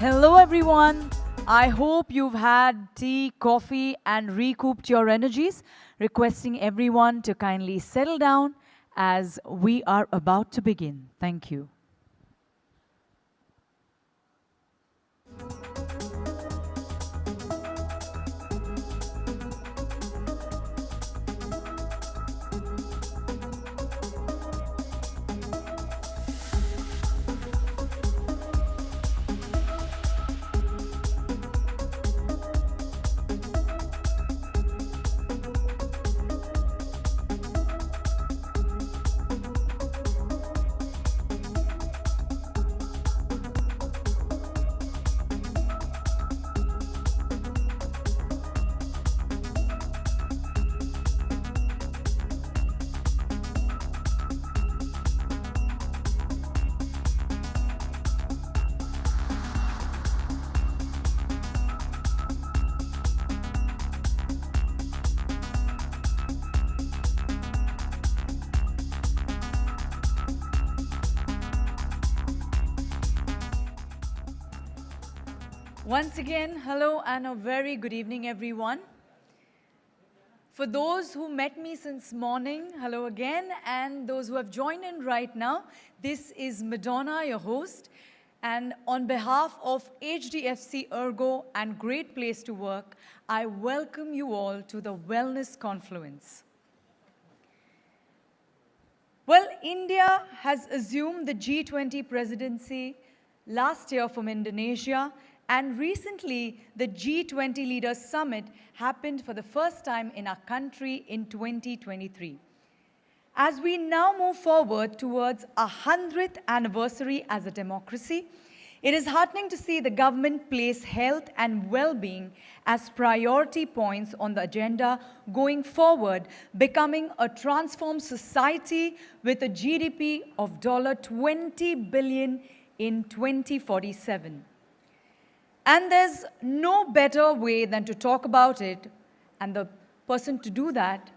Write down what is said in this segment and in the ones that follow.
Hello, everyone. I hope you've had tea, coffee, and recouped your energies. Requesting everyone to kindly settle down as we are about to begin. Thank you. Once again, hello and a very good evening, everyone. For those who met me since morning, hello again, and those who have joined in right now, this is Madonna, your host, and on behalf of HDFC Ergo and Great Place to Work, I welcome you all to the Wellness Confluence. Well, India has assumed the G20 presidency last year from Indonesia, and recently, the G20 Leaders Summit happened for the first time in our country in 2023. As we now move forward towards our 100th anniversary as a democracy, it is heartening to see the government place health and well-being as priority points on the agenda going forward, becoming a transformed society with a GDP of $20 billion in 2047. And there's no better way than to talk about it, and the person to do that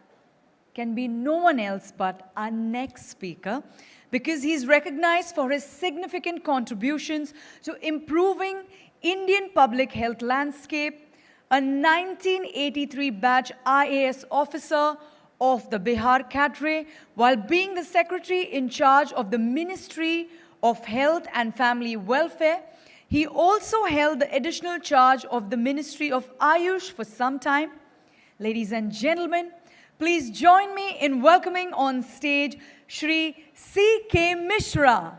can be no one else but our next speaker, because he's recognized for his significant contributions to improving Indian public health landscape, a 1983 batch IAS officer of the Bihar cadre, while being the secretary in charge of the Ministry of Health and Family Welfare. He also held the additional charge of the Ministry of Ayush for some time. Ladies and gentlemen, please join me in welcoming on stage Shri C.K. Mishra.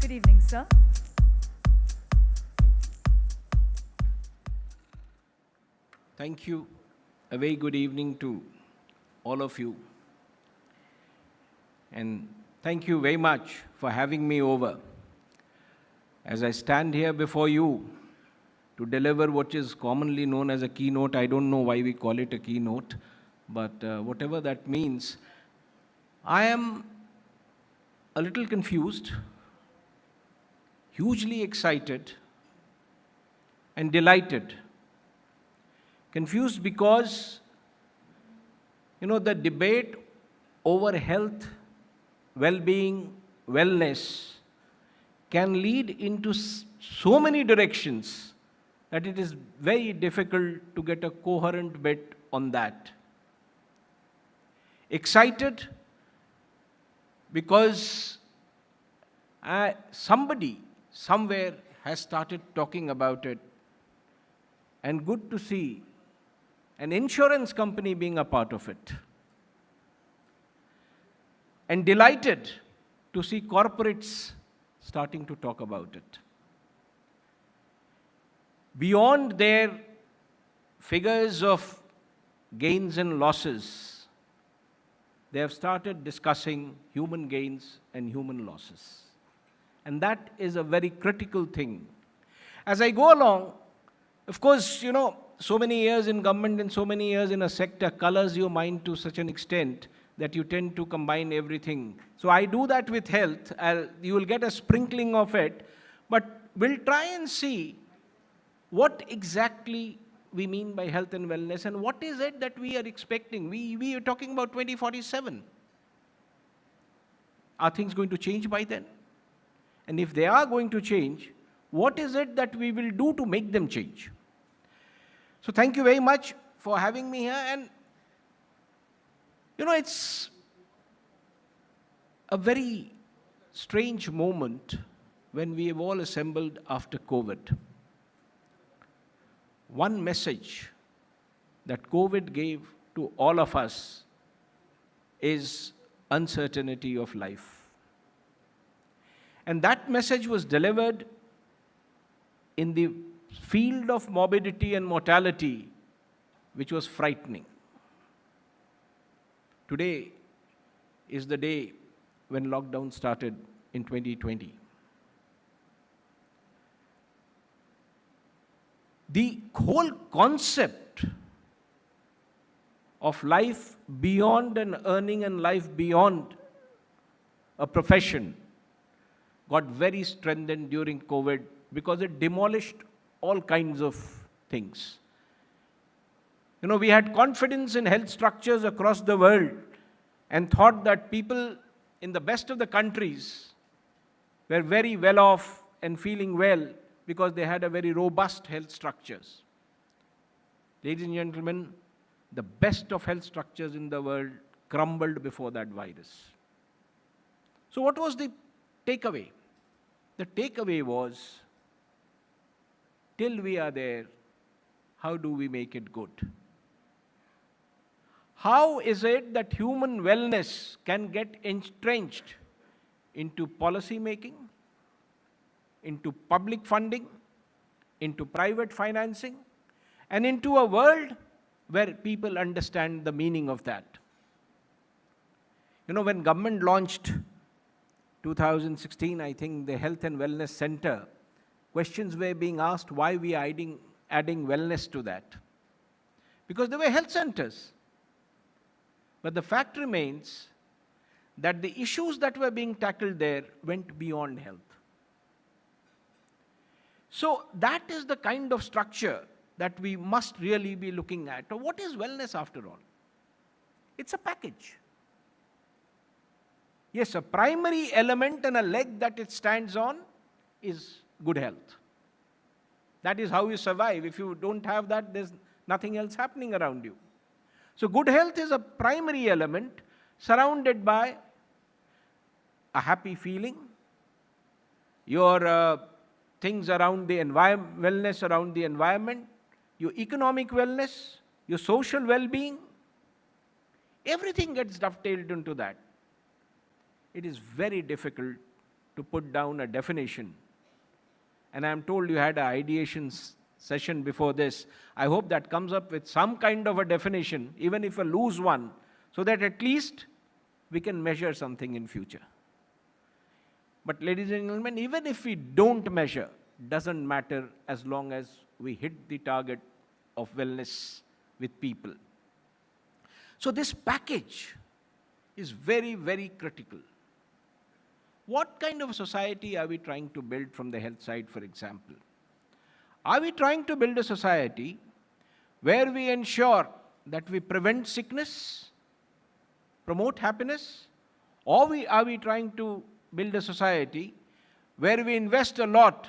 Good evening, sir. Thank you. A very good evening to all of you. And thank you very much for having me over. As I stand here before you to deliver what is commonly known as a keynote, I don't know why we call it a keynote, but whatever that means, I am a little confused, hugely excited, and delighted. Confused because, the debate over health, well-being, wellness can lead into so many directions that it is very difficult to get a coherent bit on that. Excited because somebody somewhere has started talking about it, and good to see an insurance company being a part of it. And delighted to see corporates starting to talk about it. Beyond their figures of gains and losses, they have started discussing human gains and human losses. And that is a very critical thing. As I go along, of course, so many years in government and so many years in a sector colors your mind to such an extent that you tend to combine everything. So I do that with health. You will get a sprinkling of it, but we'll try and see what exactly we mean by health and wellness and what is it that we are expecting. We are talking about 2047. Are things going to change by then? And if they are going to change, what is it that we will do to make them change? So thank you very much for having me here. And it's a very strange moment when we have all assembled after COVID. One message that COVID gave to all of us is uncertainty of life. And that message was delivered in the field of morbidity and mortality, which was frightening. Today is the day when lockdown started in 2020. The whole concept of life beyond an earning and life beyond a profession got very strengthened during COVID because it demolished all kinds of things. We had confidence in health structures across the world and thought that people in the best of the countries were very well off and feeling well because they had a very robust health structures. Ladies and gentlemen, the best of health structures in the world crumbled before that virus. So what was the takeaway? The takeaway was, till we are there, how do we make it good? How is it that human wellness can get entrenched into policy making, into public funding, into private financing, and into a world where people understand the meaning of that? When government launched 2016, I think, the Health and Wellness Center, questions were being asked why we are adding wellness to that. Because they were health centers. But the fact remains that the issues that were being tackled there went beyond health. So that is the kind of structure that we must really be looking at. What is wellness after all? It's a package. Yes, a primary element and a leg that it stands on is good health. That is how you survive. If you don't have that, there's nothing else happening around you. So good health is a primary element surrounded by a happy feeling, your things around the wellness around the environment, your economic wellness, your social well-being. Everything gets dovetailed into that. It is very difficult to put down a definition. And I'm told you had an ideation session before this. I hope that comes up with some kind of a definition, even if a loose one, so that at least we can measure something in future. But ladies and gentlemen, even if we don't measure, doesn't matter as long as we hit the target of wellness with people. So this package is very, very critical. What kind of a society are we trying to build from the health side, for example? Are we trying to build a society where we ensure that we prevent sickness, promote happiness? Or are we trying to build a society where we invest a lot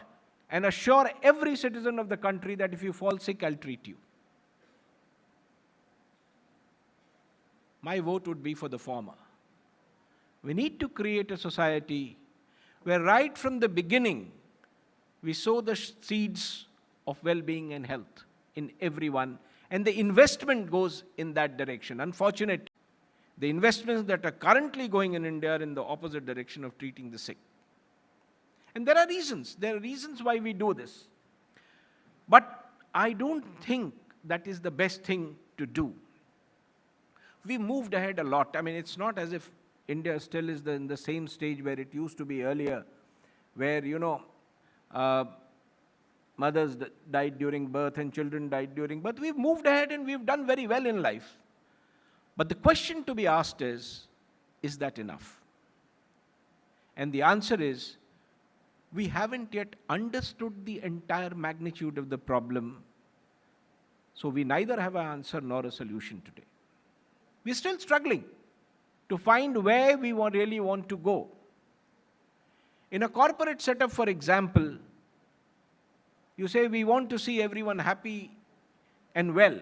and assure every citizen of the country that if you fall sick, I'll treat you? My vote would be for the former. We need to create a society where right from the beginning, we sow the seeds of well-being and health in everyone, and the investment goes in that direction. Unfortunately, the investments that are currently going in India are in the opposite direction of treating the sick. And there are reasons. There are reasons why we do this. But I don't think that is the best thing to do. We moved ahead a lot. I mean, it's not as if India still is in the same stage where it used to be earlier, where, mothers died during birth and children died during birth. We've moved ahead and we've done very well in life. But the question to be asked is that enough? And the answer is, we haven't yet understood the entire magnitude of the problem. So we neither have an answer nor a solution today. We're still struggling. to find where we really want to go. In a corporate setup, for example, you say we want to see everyone happy and well.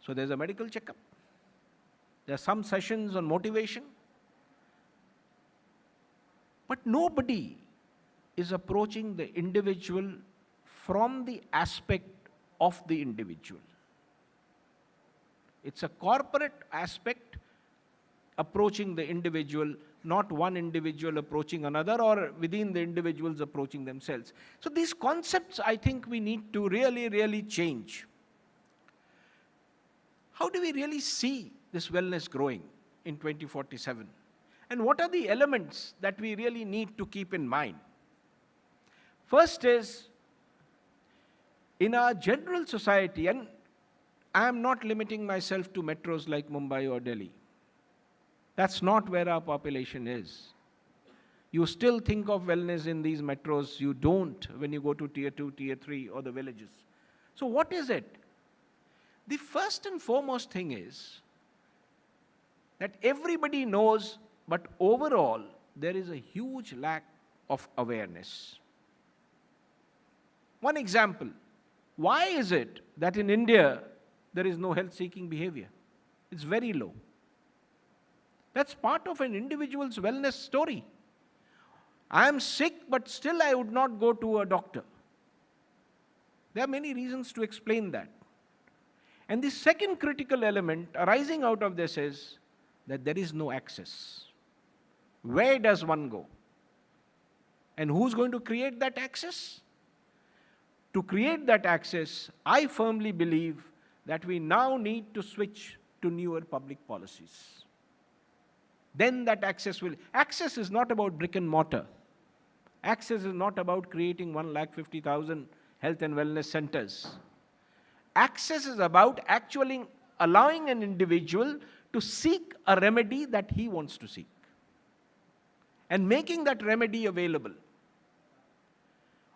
So there's a medical checkup. There are some sessions on motivation. But nobody is approaching the individual from the aspect of the individual. It's a corporate aspect approaching the individual, not one individual approaching another, or within the individuals approaching themselves. So these concepts, I think we need to really, really change. How do we really see this wellness growing in 2047? And what are the elements that we really need to keep in mind? First is, in our general society, and I am not limiting myself to metros like Mumbai or Delhi. That's not where our population is. You still think of wellness in these metros. You don't when you go to tier 2, tier 3, or the villages. So what is it? The first and foremost thing is that everybody knows, but overall, there is a huge lack of awareness. One example, why is it that in India, there is no health-seeking behavior? It's very low. That's part of an individual's wellness story. I am sick, but still I would not go to a doctor. There are many reasons to explain that. And the second critical element arising out of this is that there is no access. Where does one go? And who's going to create that access? To create that access, I firmly believe that we now need to switch to newer public policies. Then that access is not about brick and mortar. Access is not about creating 150,000 health and wellness centers. Access is about actually allowing an individual to seek a remedy that he wants to seek, and making that remedy available.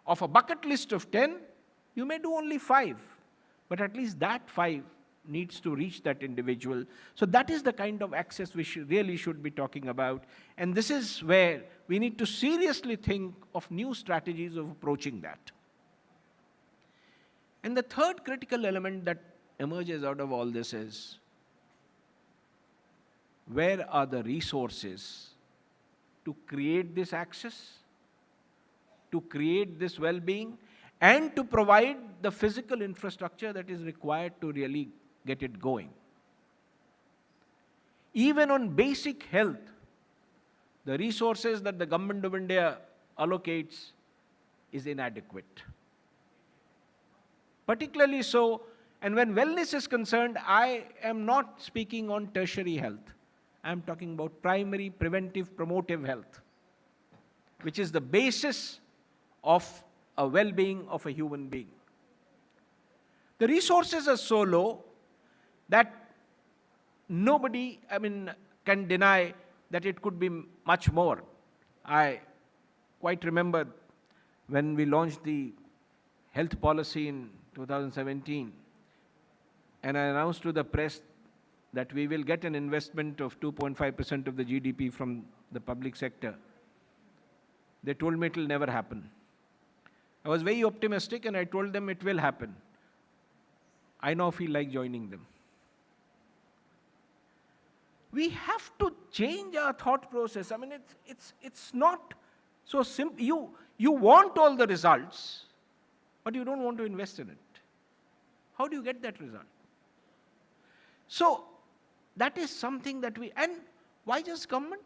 Of a bucket list of 10, you may do only 5, but at least that 5 needs to reach that individual. So that is the kind of access we really should be talking about. And this is where we need to seriously think of new strategies of approaching that. And the third critical element that emerges out of all this is, where are the resources to create this access, to create this well-being, and to provide the physical infrastructure that is required to really get it going? Even on basic health, the resources that the government of India allocates is inadequate. Particularly so, and when wellness is concerned, I am not speaking on tertiary health. I am talking about primary, preventive, promotive health, which is the basis of a well-being of a human being. The resources are so low that nobody, can deny that it could be much more. I quite remember when we launched the health policy in 2017, and I announced to the press that we will get an investment of 2.5% of the GDP from the public sector. They told me it will never happen. I was very optimistic, and I told them it will happen. I now feel like joining them. We have to change our thought process. It's not so simple. You want all the results, but you don't want to invest in it. How do you get that result? So that is something that and why just government?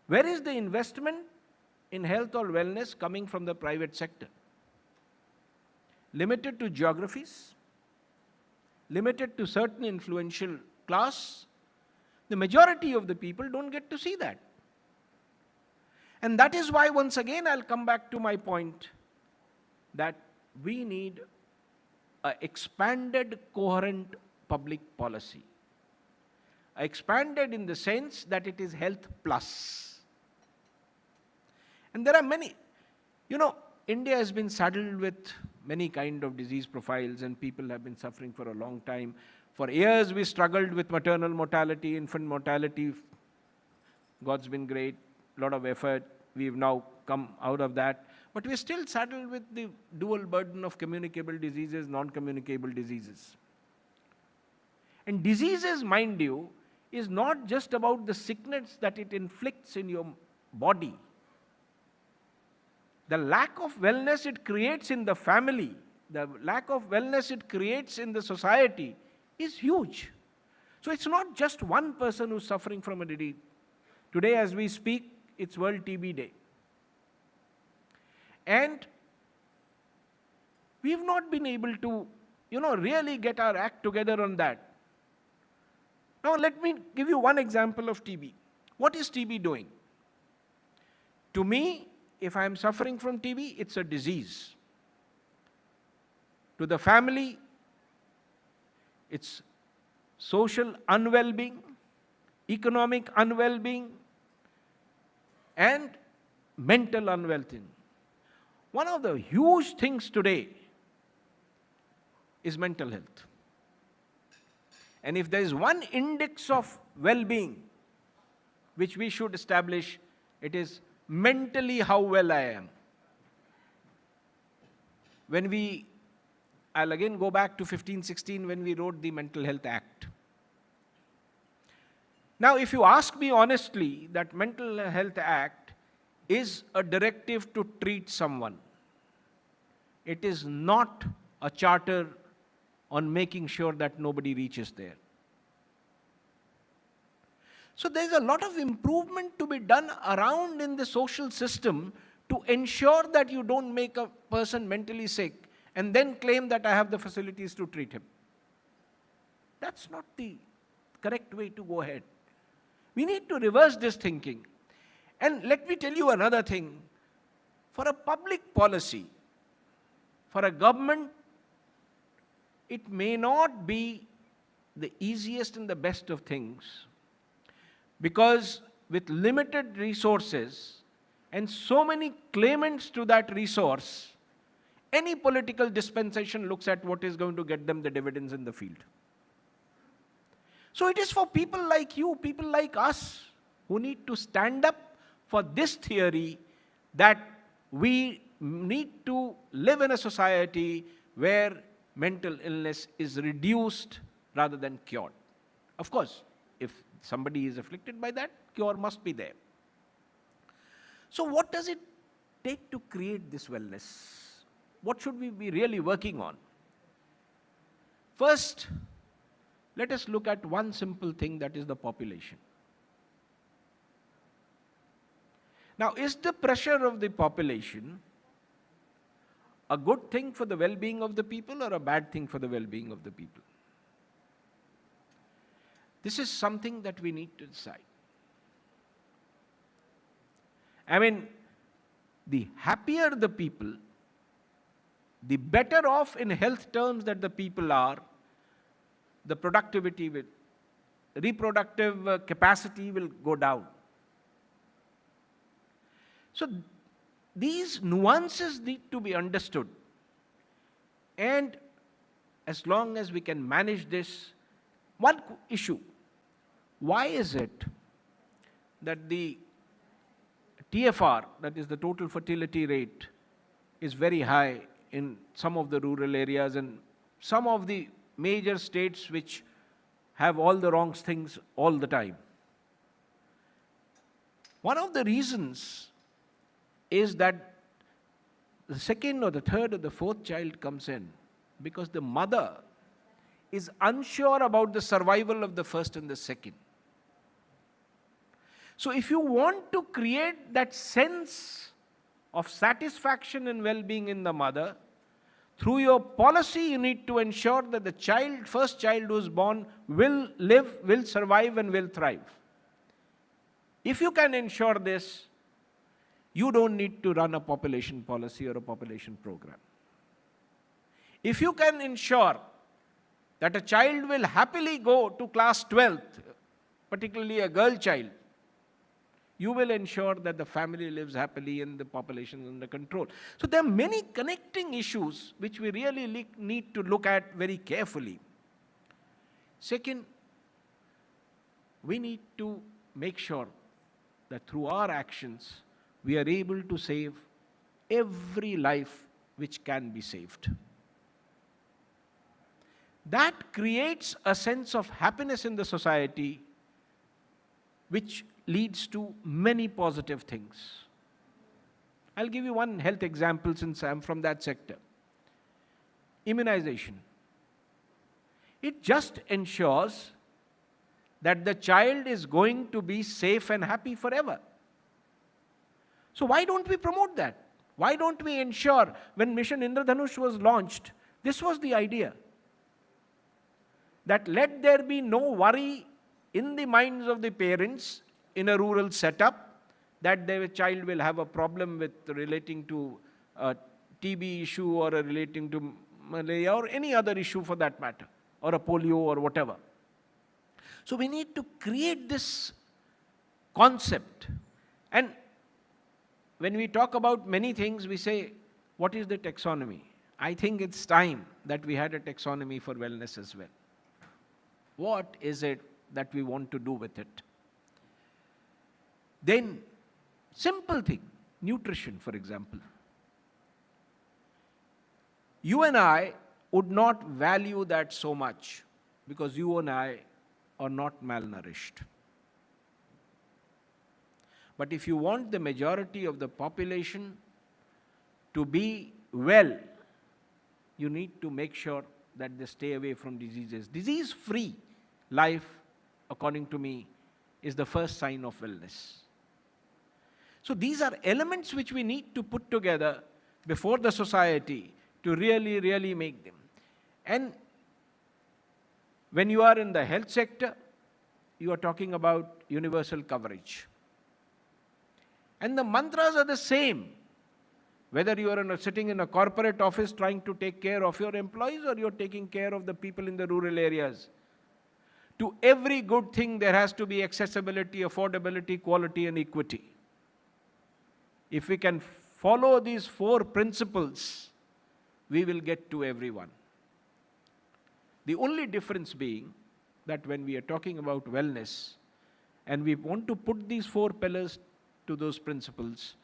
Where is the investment in health or wellness coming from the private sector? Limited to geographies, limited to certain influential class. The majority of the people don't get to see that. And that is why, once again, I'll come back to my point that we need an expanded, coherent public policy. Expanded in the sense that it is health plus. And there are many, India has been saddled with many kind of disease profiles, and people have been suffering for a long time. For years, we struggled with maternal mortality, infant mortality. God's been great, a lot of effort. We've now come out of that. But we're still saddled with the dual burden of communicable diseases, non-communicable diseases. And diseases, mind you, is not just about the sickness that it inflicts in your body. The lack of wellness it creates in the family, the lack of wellness it creates in the society is huge. So it's not just one person who's suffering from a disease. Today, as we speak, it's World TB Day. And we've not been able to, really get our act together on that. Now, let me give you one example of TB. What is TB doing? To me, if I am suffering from TB, it's a disease. To the family, it's social unwell-being, economic unwell-being, and mental unwell-being. One of the huge things today is mental health. And if there is one index of well-being which we should establish, it is mentally how well I am. I'll again go back to 1516 when we wrote the Mental Health Act. Now, if you ask me honestly, that Mental Health Act is a directive to treat someone. It is not a charter on making sure that nobody reaches there. So there's a lot of improvement to be done around in the social system to ensure that you don't make a person mentally sick and then claim that I have the facilities to treat him. That's not the correct way to go ahead. We need to reverse this thinking. And let me tell you another thing. For a public policy, for a government, it may not be the easiest and the best of things, because with limited resources and so many claimants to that resource, any political dispensation looks at what is going to get them the dividends in the field. So it is for people like you, people like us, who need to stand up for this theory that we need to live in a society where mental illness is reduced rather than cured. Of course, if somebody is afflicted by that, cure must be there. So what does it take to create this wellness? What should we be really working on? First, let us look at one simple thing, that is the population. Now, is the pressure of the population a good thing for the well-being of the people or a bad thing for the well-being of the people? This is something that we need to decide. I mean, the happier the people, the better off in health terms that the people are, the productivity will, reproductive capacity will go down. So these nuances need to be understood. And as long as we can manage this, one issue, why is it that the TFR, that is the total fertility rate, is very high in some of the rural areas and some of the major states which have all the wrong things all the time? One of the reasons is that the second or the third or the fourth child comes in because the mother is unsure about the survival of the first and the second. So if you want to create that sense of satisfaction and well-being in the mother, through your policy you need to ensure that the first child who is born will live, will survive and will thrive. If you can ensure this, you don't need to run a population policy or a population program. If you can ensure that a child will happily go to class 12th, particularly a girl child, you will ensure that the family lives happily and the population is under control. So there are many connecting issues which we really need to look at very carefully. Second, we need to make sure that through our actions, we are able to save every life which can be saved. That creates a sense of happiness in the society, which leads to many positive things. I'll give you one health example since I'm from that sector. Immunization. It just ensures that the child is going to be safe and happy forever. So why don't we promote that? Why don't we ensure, when Mission Indradhanush was launched, this was the idea, that let there be no worry in the minds of the parents in a rural setup that their child will have a problem with relating to a TB issue or relating to malaria or any other issue for that matter, or a polio or whatever. So we need to create this concept. And when we talk about many things, we say, what is the taxonomy? I think it's time that we had a taxonomy for wellness as well. What is it that we want to do with it? Then, simple thing, nutrition, for example. You and I would not value that so much because you and I are not malnourished. But if you want the majority of the population to be well, you need to make sure that they stay away from diseases. Disease-free life, according to me, is the first sign of wellness. So these are elements which we need to put together before the society to really, really make them. And when you are in the health sector, you are talking about universal coverage. And the mantras are the same. Whether you are sitting in a corporate office trying to take care of your employees or you're taking care of the people in the rural areas. To every good thing, there has to be accessibility, affordability, quality, and equity. If we can follow these 4 principles, we will get to everyone. The only difference being that when we are talking about wellness and we want to put these 4 pillars to those principles,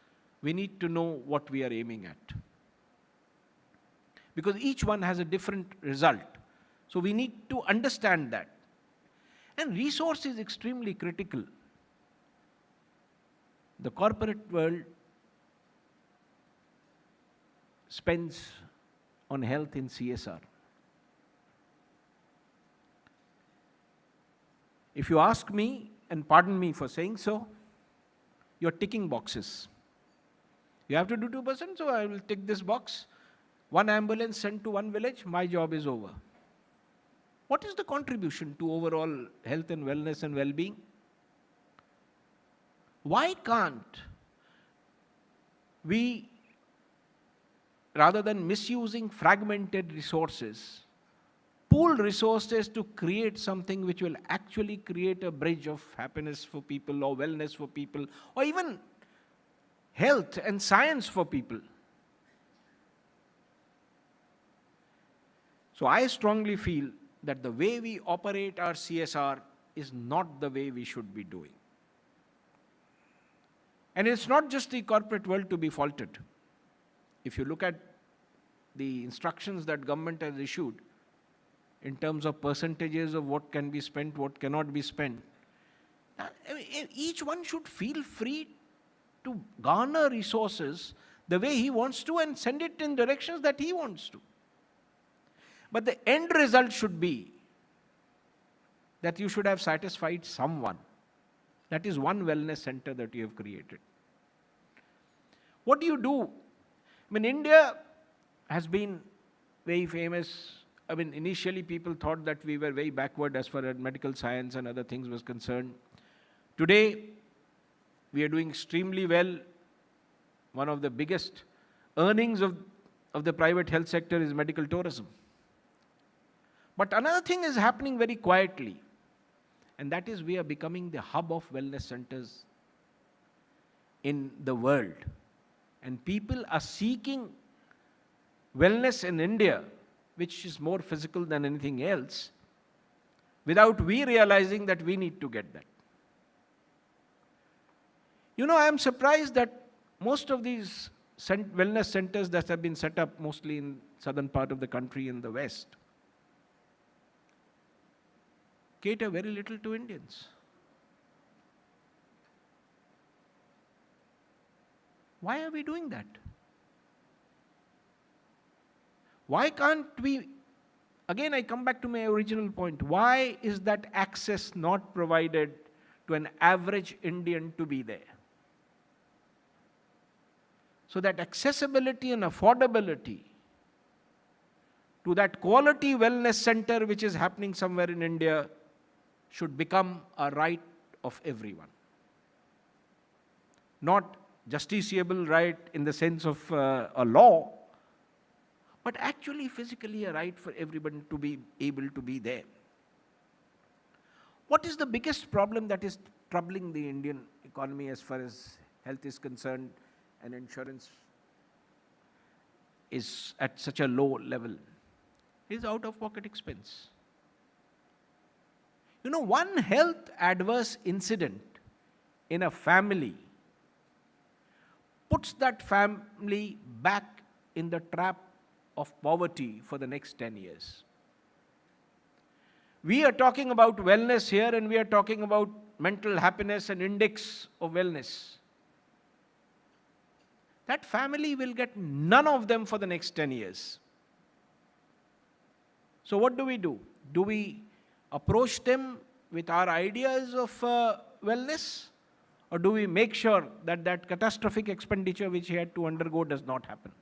we need to know what we are aiming at. Because each one has a different result. So we need to understand that. And resource is extremely critical. The corporate world spends on health in CSR. If you ask me, and pardon me for saying so, you're ticking boxes. You have to do 2%, so I will tick this box. 1 ambulance sent to 1 village, my job is over. What is the contribution to overall health and wellness and well-being? Why can't we, rather than misusing fragmented resources, pool resources to create something which will actually create a bridge of happiness for people or wellness for people or even health and science for people? So I strongly feel that the way we operate our CSR is not the way we should be doing. And it's not just the corporate world to be faulted. If you look at the instructions that government has issued in terms of percentages of what can be spent, what cannot be spent, each one should feel free to garner resources the way he wants to and send it in directions that he wants to. But the end result should be that you should have satisfied someone. That is one wellness center that you have created. What do you do? I mean, India has been very famous. I mean, initially people thought that we were very backward as far as medical science and other things was concerned. Today, we are doing extremely well. One of the biggest earnings of the private health sector is medical tourism. But another thing is happening very quietly, and that is we are becoming the hub of wellness centers in the world. And people are seeking wellness in India, which is more physical than anything else, without we realizing that we need to get that. I am surprised that most of these wellness centers that have been set up mostly in southern part of the country in the west cater very little to Indians. Why are we doing that? Why can't we, again I come back to my original point, why is that access not provided to an average Indian to be there? So that accessibility and affordability to that quality wellness center which is happening somewhere in India should become a right of everyone. Not justiciable right in the sense of a law, but actually physically a right for everyone to be able to be there. What is the biggest problem that is troubling the Indian economy as far as health is concerned and insurance is at such a low level? It is out-of-pocket expense. One health adverse incident in a family puts that family back in the trap of poverty for the next 10 years. We are talking about wellness here, and we are talking about mental happiness and index of wellness. That family will get none of them for the next 10 years. So what do? Do we approach them with our ideas of wellness? Or do we make sure that that catastrophic expenditure which he had to undergo does not happen?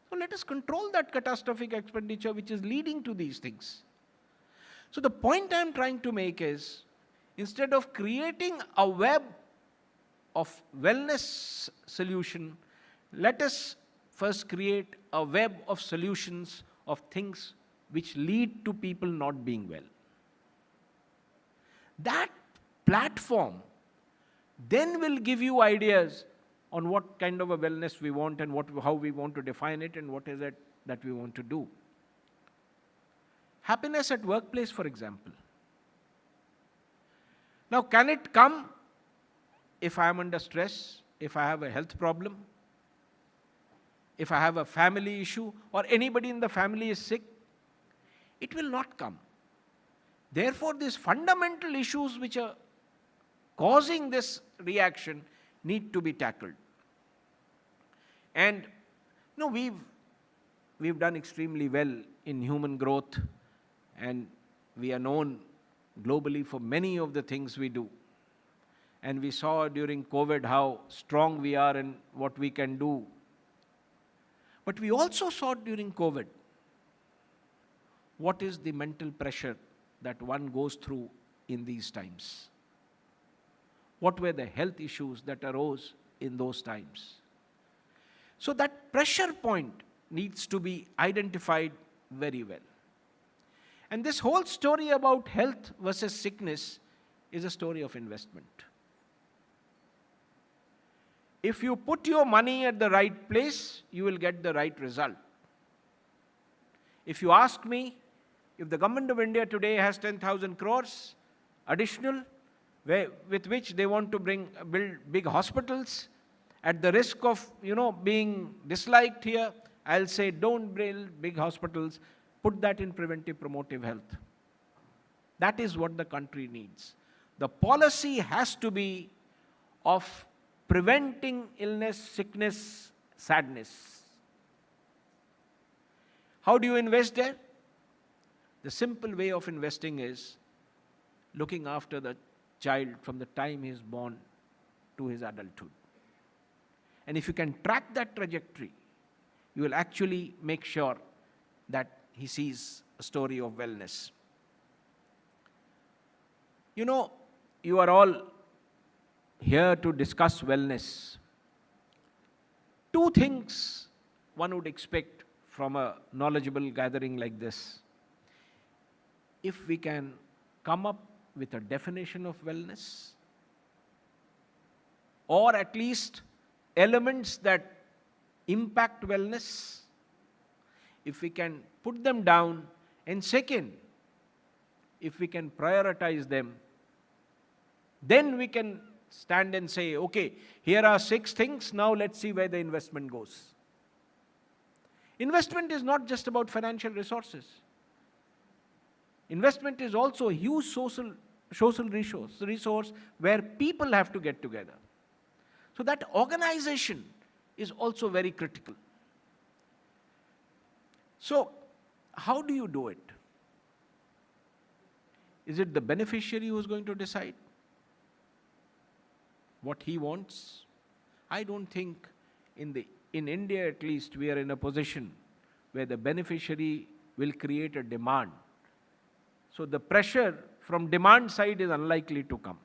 So let us control that catastrophic expenditure which is leading to these things. So the point I am trying to make is, instead of creating a web of wellness solution, let us first create a web of solutions of things which lead to people not being well. That platform then will give you ideas on what kind of a wellness we want and how we want to define it and what is it that we want to do. Happiness at workplace, for example. Now, can it come if I am under stress, if I have a health problem, if I have a family issue, or anybody in the family is sick? It will not come. Therefore, these fundamental issues which are causing this reaction need to be tackled. And we've done extremely well in human growth, and we are known globally for many of the things we do. And we saw during COVID how strong we are and what we can do. But we also saw during COVID what is the mental pressure that one goes through in these times. What were the health issues that arose in those times? So that pressure point needs to be identified very well. And this whole story about health versus sickness is a story of investment. If you put your money at the right place, you will get the right result. If you ask me, if the government of India today has 10,000 crores additional, with which they want to build big hospitals, at the risk of being disliked here, I'll say don't build big hospitals, put that in preventive promotive health. That is what the country needs. The policy has to be of preventing illness, sickness, sadness. How do you invest there? The simple way of investing is looking after the child from the time he is born to his adulthood. And if you can track that trajectory, you will actually make sure that he sees a story of wellness. You are all here to discuss wellness. Two things one would expect from a knowledgeable gathering like this. If we can come up with a definition of wellness, or at least elements that impact wellness, if we can put them down, and second, if we can prioritize them, then we can stand and say, okay, here are 6 things, now let's see where the investment goes. Investment is not just about financial resources. Investment is also a huge social resource where people have to get together. So that organization is also very critical. So, how do you do it? Is it the beneficiary who is going to decide what he wants? I don't think in India at least we are in a position where the beneficiary will create a demand. So the pressure from demand side is unlikely to come.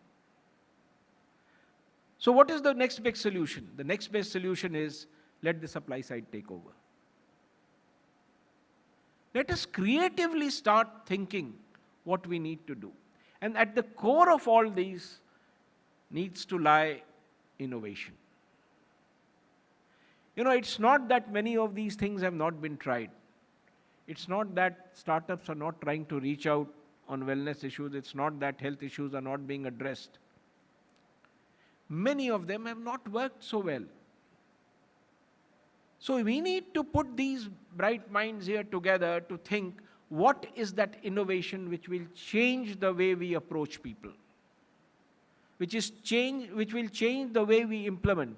So what is the next big solution? The next best solution is let the supply side take over. Let us creatively start thinking what we need to do. And at the core of all these needs to lie innovation. It's not that many of these things have not been tried. It's not that startups are not trying to reach out on wellness issues. It's not that health issues are not being addressed. Many of them have not worked so well. So we need to put these bright minds here together to think what is that innovation which will change the way we approach people, which will change the way we implement,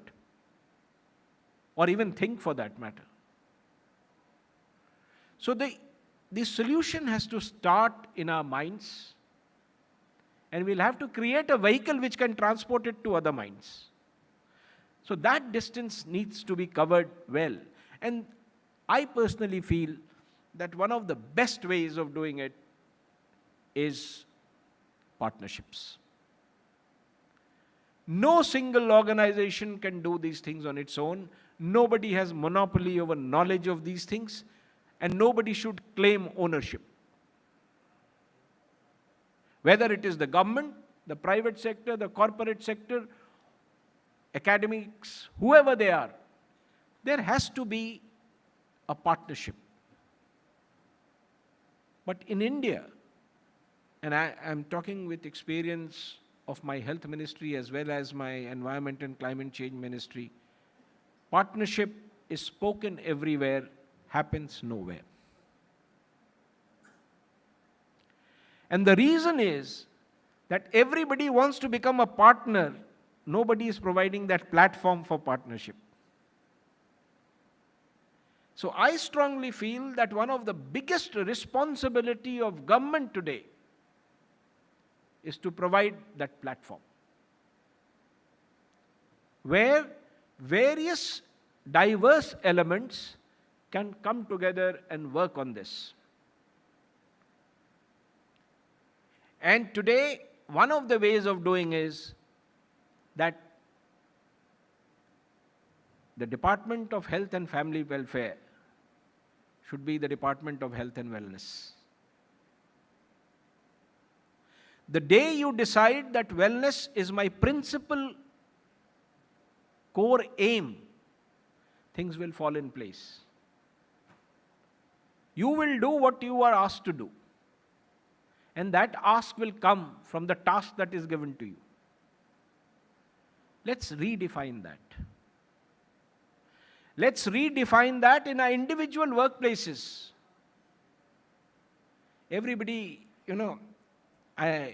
or even think for that matter. So the solution has to start in our minds, and we'll have to create a vehicle which can transport it to other minds. So that distance needs to be covered well. And I personally feel that one of the best ways of doing it is partnerships. No single organization can do these things on its own. Nobody has monopoly over knowledge of these things, and nobody should claim ownership. Whether it is the government, the private sector, the corporate sector, academics, whoever they are, there has to be a partnership. But in India, and I am talking with experience of my health ministry as well as my environment and climate change ministry, partnership is spoken everywhere, happens nowhere. And the reason is that everybody wants to become a partner. Nobody is providing that platform for partnership. So I strongly feel that one of the biggest responsibility of government today is to provide that platform, where various diverse elements can come together and work on this. And today, one of the ways of doing is that the Department of Health and Family Welfare should be the Department of Health and Wellness. The day you decide that wellness is my principal core aim, things will fall in place. You will do what you are asked to do. And that ask will come from the task that is given to you. Let's redefine that. Let's redefine that in our individual workplaces. Everybody, I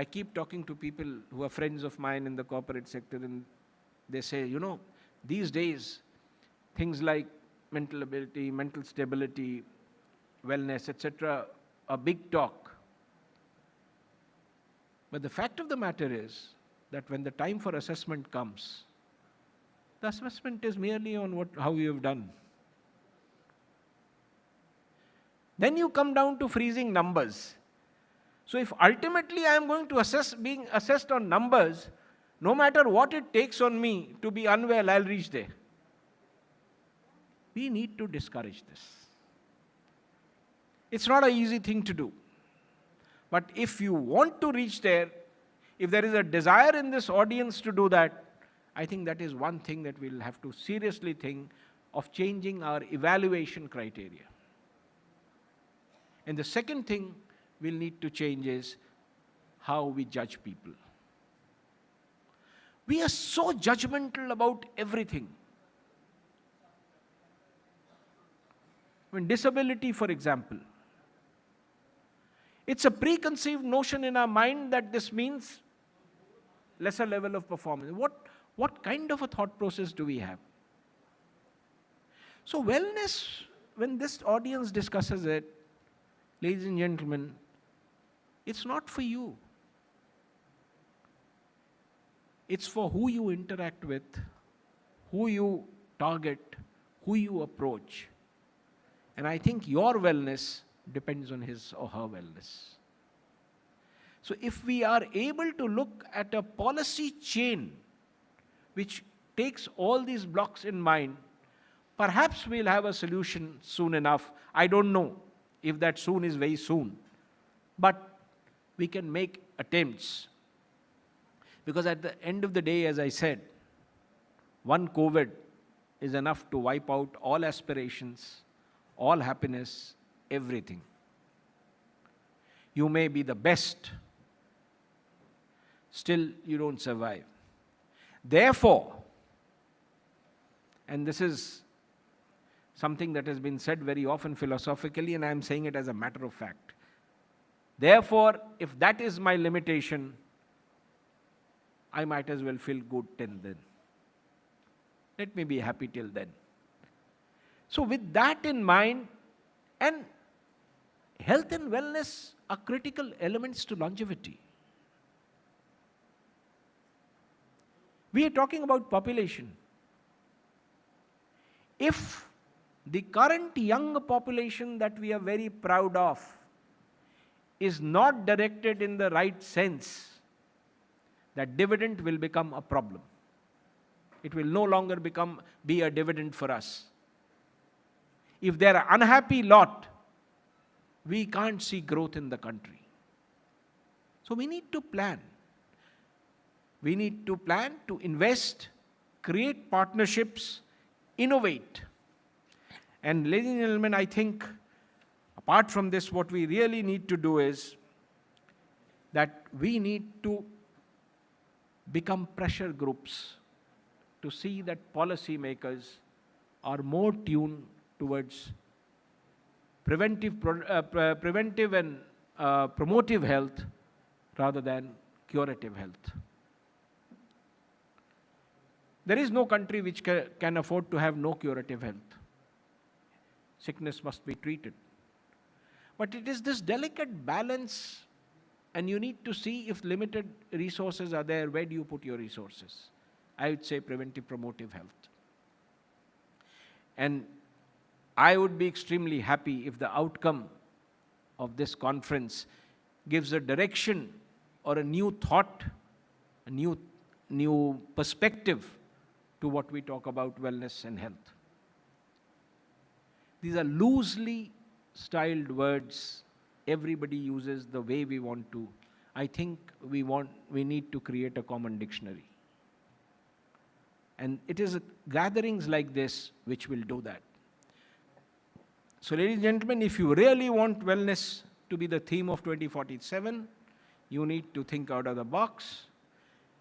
keep talking to people who are friends of mine in the corporate sector, and they say, these days, things like mental ability, mental stability, wellness, etc., are big talk. But the fact of the matter is that when the time for assessment comes, the assessment is merely on how you have done. Then you come down to freezing numbers. So if ultimately I am going to being assessed on numbers, no matter what it takes on me to be unwell, I'll reach there. We need to discourage this. It's not an easy thing to do. But if you want to reach there, if there is a desire in this audience to do that, I think that is one thing that we'll have to seriously think of changing our evaluation criteria. And the second thing we'll need to change is how we judge people. We are so judgmental about everything. When disability, for example, it's a preconceived notion in our mind that this means lesser level of performance. What kind of a thought process do we have? So wellness, when this audience discusses it, ladies and gentlemen, it's not for you. It's for who you interact with, who you target, who you approach. And I think your wellness depends on his or her wellness. So if we are able to look at a policy chain which takes all these blocks in mind, perhaps we'll have a solution soon enough. I don't know if that soon is very soon. But we can make attempts. Because at the end of the day, as I said, one COVID is enough to wipe out all aspirations, all happiness, everything. You may be the best, still you don't survive. Therefore, and this is something that has been said very often philosophically, and I am saying it as a matter of fact. Therefore, if that is my limitation, I might as well feel good till then. Let me be happy till then. So with that in mind, and health and wellness are critical elements to longevity. We are talking about population. If the current young population that we are very proud of is not directed in the right sense, that dividend will become a problem. It will no longer be a dividend for us. If they are unhappy lot, we can't see growth in the country. So we need to plan. We need to plan to invest, create partnerships, innovate. And ladies and gentlemen, I think apart from this, what we really need to do is that we need to become pressure groups to see that policymakers are more tuned towards preventive and promotive health rather than curative health. There is no country which can afford to have no curative health. Sickness must be treated. But it is this delicate balance, and you need to see if limited resources are there, where do you put your resources? I would say preventive promotive health. And I would be extremely happy if the outcome of this conference gives a direction or a new thought, a new perspective to what we talk about wellness and health. These are loosely styled words. Everybody uses the way we want to. I think we need to create a common dictionary. And it is gatherings like this which will do that. So ladies and gentlemen, if you really want wellness to be the theme of 2047, you need to think out of the box.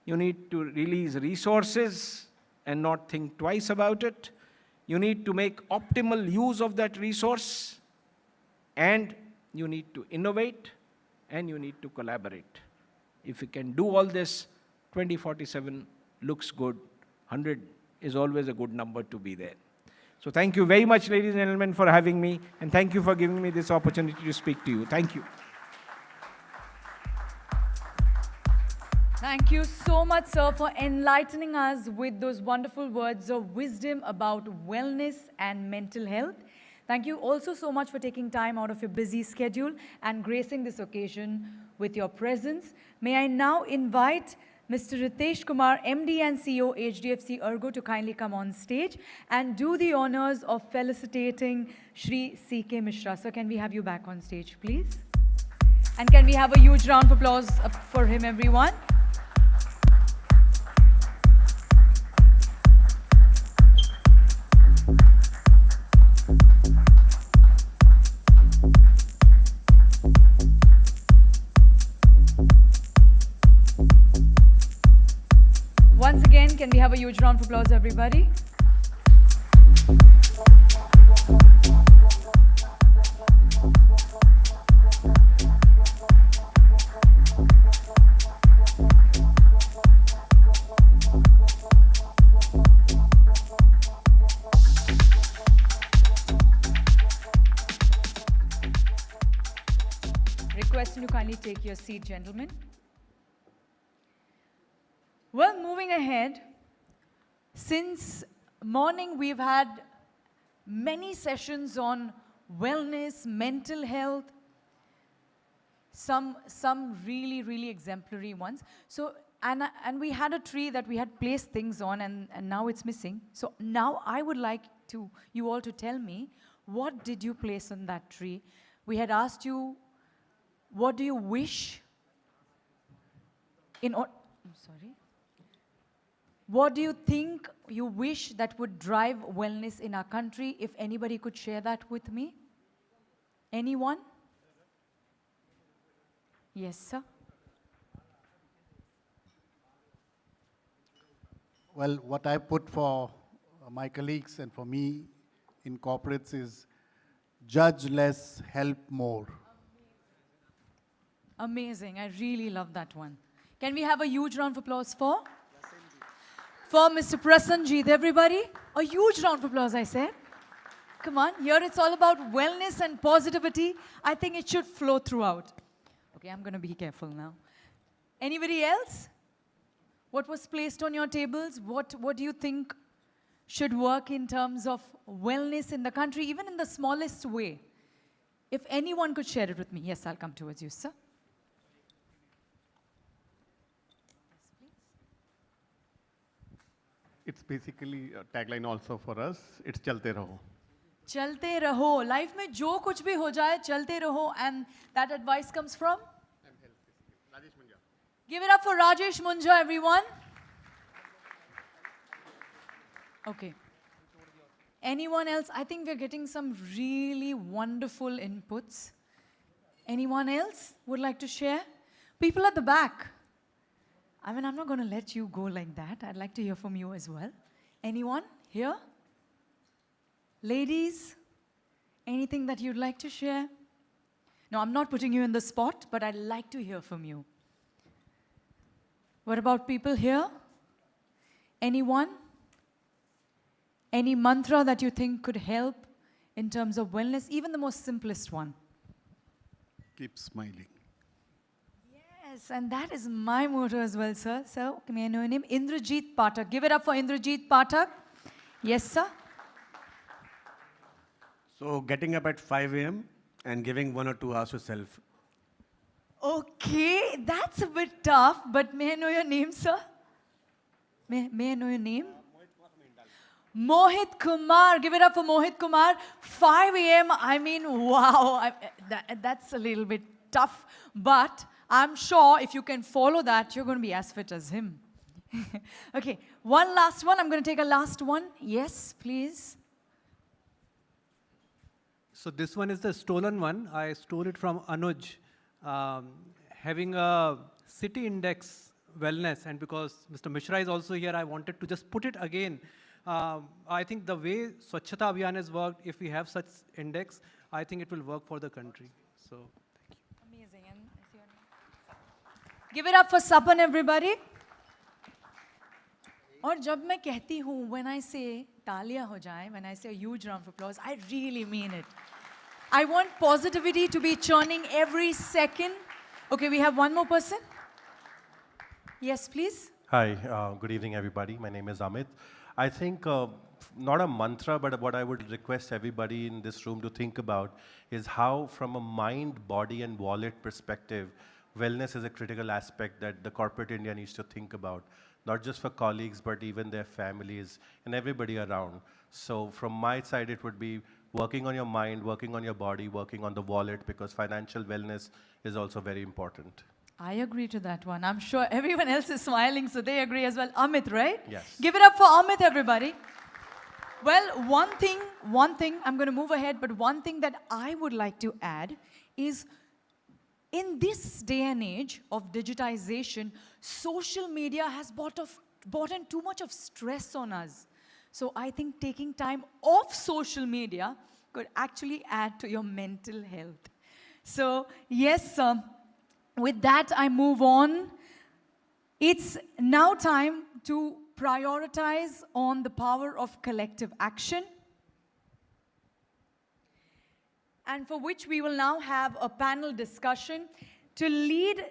You need to release resources and not think twice about it. You need to make optimal use of that resource, and you need to innovate, and you need to collaborate. If you can do all this, 2047 looks good. 100 is always a good number to be there. So thank you very much, ladies and gentlemen, for having me, and thank you for giving me this opportunity to speak to you. Thank you. Thank you so much, sir, for enlightening us with those wonderful words of wisdom about wellness and mental health. Thank you also so much for taking time out of your busy schedule and gracing this occasion with your presence. May I now invite Mr. Ritesh Kumar, MD and CEO, HDFC Ergo, to kindly come on stage and do the honors of felicitating Shri C.K. Mishra. Sir, can we have you back on stage, please? And can we have a huge round of applause for him, everyone? round of applause, everybody. Requesting to kindly take your seat, gentlemen. Well, moving ahead, since morning we've had many sessions on wellness, mental health, some really exemplary ones. So, and we had a tree that we had placed things on, and now it's missing. So now I would like you all to tell me, what did you place on that tree? We had asked you, what do you wish I'm sorry. What do you think you wish that would drive wellness in our country? If anybody could share that with me. Anyone? Yes, sir. Well, what I put for my colleagues and for me in corporates is judge less, help more. Amazing. I really love that one. Can we have a huge round of applause for? For Mr. Prasanjit, everybody. A huge round of applause, I said. Come on, here it's all about wellness and positivity. I think it should flow throughout. Okay, I'm going to be careful now. Anybody else? What was placed on your tables? What do you think should work in terms of wellness in the country, even in the smallest way? If anyone could share it with me. Yes, I'll come towards you, sir. It's basically a tagline also for us. It's chalte raho. Chalte raho. Life mein jo kuch bhi ho jaye, chalte raho. And that advice comes from? Rajesh Munja. Give it up for Rajesh Munja, everyone. Okay. Anyone else? I think we're getting some really wonderful inputs. Anyone else would like to share? People at the back. I mean, I'm not going to let you go like that. I'd like to hear from you as well. Anyone here? Ladies, anything that you'd like to share? No, I'm not putting you in the spot, but I'd like to hear from you. What about people here? Anyone? Any mantra that you think could help in terms of wellness? Even the most simplest one. Keep smiling. Yes, and that is my motto as well, sir. So, may I know your name? Indrajit Pathak. Give it up for Indrajit Pathak. Yes, sir. So getting up at 5 a.m. and giving 1 or 2 hours to self. Okay, that's a bit tough, but may I know your name, sir? May I know your name? Mohit Kumar. Give it up for Mohit Kumar. 5 a.m. I mean, wow. That's a little bit tough, but I'm sure if you can follow that, you're going to be as fit as him. Okay, one last one. I'm going to take a last one. Yes, please. So this one is the stolen one. I stole it from Anuj. Having a city index wellness, and because Mr. Mishra is also here, I wanted to just put it again. I think the way Swachhata Abhiyan has worked, if we have such index, I think it will work for the country. So, thank you. Amazing. And is your name? Give it up for Sapan, everybody. और जब मैं कहती हूँ, when I say तालियां हो जाए, when I say a huge round of applause, I really mean it. I want positivity to be churning every second. Okay, we have one more person. Yes, please. Hi, good evening, everybody. My name is Amit. I think not a mantra, but what I would request everybody in this room to think about is how, from a mind, body, and wallet perspective, wellness is a critical aspect that the corporate India needs to think about, not just for colleagues, but even their families and everybody around. So from my side, it would be working on your mind, working on your body, working on the wallet, because financial wellness is also very important. I agree to that one. I'm sure everyone else is smiling, so they agree as well. Amit, right? Yes. Give it up for Amit, everybody. Well, one thing, I'm going to move ahead, but one thing that I would like to add is, in this day and age of digitization, social media has brought in too much of stress on us. So I think taking time off social media could actually add to your mental health. So yes, with that I move on. It's now time to prioritize on the power of collective action, and for which we will now have a panel discussion. To lead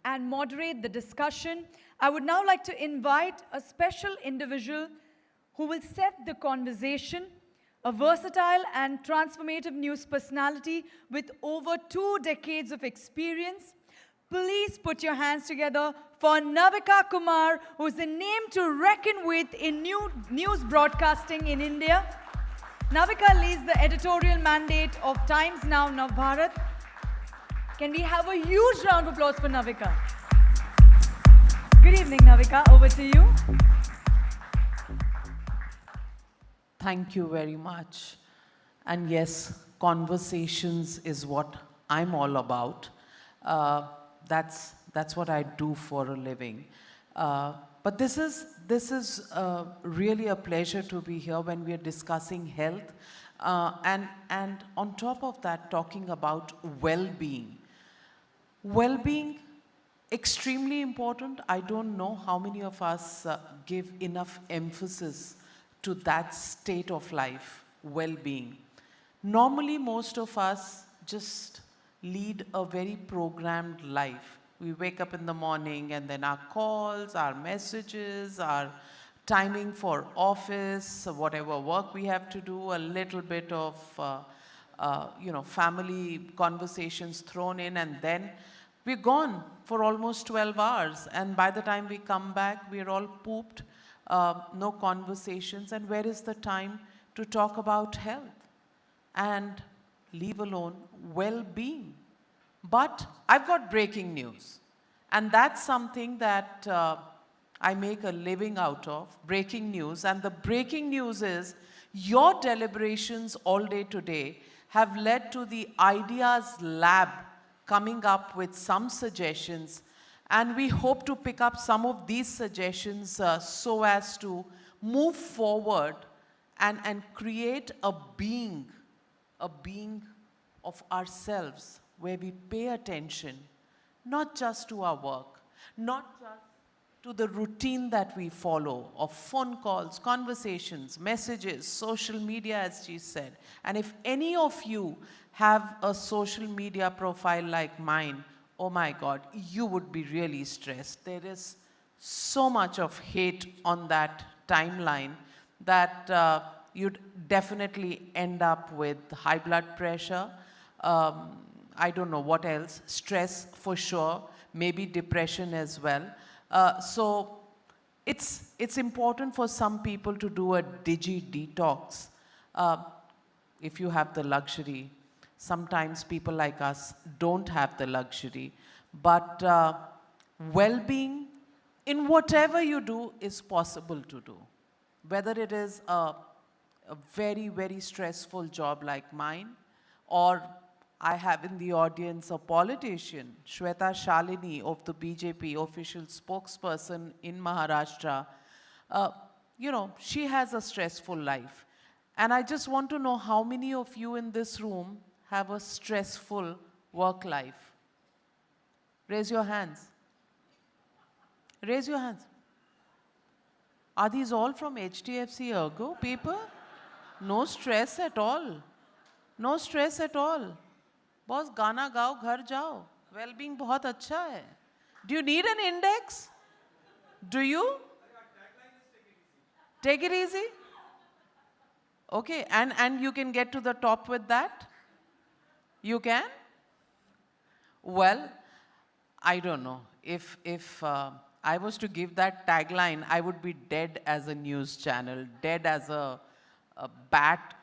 and moderate the discussion, I would now like to invite a special individual who will set the conversation, a versatile and transformative news personality with over 2 decades of experience. Please put your hands together for Navika Kumar, who is a name to reckon with in news broadcasting in India. Navika leads the editorial mandate of Times Now Navbharat. Can we have a huge round of applause for Navika? Good evening, Navika. Over to you. Thank you very much. And yes, conversations is what I'm all about. That's what I do for a living. But this is really a pleasure to be here when we are discussing health, and on top of that, talking about well-being. Well-being, extremely important. I don't know how many of us give enough emphasis to that state of life, well-being. Normally, most of us just lead a very programmed life. We wake up in the morning and then our calls, our messages, our timing for office, whatever work we have to do, a little bit of family conversations thrown in, and then we're gone for almost 12 hours. And by the time we come back, we're all pooped, no conversations. And where is the time to talk about health? And leave alone well-being. But I've got breaking news. And that's something that I make a living out of, breaking news. And the breaking news is your deliberations all day today have led to the Ideas Lab coming up with some suggestions. And we hope to pick up some of these suggestions so as to move forward and create a being of ourselves where we pay attention, not just to our work, not just to the routine that we follow of phone calls, conversations, messages, social media, as she said. And if any of you have a social media profile like mine, oh my God, you would be really stressed. There is so much of hate on that timeline that you'd definitely end up with high blood pressure, I don't know what else, stress for sure, maybe depression as well. So it's important for some people to do a digi-detox if you have the luxury. Sometimes people like us don't have the luxury. But well-being in whatever you do is possible to do. Whether it is a very, very stressful job like mine, or I have in the audience a politician, Shweta Shalini of the BJP, official spokesperson in Maharashtra. She has a stressful life. And I just want to know how many of you in this room have a stressful work life? Raise your hands. Raise your hands. Are these all from HDFC Ergo people? No stress at all. No stress at all. Boss, गाना गाओ, घर जाओ. Well-being बहुत अच्छा है. Do you need an index? Do you? Take it easy. Okay, and you can get to the top with that? You can? Well, I don't know. If I was to give that tagline, I would be dead as a news channel, dead as a bat,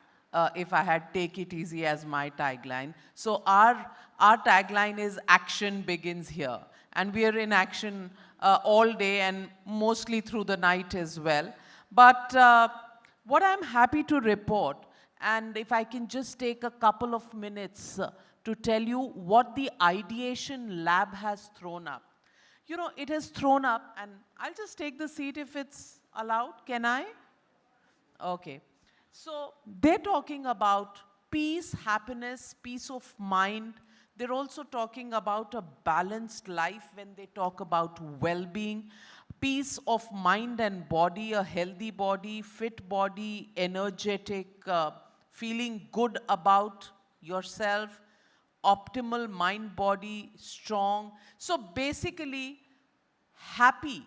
if I had take it easy as my tagline. So our tagline is action begins here. And we are in action all day and mostly through the night as well. But what I'm happy to report, and if I can just take a couple of minutes to tell you what the ideation lab has thrown up. you know, it has thrown up, and I'll just take the seat if it's allowed. Can I? Okay. So they're talking about peace, happiness, peace of mind. They're also talking about a balanced life when they talk about well-being, peace of mind and body, a healthy body, fit body, energetic, feeling good about yourself, optimal mind, body, strong. So basically, happy,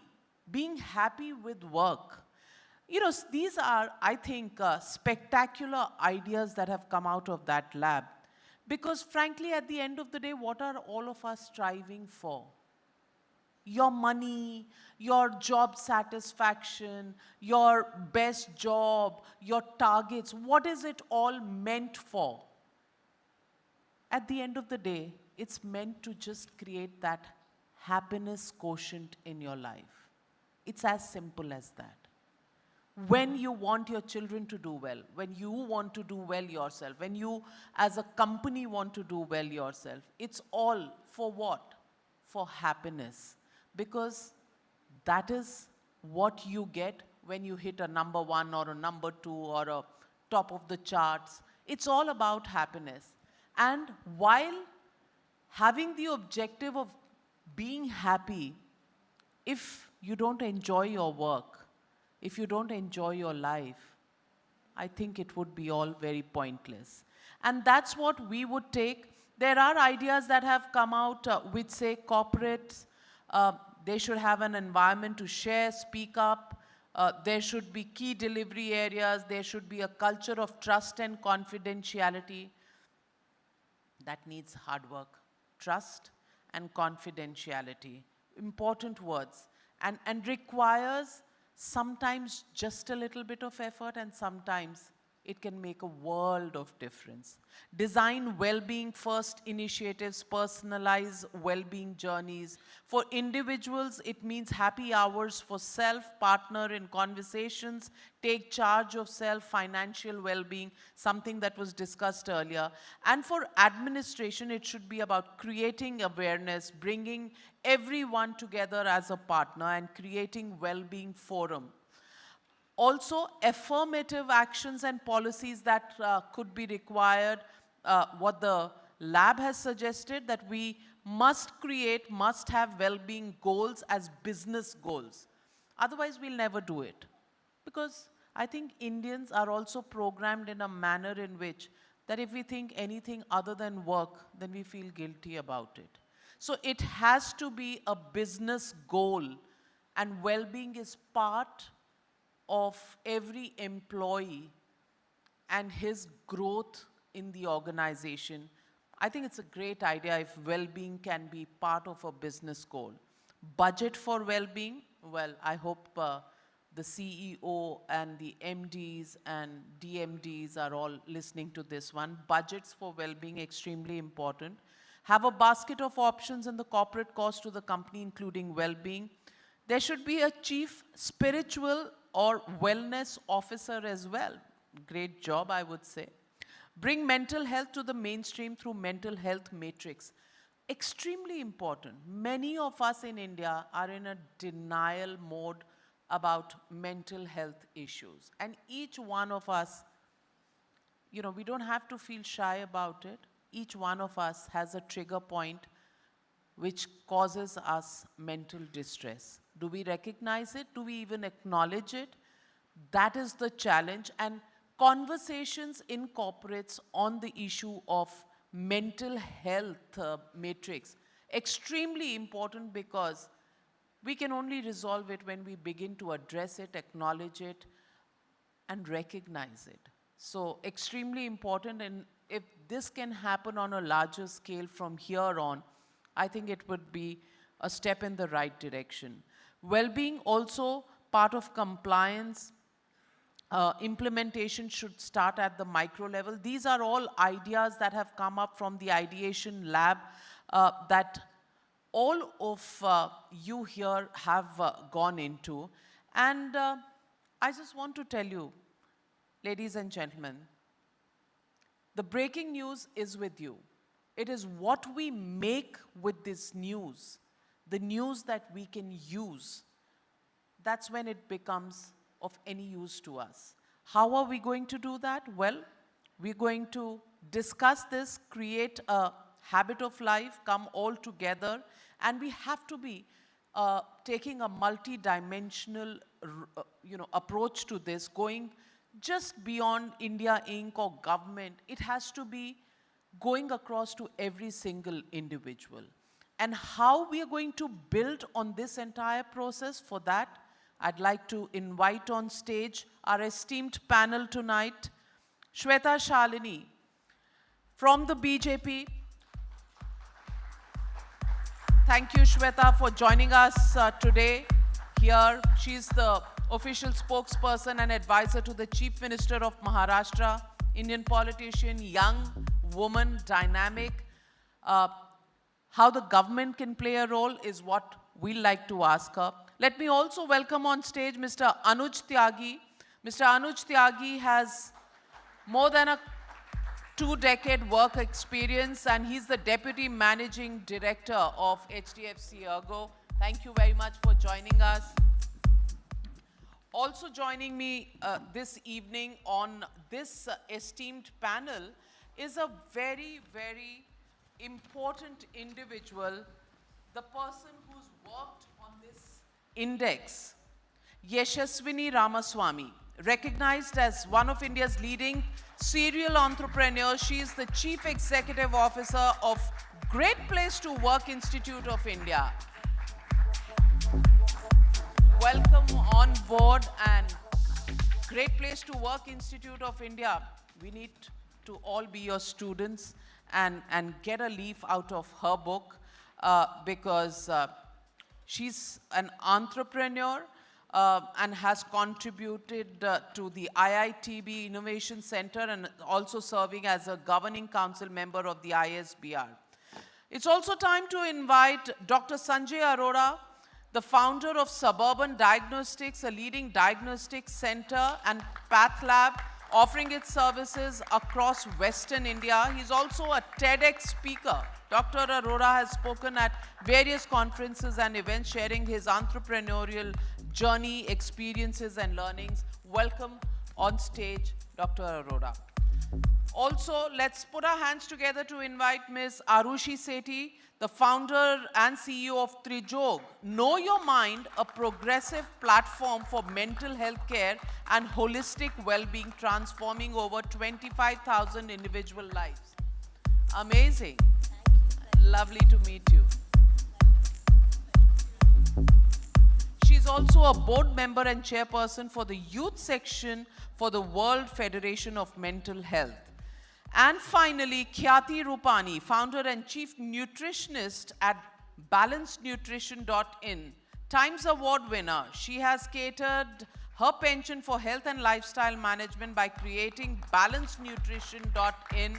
being happy with work. You know, these are, I think, spectacular ideas that have come out of that lab. Because frankly, at the end of the day, what are all of us striving for? Your money, your job satisfaction, your best job, your targets, what is it all meant for? At the end of the day, it's meant to just create that happiness quotient in your life. It's as simple as that. When you want your children to do well, when you want to do well yourself, when you as a company want to do well yourself, it's all for what? For happiness. Because that is what you get when you hit a number 1 or a number 2 or a top of the charts. It's all about happiness. And while having the objective of being happy, if you don't enjoy your work, if you don't enjoy your life, I think it would be all very pointless. And that's what we would take. There are ideas that have come out which say corporates, they should have an environment to share, speak up. There should be key delivery areas. There should be a culture of trust and confidentiality. That needs hard work. Trust and confidentiality. Important words. And requires sometimes just a little bit of effort, and sometimes it can make a world of difference. Design well-being first initiatives, personalize well-being journeys. For individuals, it means happy hours for self, partner in conversations, take charge of self, financial well-being, something that was discussed earlier. And for administration, it should be about creating awareness, bringing everyone together as a partner, and creating well-being forum. Also, affirmative actions and policies that could be required. What the lab has suggested, that we must create, must have well-being goals as business goals. Otherwise, we'll never do it. Because I think Indians are also programmed in a manner in which that if we think anything other than work, then we feel guilty about it. So it has to be a business goal, and well-being is part of every employee and his growth in the organization. I think it's a great idea if well-being can be part of a business goal. Budget for well-being, well, I hope the CEO and the MDs and DMDs are all listening to this one. Budgets for well-being, extremely important. Have a basket of options in the corporate cost to the company, including well-being. There should be a chief spiritual or wellness officer as well. Great job, I would say. Bring mental health to the mainstream through mental health matrix. Extremely important. Many of us in India are in a denial mode about mental health issues. And each one of us, you know, we don't have to feel shy about it. Each one of us has a trigger point which causes us mental distress. Do we recognize it? Do we even acknowledge it? That is the challenge. And conversations in corporates on the issue of mental health matrix, extremely important, because we can only resolve it when we begin to address it, acknowledge it, and recognize it. So extremely important, and if this can happen on a larger scale from here on, I think it would be a step in the right direction. Well-being also part of compliance. Implementation should start at the micro level. These are all ideas that have come up from the ideation lab that all of you here have gone into. And I just want to tell you, ladies and gentlemen, the breaking news is with you. It is what we make with this news the news that we can use, that's when it becomes of any use to us. How are we going to do that? Well, we're going to discuss this, create a habit of life, come all together, and we have to be taking a multi-dimensional approach to this, going just beyond India Inc. or government. It has to be going across to every single individual. And how we are going to build on this entire process, for that, I'd like to invite on stage our esteemed panel tonight, Shweta Shalini from the BJP. Thank you, Shweta, for joining us today here. She's the official spokesperson and advisor to the Chief Minister of Maharashtra, Indian politician, young woman, dynamic. How the government can play a role is what we like to ask her. Let me also welcome on stage Mr. Anuj Tyagi. Mr. Anuj Tyagi has more than a 2-decade work experience, and he's the Deputy Managing Director of HDFC Ergo. Thank you very much for joining us. Also joining me this evening on this esteemed panel is a very, very important individual, the person who's worked on this index, Yashaswini Ramaswamy. Recognized as one of India's leading serial entrepreneurs, she is the Chief Executive Officer of Great Place to Work Institute of India. Welcome on board, and Great Place to Work Institute of India. We need to all be your students and get a leaf out of her book because she's an entrepreneur and has contributed to the IITB Innovation Center and also serving as a governing council member of the ISBR. It's also time to invite Dr. Sanjay Arora, the founder of Suburban Diagnostics, a leading diagnostic center and path lab offering its services across Western India. He's also a TEDx speaker. Dr. Arora has spoken at various conferences and events, sharing his entrepreneurial journey, experiences, and learnings. Welcome on stage, Dr. Arora. Also, let's put our hands together to invite Ms. Arushi Sethi, the founder and CEO of Trijog, Know Your Mind, a progressive platform for mental health care and holistic well-being, transforming over 25,000 individual lives. Amazing. Lovely to meet you. She's also a board member and chairperson for the youth section for the World Federation of Mental Health. And finally, Khyati Rupani, founder and chief nutritionist at balancednutrition.in, Times Award winner. She has catered her penchant for health and lifestyle management by creating balancednutrition.in,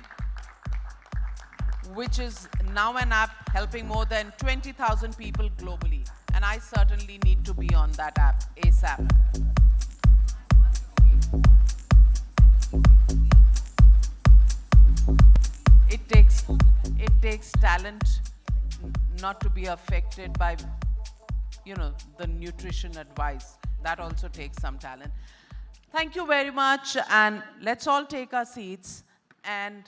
which is now an app helping more than 20,000 people globally. And I certainly need to be on that app ASAP. It takes talent not to be affected by, the nutrition advice. That also takes some talent. Thank you very much, and let's all take our seats and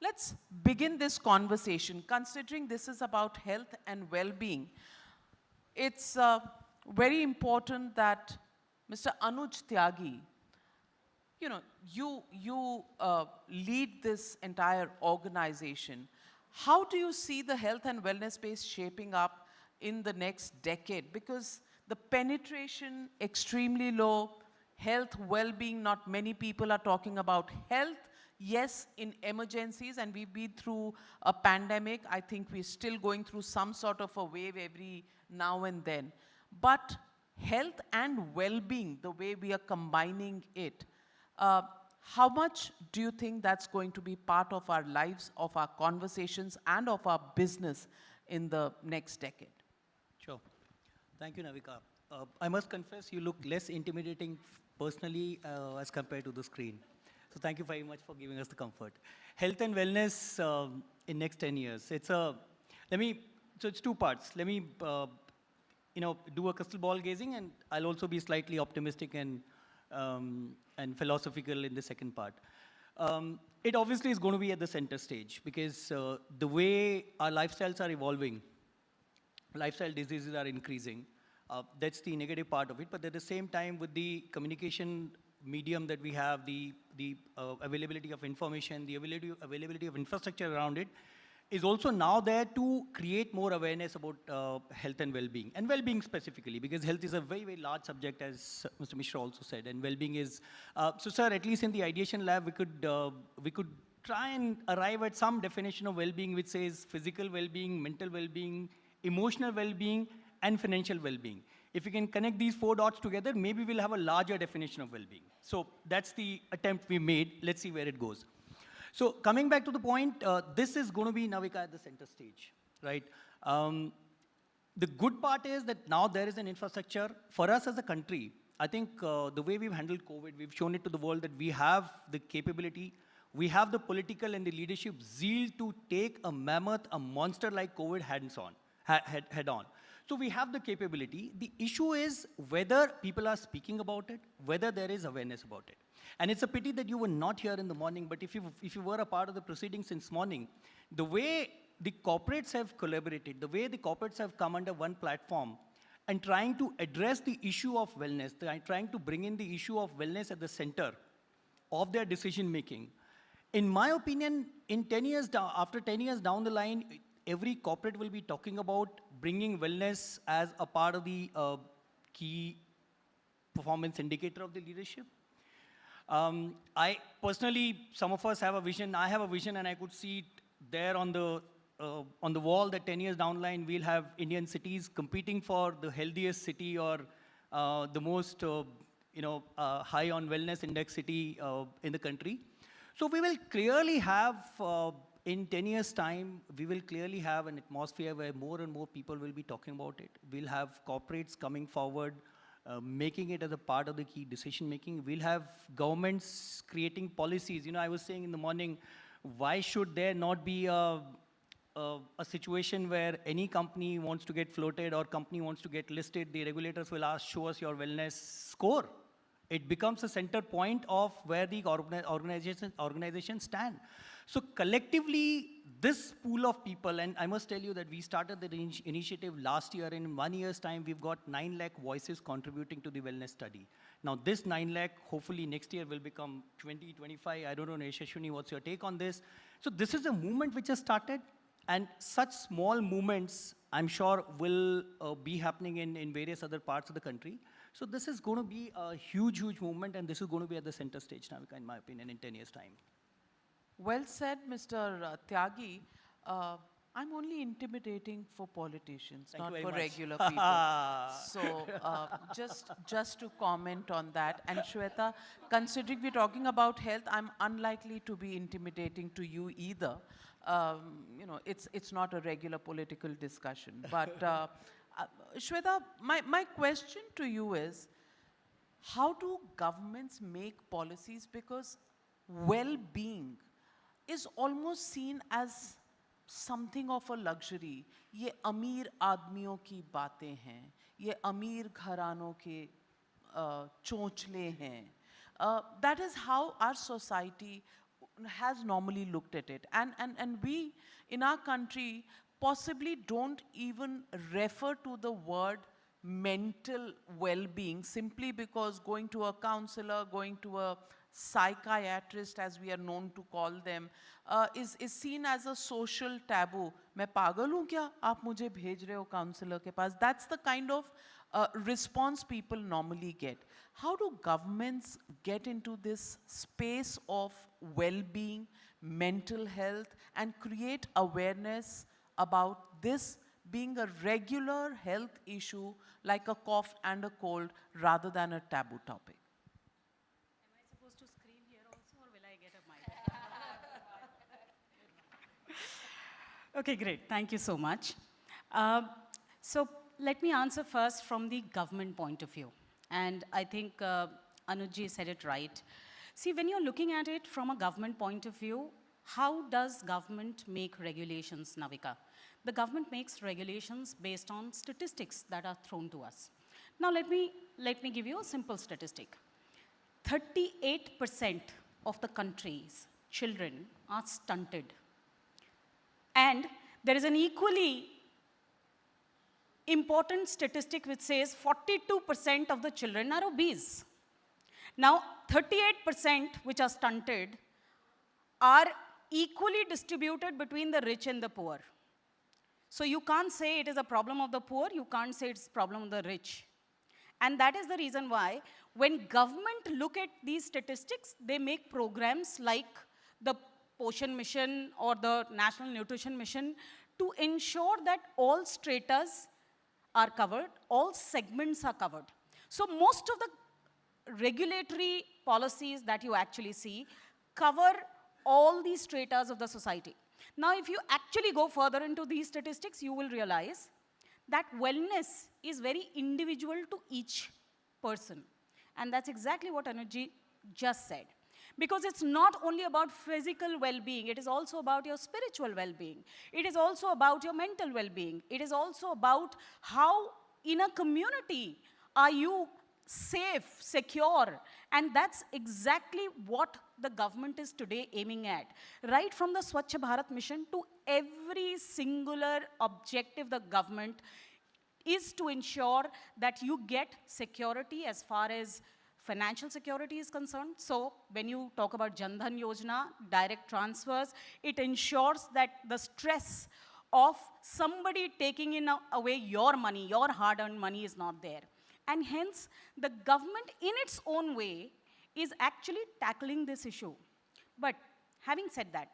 let's begin this conversation. Considering this is about health and well-being, it's very important that Mr. Anuj Tyagi, you lead this entire organization. How do you see the health and wellness space shaping up in the next decade? Because the penetration extremely low, health, well-being, not many people are talking about health. Yes, in emergencies, and we've been through a pandemic. I think we're still going through some sort of a wave every now and then. But health and well-being, the way we are combining it, how much do you think that's going to be part of our lives, of our conversations, and of our business in the next decade? Sure. Thank you, Navika. I must confess, you look less intimidating personally as compared to the screen. So thank you very much for giving us the comfort. Health and wellness in next 10 years. Let me so it's two parts. Let me, do a crystal ball gazing, and I'll also be slightly optimistic and philosophical in the second part. It obviously is going to be at the center stage because the way our lifestyles are evolving, lifestyle diseases are increasing. That's the negative part of it. But at the same time, with the communication medium that we have, the availability of information, the availability of infrastructure around it, is also now there to create more awareness about health and well-being, and well-being specifically, because health is a very, very large subject, as Mr. Mishra also said, and well-being is, so sir, at least in the ideation lab, we could try and arrive at some definition of well-being which says physical well-being, mental well-being, emotional well-being, and financial well-being. If we can connect these four dots together, maybe we'll have a larger definition of well-being. So that's the attempt we made. Let's see where it goes. So coming back to the point, this is going to be Navika at the center stage, right? The good part is that now there is an infrastructure. For us as a country, I think the way we've handled COVID, we've shown it to the world that we have the capability, we have the political and the leadership zeal to take a mammoth, a monster like COVID head on. So we have the capability. The issue is whether people are speaking about it, whether there is awareness about it. And it's a pity that you were not here in the morning, but if you were a part of the proceedings since morning, the way the corporates have collaborated, the way the corporates have come under one platform and trying to address the issue of wellness, trying to bring in the issue of wellness at the center of their decision making. In my opinion, in 10 years after 10 years down the line, every corporate will be talking about bringing wellness as a part of the key performance indicator of the leadership. I personally, some of us have a vision. I have a vision, and I could see it there on the wall that 10 years down the line, we'll have Indian cities competing for the healthiest city or the most, high on wellness index city in the country. So we will clearly have, in 10 years' time, we will clearly have an atmosphere where more and more people will be talking about it. We'll have corporates coming forward, making it as a part of the key decision making. We'll have governments creating policies. I was saying in the morning, why should there not be a situation where any company wants to get floated or company wants to get listed, the regulators will ask, show us your wellness score. It becomes a center point of where the organizations stand. So collectively, this pool of people, and I must tell you that we started the initiative last year, and in 1 year's time, we've got 9 lakh voices contributing to the wellness study. Now, this 9 lakh, hopefully next year will become 20, 25. I don't know, Yashashwini, what's your take on this? So this is a movement which has started, and such small movements, I'm sure, will be happening in various other parts of the country. So this is going to be a huge, huge movement, and this is going to be at the center stage, Navika, in my opinion, in 10 years' time. Well said, Mr. Tyagi. I'm only intimidating for politicians, Thank not you for very much. regular people. So just to comment on that. And Shweta, considering we're talking about health, I'm unlikely to be intimidating to you either. It's not a regular political discussion. But Shweta, my question to you is, how do governments make policies? Because well-being is almost seen as something of a luxury. ये अमीर आदमियों की बातें हैं, ये अमीर घरानों के चोंचले हैं. That is how our society has normally looked at it. And we, in our country, possibly don't even refer to the word mental well-being simply because going to a counselor, going to a psychiatrist, as we are known to call them, is seen as a social taboo. मैं पागल हूँ क्या? आप मुझे भेज रहे हो counselor के पास? That's the kind of response people normally get. How do governments get into this space of well-being, mental health, and create awareness about this being a regular health issue like a cough and a cold rather than a taboo topic? Am I supposed to scream here also, or will I get a mic? Okay, great. Thank you so much. So let me answer first from the government point of view. And I think Anujji said it right. See, when you're looking at it from a government point of view, How does government make regulations, Navika? The government makes regulations based on statistics that are thrown to us. Now let me give you a simple statistic. 38% of the country's children are stunted. And there is an equally important statistic which says 42% of the children are obese. Now, 38% which are stunted are equally distributed between the rich and the poor. So you can't say it is a problem of the poor, you can't say it's a problem of the rich. And that is the reason why when government look at these statistics, they make programs like the Poshan Mission or the National Nutrition Mission to ensure that all stratas are covered, all segments are covered. So most of the regulatory policies that you actually see cover all these stratas of the society. Now, if you actually go further into these statistics, you will realize that wellness is very individual to each person. And that's exactly what Anuj just said. Because it's not only about physical well-being, it is also about your spiritual well-being. It is also about your mental well-being. It is also about how in a community are you safe, secure, and that's exactly what the government is today aiming at. Right from the Swachh Bharat mission to every singular objective the government is to ensure that you get security as far as financial security is concerned. So when you talk about Jan Dhan Yojana, direct transfers, it ensures that the stress of somebody taking away your money, your hard-earned money is not there. And hence, the government in its own way is actually tackling this issue. But having said that,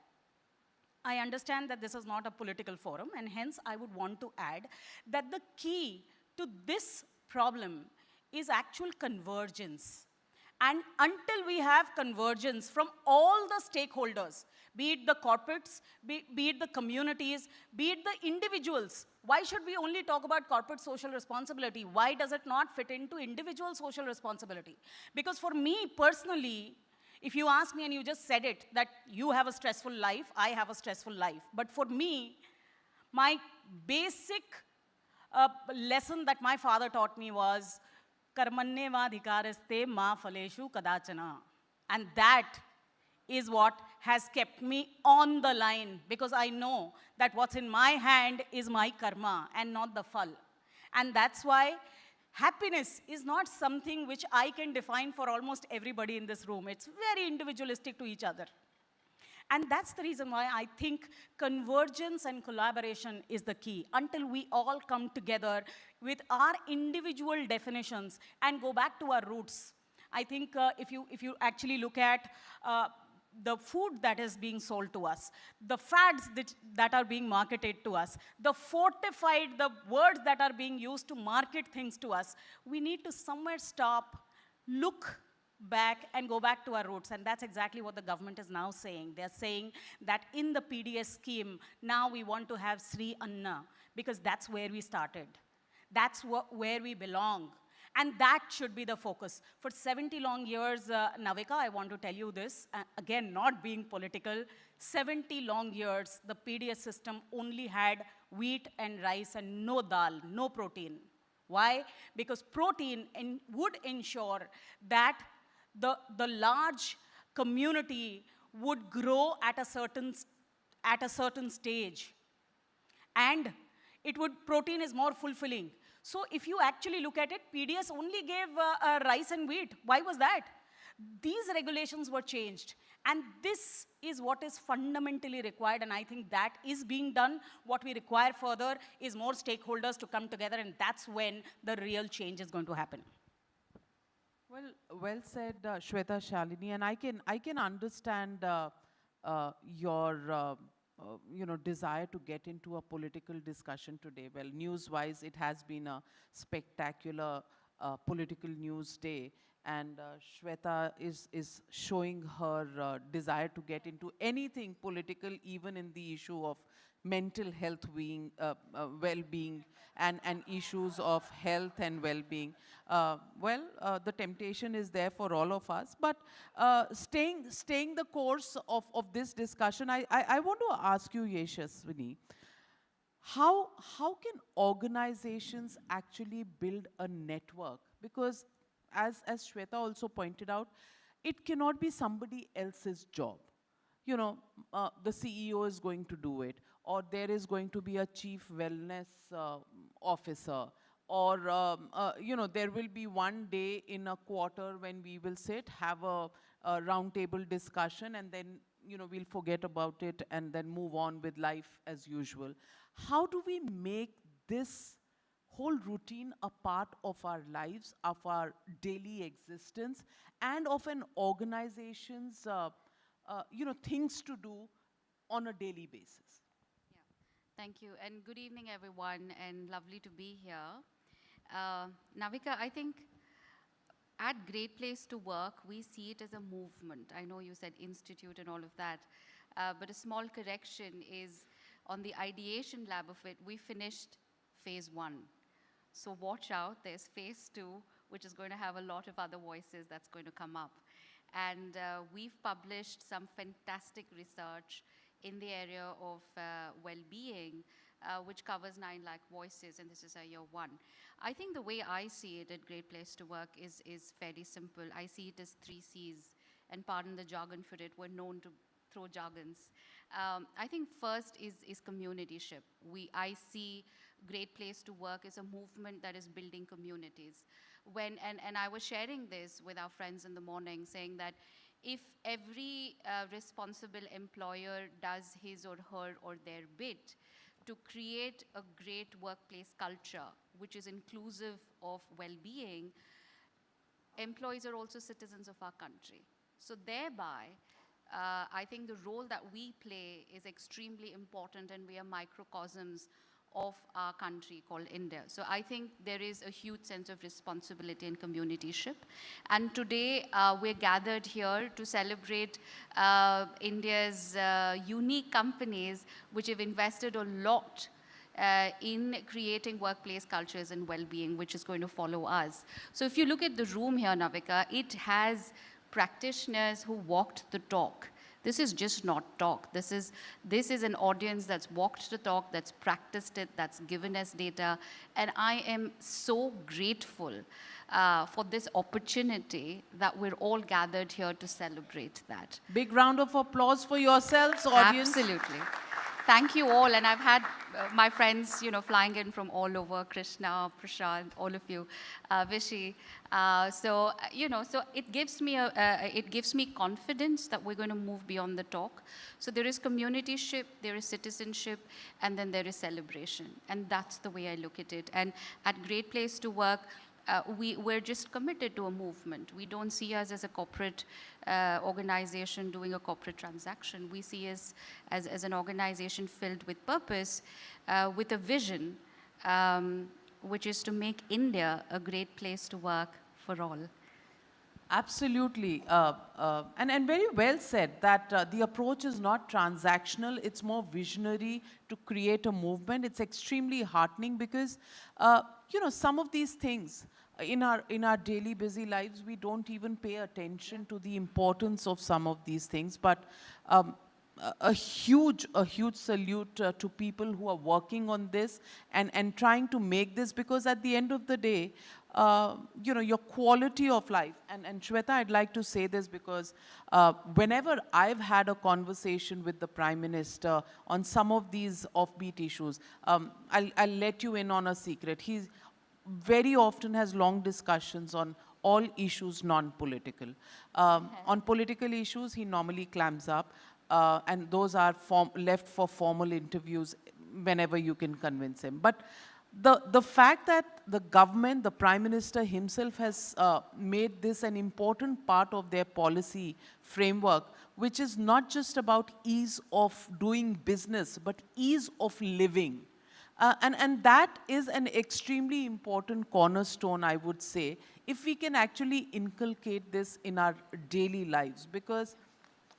I understand that this is not a political forum, and hence I would want to add that the key to this problem is actual convergence. And until we have convergence from all the stakeholders, be it the corporates, be it the communities, be it the individuals, why should we only talk about corporate social responsibility? Why does it not fit into individual social responsibility? Because for me personally, if you ask me and you just said it, that you have a stressful life, I have a stressful life. But for me, my basic lesson that my father taught me was, karmanyevadhikaraste ma phaleshu kadachana. And that is what has kept me on the line, because I know that what's in my hand is my karma and not the phal. And that's why happiness is not something which I can define for almost everybody in this room. It's very individualistic to each other. And that's the reason why I think convergence and collaboration is the key. Until we all come together with our individual definitions and go back to our roots. I think if you actually look at the food that is being sold to us, the fads that are being marketed to us, the words that are being used to market things to us, we need to somewhere stop, look back and go back to our roots. And that's exactly what the government is now saying. They're saying that in the PDS scheme, now we want to have Sri Anna, because that's where we started. That's where we belong. And that should be the focus. For 70 long years, Navika, I want to tell you this, again, not being political, 70 long years, the PDS system only had wheat and rice and no dal, no protein. Why? Because protein would ensure that the large community would grow at a certain stage. And protein is more fulfilling. So if you actually look at it, PDS only gave rice and wheat. Why was that? These regulations were changed. And this is what is fundamentally required, and I think that is being done. What we require further is more stakeholders to come together, and that's when the real change is going to happen. Well said, Shweta, Shalini, and I can understand your desire to get into a political discussion today. Well, news-wise, it has been a spectacular political news day, And Shweta is showing her desire to get into anything political, even in the issue of mental health well-being and issues of health and well-being. The temptation is there for all of us. But staying the course of this discussion, I want to ask you, Yashaswini, how can organizations actually build a network? Because as Shweta also pointed out, it cannot be somebody else's job. You know, the CEO is going to do it, or there is going to be a chief wellness officer, or you know, there will be one day in a quarter when we will sit, have a roundtable discussion, and then, you know, we'll forget about it and then move on with life as usual. How do we make this whole routine a part of our lives, of our daily existence, and of an organization's you know, things to do on a daily basis? Yeah, thank you. And good evening, everyone, and lovely to be here. Navika, I think at Great Place to Work, we see it as a movement. I know you said institute and all of that, but a small correction is on the ideation lab of it, we finished phase 1. So watch out, there's phase 2, which is going to have a lot of other voices that's going to come up. And we've published some fantastic research in the area of well-being, which covers 9 lakh voices, and this is our year 1. I think the way I see it at Great Place to Work is fairly simple. I see it as 3 C's, and pardon the jargon for it, we're known to throw jargons. I think first is communityship. I see Great Place to Work as a movement that is building communities. And I was sharing this with our friends in the morning, saying that if every responsible employer does his or her or their bit to create a great workplace culture, which is inclusive of well-being, employees are also citizens of our country. So thereby, I think the role that we play is extremely important, and we are microcosms of our country called India. So I think there is a huge sense of responsibility and communityship. And today we're gathered here to celebrate India's unique companies which have invested a lot in creating workplace cultures and well-being, which is going to follow us. So if you look at the room here, Navika, it has practitioners who walked the talk. This is just not talk. This is an audience that's walked the talk, that's practiced it, that's given us data. And I am so grateful for this opportunity that we're all gathered here to celebrate that. Big round of applause for yourselves, audience. Absolutely. Thank you all, and I've had my friends, you know, flying in from all over, Krishna, Prashant, all of you, Vishy. So, you know, so it gives me confidence that we're going to move beyond the talk. So there is communityship, there is citizenship, and then there is celebration. And that's the way I look at it. And at Great Place to Work, we're just committed to a movement. We don't see us as a corporate organization doing a corporate transaction. We see us as an organization filled with purpose, with a vision, which is to make India a great place to work for all. Absolutely. And very well said that the approach is not transactional, it's more visionary to create a movement. It's extremely heartening because, you know, some of these things in our daily busy lives, we don't even pay attention to the importance of some of these things. But a huge salute to people who are working on this and trying to make this, because at the end of the day, you know, your quality of life, and Shweta, I'd like to say this because whenever I've had a conversation with the Prime Minister on some of these offbeat issues, I'll let you in on a secret. He very often has long discussions on all issues non-political. On political issues, he normally clams up, and those are left for formal interviews whenever you can convince him. But the fact that the government, the Prime Minister himself has made this an important part of their policy framework, which is not just about ease of doing business, but ease of living. And that is an extremely important cornerstone, I would say, if we can actually inculcate this in our daily lives, because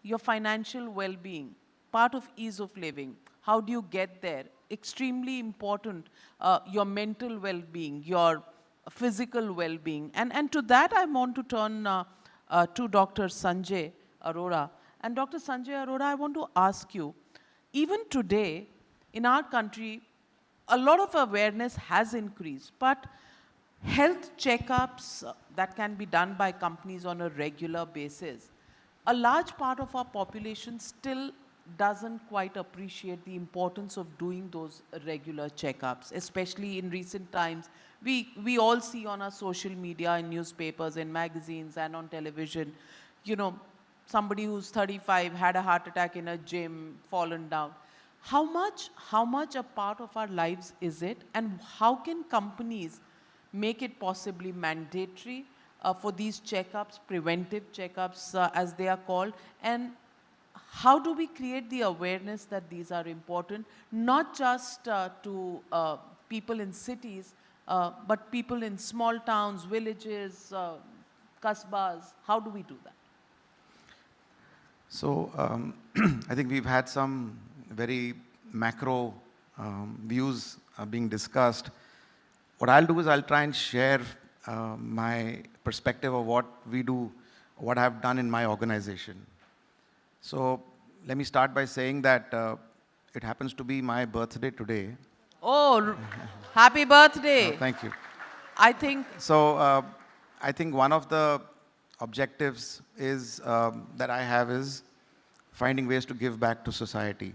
your financial well-being, part of ease of living, how do you get there? Extremely important, your mental well-being, your physical well-being. And to that, I want to turn to Dr. Sanjay Arora. And Dr. Sanjay Arora, I want to ask you, even today, in our country, a lot of awareness has increased, but health checkups that can be done by companies on a regular basis, a large part of our population still doesn't quite appreciate the importance of doing those regular checkups, especially in recent times. We all see on our social media, in newspapers, in magazines, and on television, you know, somebody who's 35 had a heart attack in a gym, fallen down. How much a part of our lives is it, and how can companies make it possibly mandatory for these checkups, preventive checkups as they are called, and how do we create the awareness that these are important, not just to people in cities, but people in small towns, villages, kasbahs? How do we do that? So I think we've had some very macro views being discussed. What I'll do is I'll try and share my perspective of what we do, what I've done in my organization. So let me start by saying that it happens to be my birthday today. Oh, happy birthday. Thank you. I think. So I think one of the objectives is that I have is finding ways to give back to society.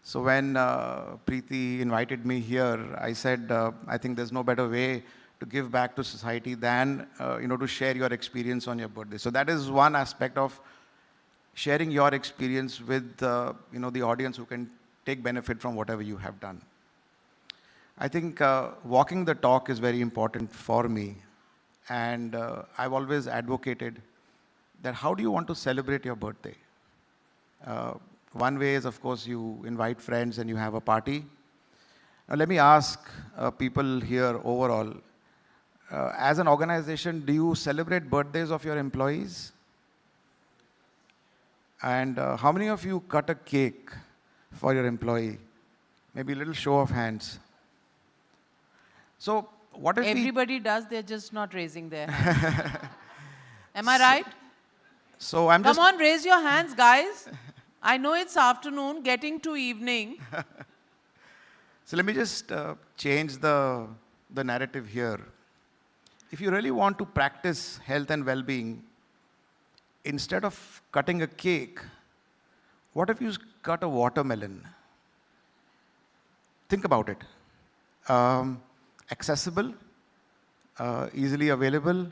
So when Preeti invited me here, I said, I think there's no better way to give back to society than to share your experience on your birthday. So that is one aspect of sharing your experience with the audience who can take benefit from whatever you have done. I think walking the talk is very important for me, and I've always advocated that how do you want to celebrate your birthday? One way is, of course, you invite friends and you have a party. Now, let me ask people here overall, as an organization, do you celebrate birthdays of your employees? And how many of you cut a cake for your employee? Maybe a little show of hands. So what if everybody does, they're just not raising their hands. Am I right? So I'm Come on, raise your hands, guys. I know it's afternoon, getting to evening. So let me just change the narrative here. If you really want to practice health and well-being, instead of cutting a cake, what if you cut a watermelon? Think about it. Accessible, easily available,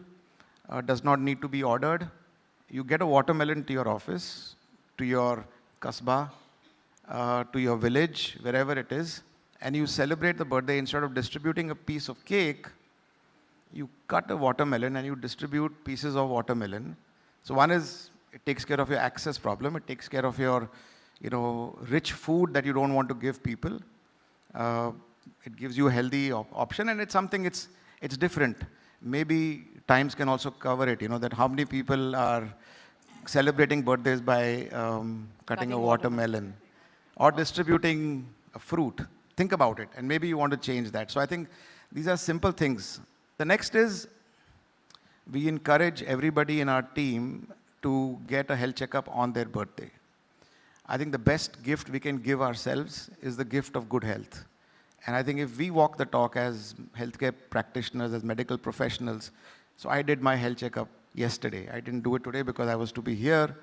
does not need to be ordered. You get a watermelon to your office, to your kasbah, to your village, wherever it is, and you celebrate the birthday. Instead of distributing a piece of cake, you cut a watermelon and you distribute pieces of watermelon. So one is, it takes care of your access problem. It takes care of your, rich food that you don't want to give people. It gives you a healthy option, and it's something, it's different. Maybe Times can also cover it, that how many people are celebrating birthdays by cutting a watermelon or distributing a fruit. Think about it, and maybe you want to change that. So I think these are simple things. The next is, we encourage everybody in our team to get a health checkup on their birthday. I think the best gift we can give ourselves is the gift of good health. And I think if we walk the talk as healthcare practitioners, as medical professionals, so I did my health checkup yesterday. I didn't do it today because I was to be here.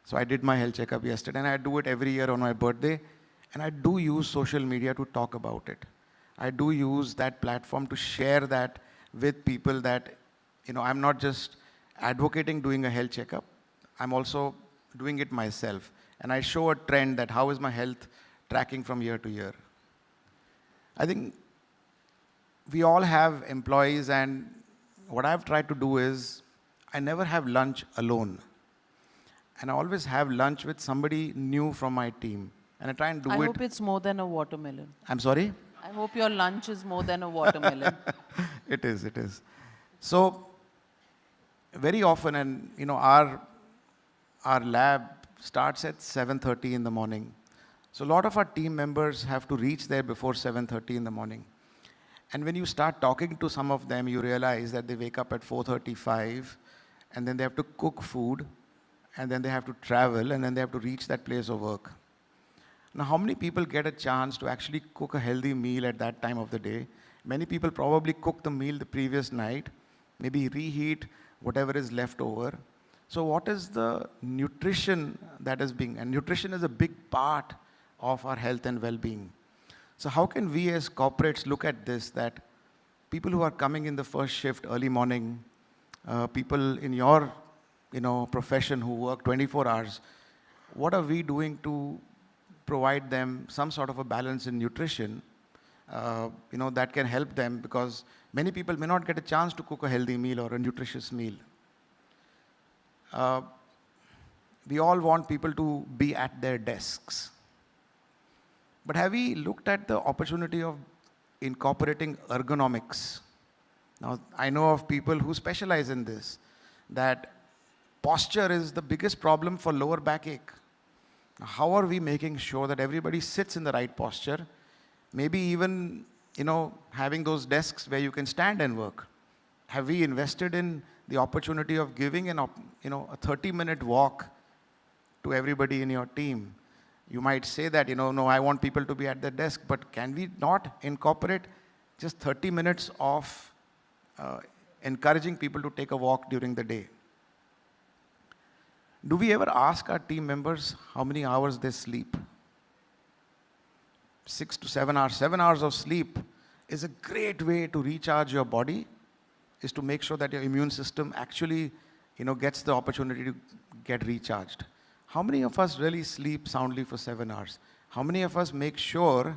So I did my health checkup yesterday, and I do it every year on my birthday. And I do use social media to talk about it. I do use that platform to share that with people that, I'm not just advocating doing a health checkup. I'm also doing it myself. And I show a trend that how is my health tracking from year to year. I think we all have employees, and what I've tried to do is I never have lunch alone. And I always have lunch with somebody new from my team. And I try and do it. I hope it's more than a watermelon. I'm sorry? I hope your lunch is more than a watermelon. It is. So very often, and our lab starts at 7:30 in the morning. So a lot of our team members have to reach there before 7:30 in the morning. And when you start talking to some of them, you realize that they wake up at 4:35, and then they have to cook food, and then they have to travel, and then they have to reach that place of work. Now, how many people get a chance to actually cook a healthy meal at that time of the day? Many people probably cook the meal the previous night, maybe reheat whatever is left over. So what is the nutrition that is being, and nutrition is a big part of our health and well-being. So how can we as corporates look at this, that people who are coming in the first shift early morning, people in your profession who work 24 hours, what are we doing to provide them some sort of a balance in nutrition that can help them, because many people may not get a chance to cook a healthy meal or a nutritious meal. We all want people to be at their desks. But have we looked at the opportunity of incorporating ergonomics? Now, I know of people who specialize in this, that posture is the biggest problem for lower backache. How are we making sure that everybody sits in the right posture? Maybe even, having those desks where you can stand and work. Have we invested in the opportunity of giving a 30-minute walk to everybody in your team? You might say that, no, I want people to be at their desk, but can we not incorporate just 30 minutes of encouraging people to take a walk during the day? Do we ever ask our team members how many hours they sleep? 6 to 7 hours. 7 hours of sleep is a great way to recharge your body, is to make sure that your immune system actually, gets the opportunity to get recharged. How many of us really sleep soundly for 7 hours? How many of us make sure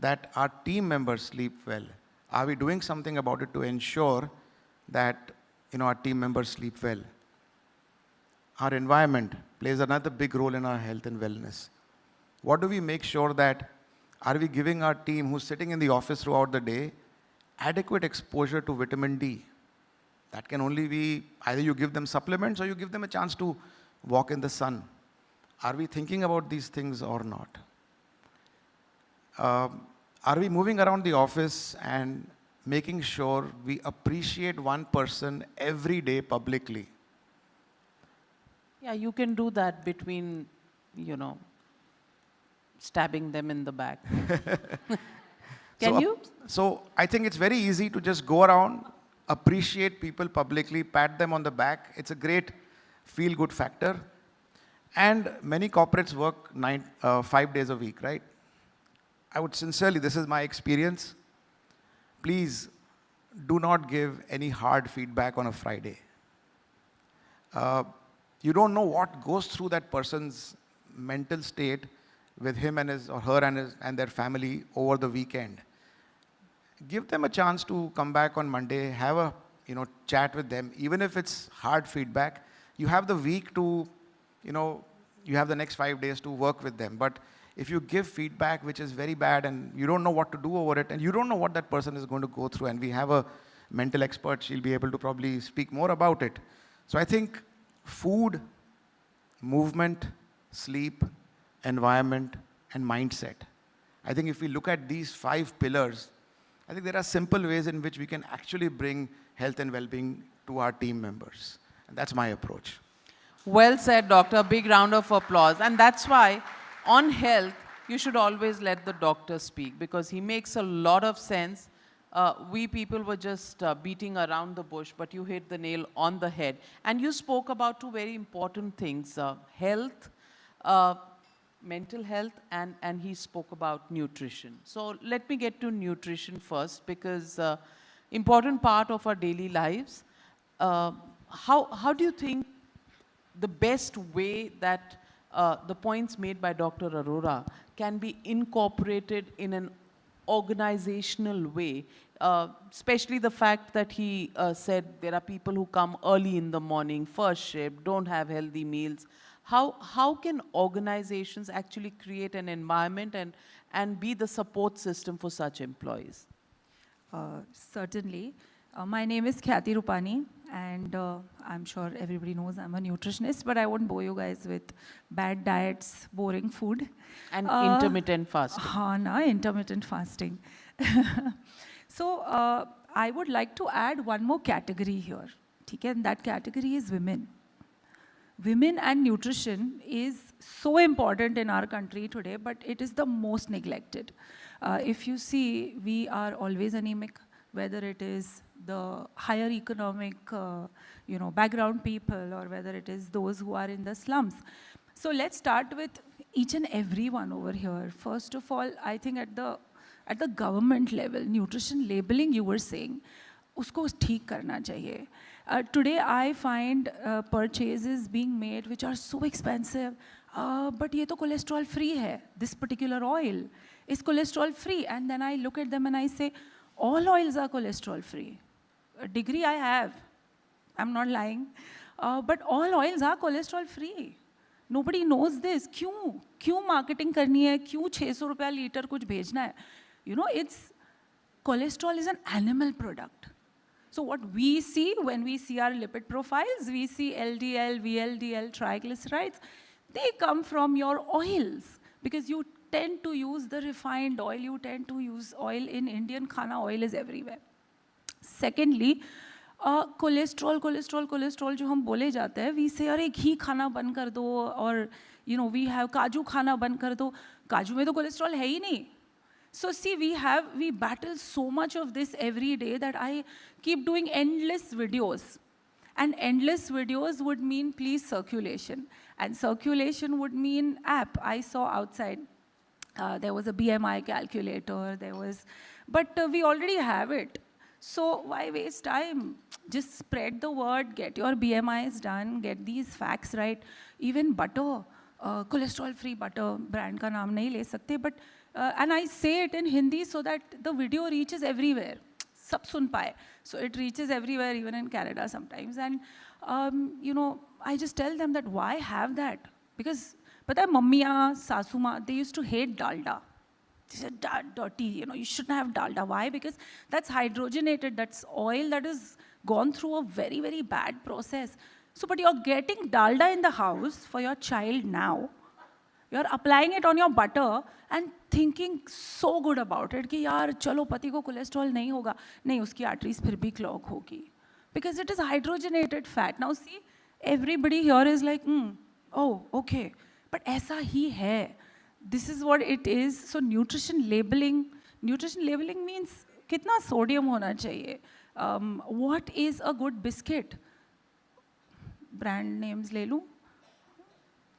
that our team members sleep well? Are we doing something about it to ensure that, our team members sleep well? Our environment plays another big role in our health and wellness. What do we make sure that, are we giving our team who's sitting in the office throughout the day adequate exposure to vitamin D? That can only be, either you give them supplements or you give them a chance to walk in the sun. Are we thinking about these things or not? Are we moving around the office and making sure we appreciate one person every day publicly? Yeah, you can do that between, stabbing them in the back. Can you? So I think it's very easy to just go around, appreciate people publicly, pat them on the back. It's a great feel-good factor. And many corporates work 5 days a week, right? I would sincerely, this is my experience, please do not give any hard feedback on a Friday. You don't know what goes through that person's mental state with him and his or her and their family over the weekend. Give them a chance to come back on Monday, have a chat with them, even if it's hard feedback. You have the week to, you have the next 5 days to work with them. But if you give feedback which is very bad and you don't know what to do over it, and you don't know what that person is going to go through, and we have a mental expert, she'll be able to probably speak more about it. So I think food, movement, sleep, environment, and mindset. I think if we look at these 5 pillars, I think there are simple ways in which we can actually bring health and well-being to our team members. And that's my approach. Well said, doctor. A big round of applause. And that's why on health, you should always let the doctor speak, because he makes a lot of sense. We people were just beating around the bush, but you hit the nail on the head. And you spoke about 2 very important things, health, mental health, and he spoke about nutrition. So let me get to nutrition first, because important part of our daily lives. How do you think the best way that the points made by Dr. Arora can be incorporated in an organizational way, especially the fact that he said there are people who come early in the morning, first shift, don't have healthy meals. How can organizations actually create an environment and be the support system for such employees? Certainly. My name is Khyati Rupani, and I'm sure everybody knows I'm a nutritionist, but I won't bore you guys with bad diets, boring food. And intermittent fasting. हाँ ना, intermittent fasting. So I would like to add one more category here, ठीक है? And that category is women. Women and nutrition is so important in our country today, but it is the most neglected. If you see, we are always anemic, whether it is the higher economic background people or whether it is those who are in the slums. So let's start with each and every one over here. First of all, I think at the government level, nutrition labeling you were saying, usko theek karna chahiye. Today I find purchases being made which are so expensive, but ye to cholesterol free hai. This particular oil is cholesterol free, and then I look at them and I say, all oils are cholesterol free. A degree I have, I'm not lying, but all oils are cholesterol free. Nobody knows this. क्यों marketing करनी है? क्यों 600 रुपया litre कुछ भेजना है? You know, cholesterol is an animal product. So what we see when we see our lipid profiles, we see LDL, VLDL, triglycerides, they come from your oils because you tend to use the refined oil, you tend to use oil in Indian khana, oil is everywhere. Secondly, cholesterol जो हम बोले जाते हैं, we say अरे घी खाना बंद कर दो और we have काजू खाना बंद कर दो, काजू में तो cholesterol है ही नहीं. So see, we battle so much of this every day that I keep doing endless videos. And endless videos would mean please circulation. And circulation would mean app. I saw outside, there was a BMI calculator, but we already have it. So why waste time? Just spread the word, get your BMIs done, get these facts right. Even butter, cholesterol-free butter, brand का नाम नहीं ले सकते, but and I say it in Hindi so that the video reaches everywhere. सब सुन पाए. So it reaches everywhere, even in Canada sometimes. And I just tell them that why have that? Because पता है मम्मियाँ, सासू माँ, they used to hate dalda. They said, dirty, you shouldn't have dalda. Why? Because that's hydrogenated, that's oil that has gone through a very, very bad process. So, but you're getting dalda in the house for your child now. You're applying it on your butter and thinking so good about it कि यार चलो पति को cholesterol नहीं होगा. नहीं, उसकी arteries फिर भी clog होगी. Because it is hydrogenated fat. Now see, everybody here is like, oh, okay. But ऐसा ही है. This is what it is. So nutrition labeling means कितना sodium होना चाहिए. What is a good biscuit? Brand names ले लूँ.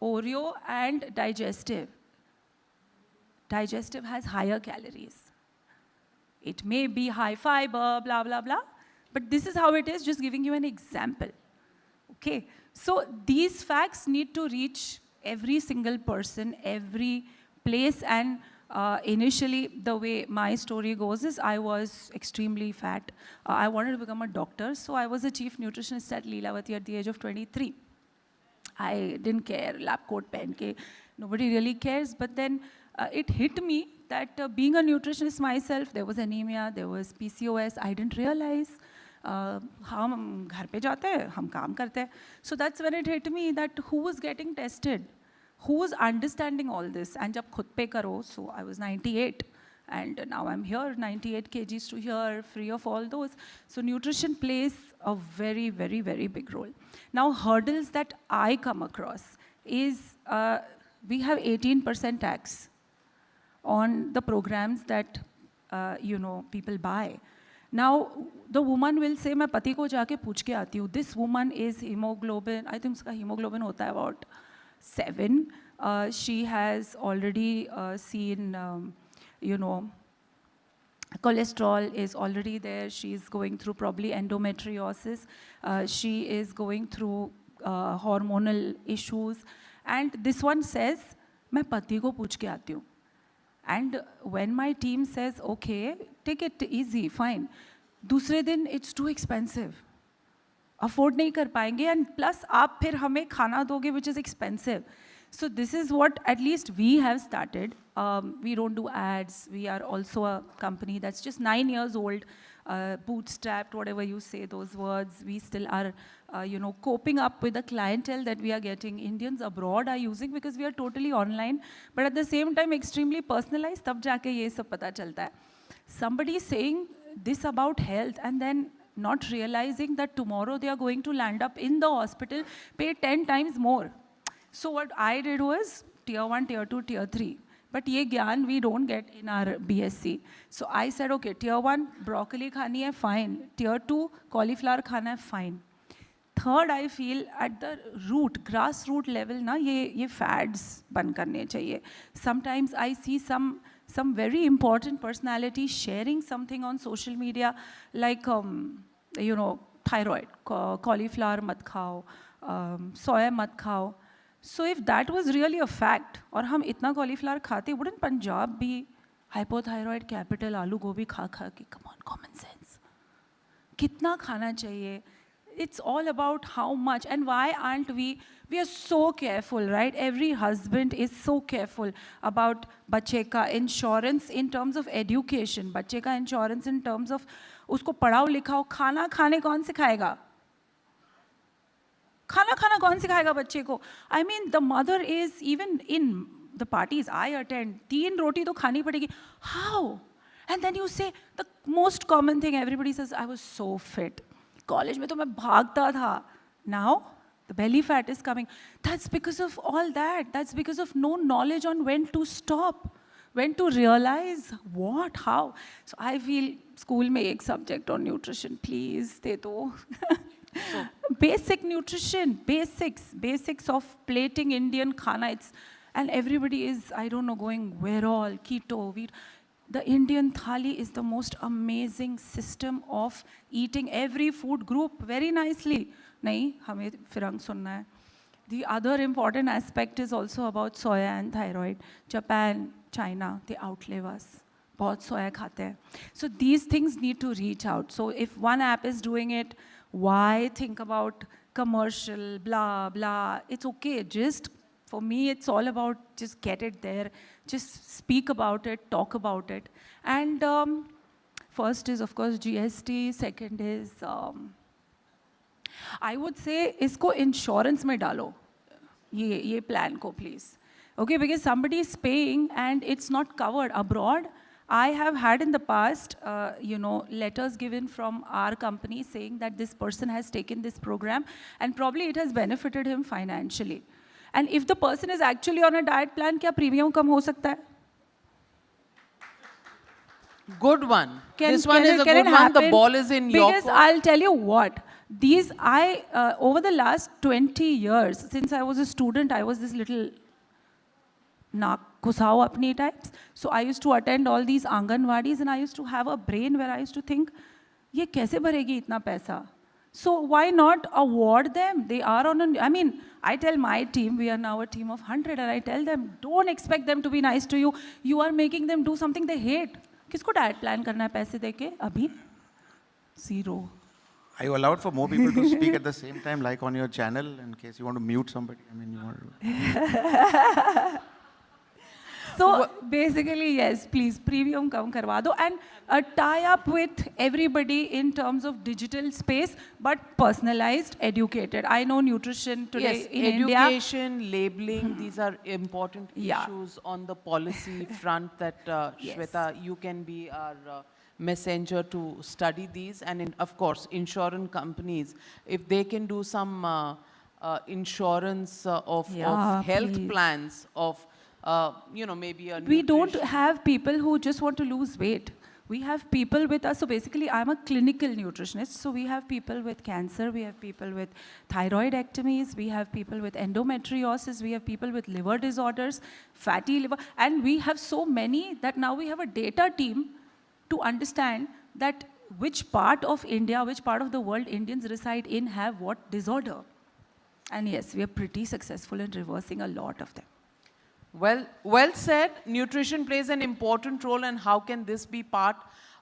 Oreo and Digestive. Digestive has higher calories. It may be high fiber, blah, blah, blah. But this is how it is, just giving you an example. Okay, so these facts need to reach every single person, every place. And initially, the way my story goes is I was extremely fat. I wanted to become a doctor, so I was a chief nutritionist at Leelavati at the age of 23. I didn't care, lab coat pen ke, nobody really cares. But then it hit me that being a nutritionist myself, there was anemia, there was PCOS. I didn't realize. हम घर पे जाते हैं, हम काम करते हैं. So that's when it hit me that who was getting tested, who was understanding all this. And जब खुद पे करो, so I was 98, and now I'm here, 98 kgs to here, free of all those. So nutrition plays a very, very, very big role. Now hurdles that I come across is we have 18% tax on the programs that people buy. Now, the woman will say, मैं पति को जाके पूछ के आती हूँ. This woman is hemoglobin, I think उसका hemoglobin होता है about 7. She has already seen, cholesterol is already there. She is going through probably endometriosis. She is going through hormonal issues. And this one says, मैं पति को पूछ के आती हूँ. And when my team says, okay, take it easy, fine. दूसरे दिन, it's too expensive. Afford नहीं कर पाएंगे, and plus आप फिर हमें खाना दोगे, which is expensive. So this is what at least we have started. We don't do ads. We are also a company that's just 9 years old. bootstrapped, whatever you say, those words. We still are, coping up with the clientele that we are getting. Indians abroad are using because we are totally online, but at the same time extremely personalized. तब जाके ये सब पता चलता है. Somebody saying this about health and then not realizing that tomorrow they are going to land up in the hospital, pay 10 times more. So what I did was tier 1, tier 2, tier 3. But ye gyan we don't get in our BSc. So I said, okay, tier 1, broccoli khani hai, fine. Tier 2, cauliflower khana hai, fine. Third, I feel at the root, grassroots level, na, ye fads ban karne chahiye. Sometimes I see some very important personalities sharing something on social media, like, thyroid, cauliflower mat khao, soya mat khao. So if that was really a fact, और हम इतना cauliflower खाते, wouldn't Punjab be hypothyroid capital, आलू गोभी खा के, come on, common sense. कितना खाना चाहिए? It's all about how much, and why aren't we are so careful, right? Every husband is so careful about बच्चे का insurance in terms of education, बच्चे का insurance in terms of उसको पढ़ाओ लिखाओ, खाना खाने कौन सिखाएगा? खाना खाना कौन सिखाएगा बच्चे को? I mean, the mother is, even in the parties I attend, 3 roti तो खानी पड़ेगी. How? And then you say, the most common thing everybody says, I was so fit. College में तो मैं भागता था. Now, the belly fat is coming. That's because of all that. That's because of no knowledge on when to stop, when to realize what, how. So I feel school में एक subject on nutrition, please, दे दो. Basic nutrition, basics of plating Indian khana. And everybody is, I don't know, going where all, keto, wheat. The Indian thali is the most amazing system of eating every food group very nicely. Nahi, hame firang sunna hai. The other important aspect is also about soya and thyroid. Japan, China, they outlive us. बहुत soya khate hain. So these things need to reach out. So if one app is doing it, why think about commercial, blah, blah. It's okay. Just, for me, it's all about just get it there. Just speak about it, talk about it. And first is, of course, GST. Second is, I would say, isko insurance mein dalo. Ye plan ko, please. Okay, because somebody is paying and it's not covered abroad. I have had in the past, letters given from our company saying that this person has taken this program and probably it has benefited him financially. And if the person is actually on a diet plan, क्या premium कम हो सकता है? Good one. This one is a good one. The ball is in your court. Because I'll tell you what, over the last 20 years, since I was a student, I was this little घुसाओ अपनी types. So I used to attend all these Anganwadis and I used to have a brain where I used to think, ये कैसे भरेगी इतना पैसा? So why not award them? They are I tell my team, we are now a team of 100, and I tell them, don't expect them to be nice to you. You are making them do something they hate. किसको diet plan करना है पैसे देके? अभी? Zero. Are you allowed for more people to speak at the same time, like on your channel, in case you want to mute somebody? You want to... So basically, yes, please, premium kam karwa do, and tie up with everybody in terms of digital space, but personalized, educated. I know nutrition today in India. Education, labeling, these are important issues on the policy front that, Shweta, you can be our messenger to study these. And of course, insurance companies, if they can do some insurance of health plans, of maybe a We don't have people who just want to lose weight. We have people with us. So basically, I'm a clinical nutritionist. So we have people with cancer. We have people with thyroidectomies. We have people with endometriosis. We have people with liver disorders, fatty liver. And we have so many that now we have a data team to understand that which part of India, which part of the world Indians reside in have what disorder. And yes, we are pretty successful in reversing a lot of them. Well said. Nutrition plays an important role, and how can this be part,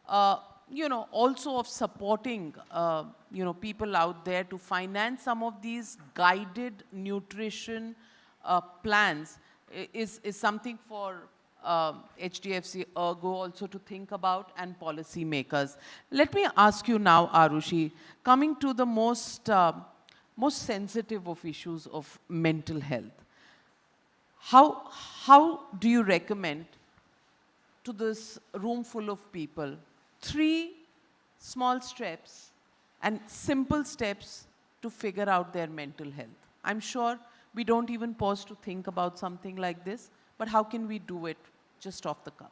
also of supporting, people out there to finance some of these guided nutrition plans is something for HDFC Ergo also to think about, and policy makers. Let me ask you now, Arushi, coming to the most sensitive of issues of mental health. How do you recommend to this room full of people 3 small steps and simple steps to figure out their mental health? I'm sure we don't even pause to think about something like this, but how can we do it just off the cuff?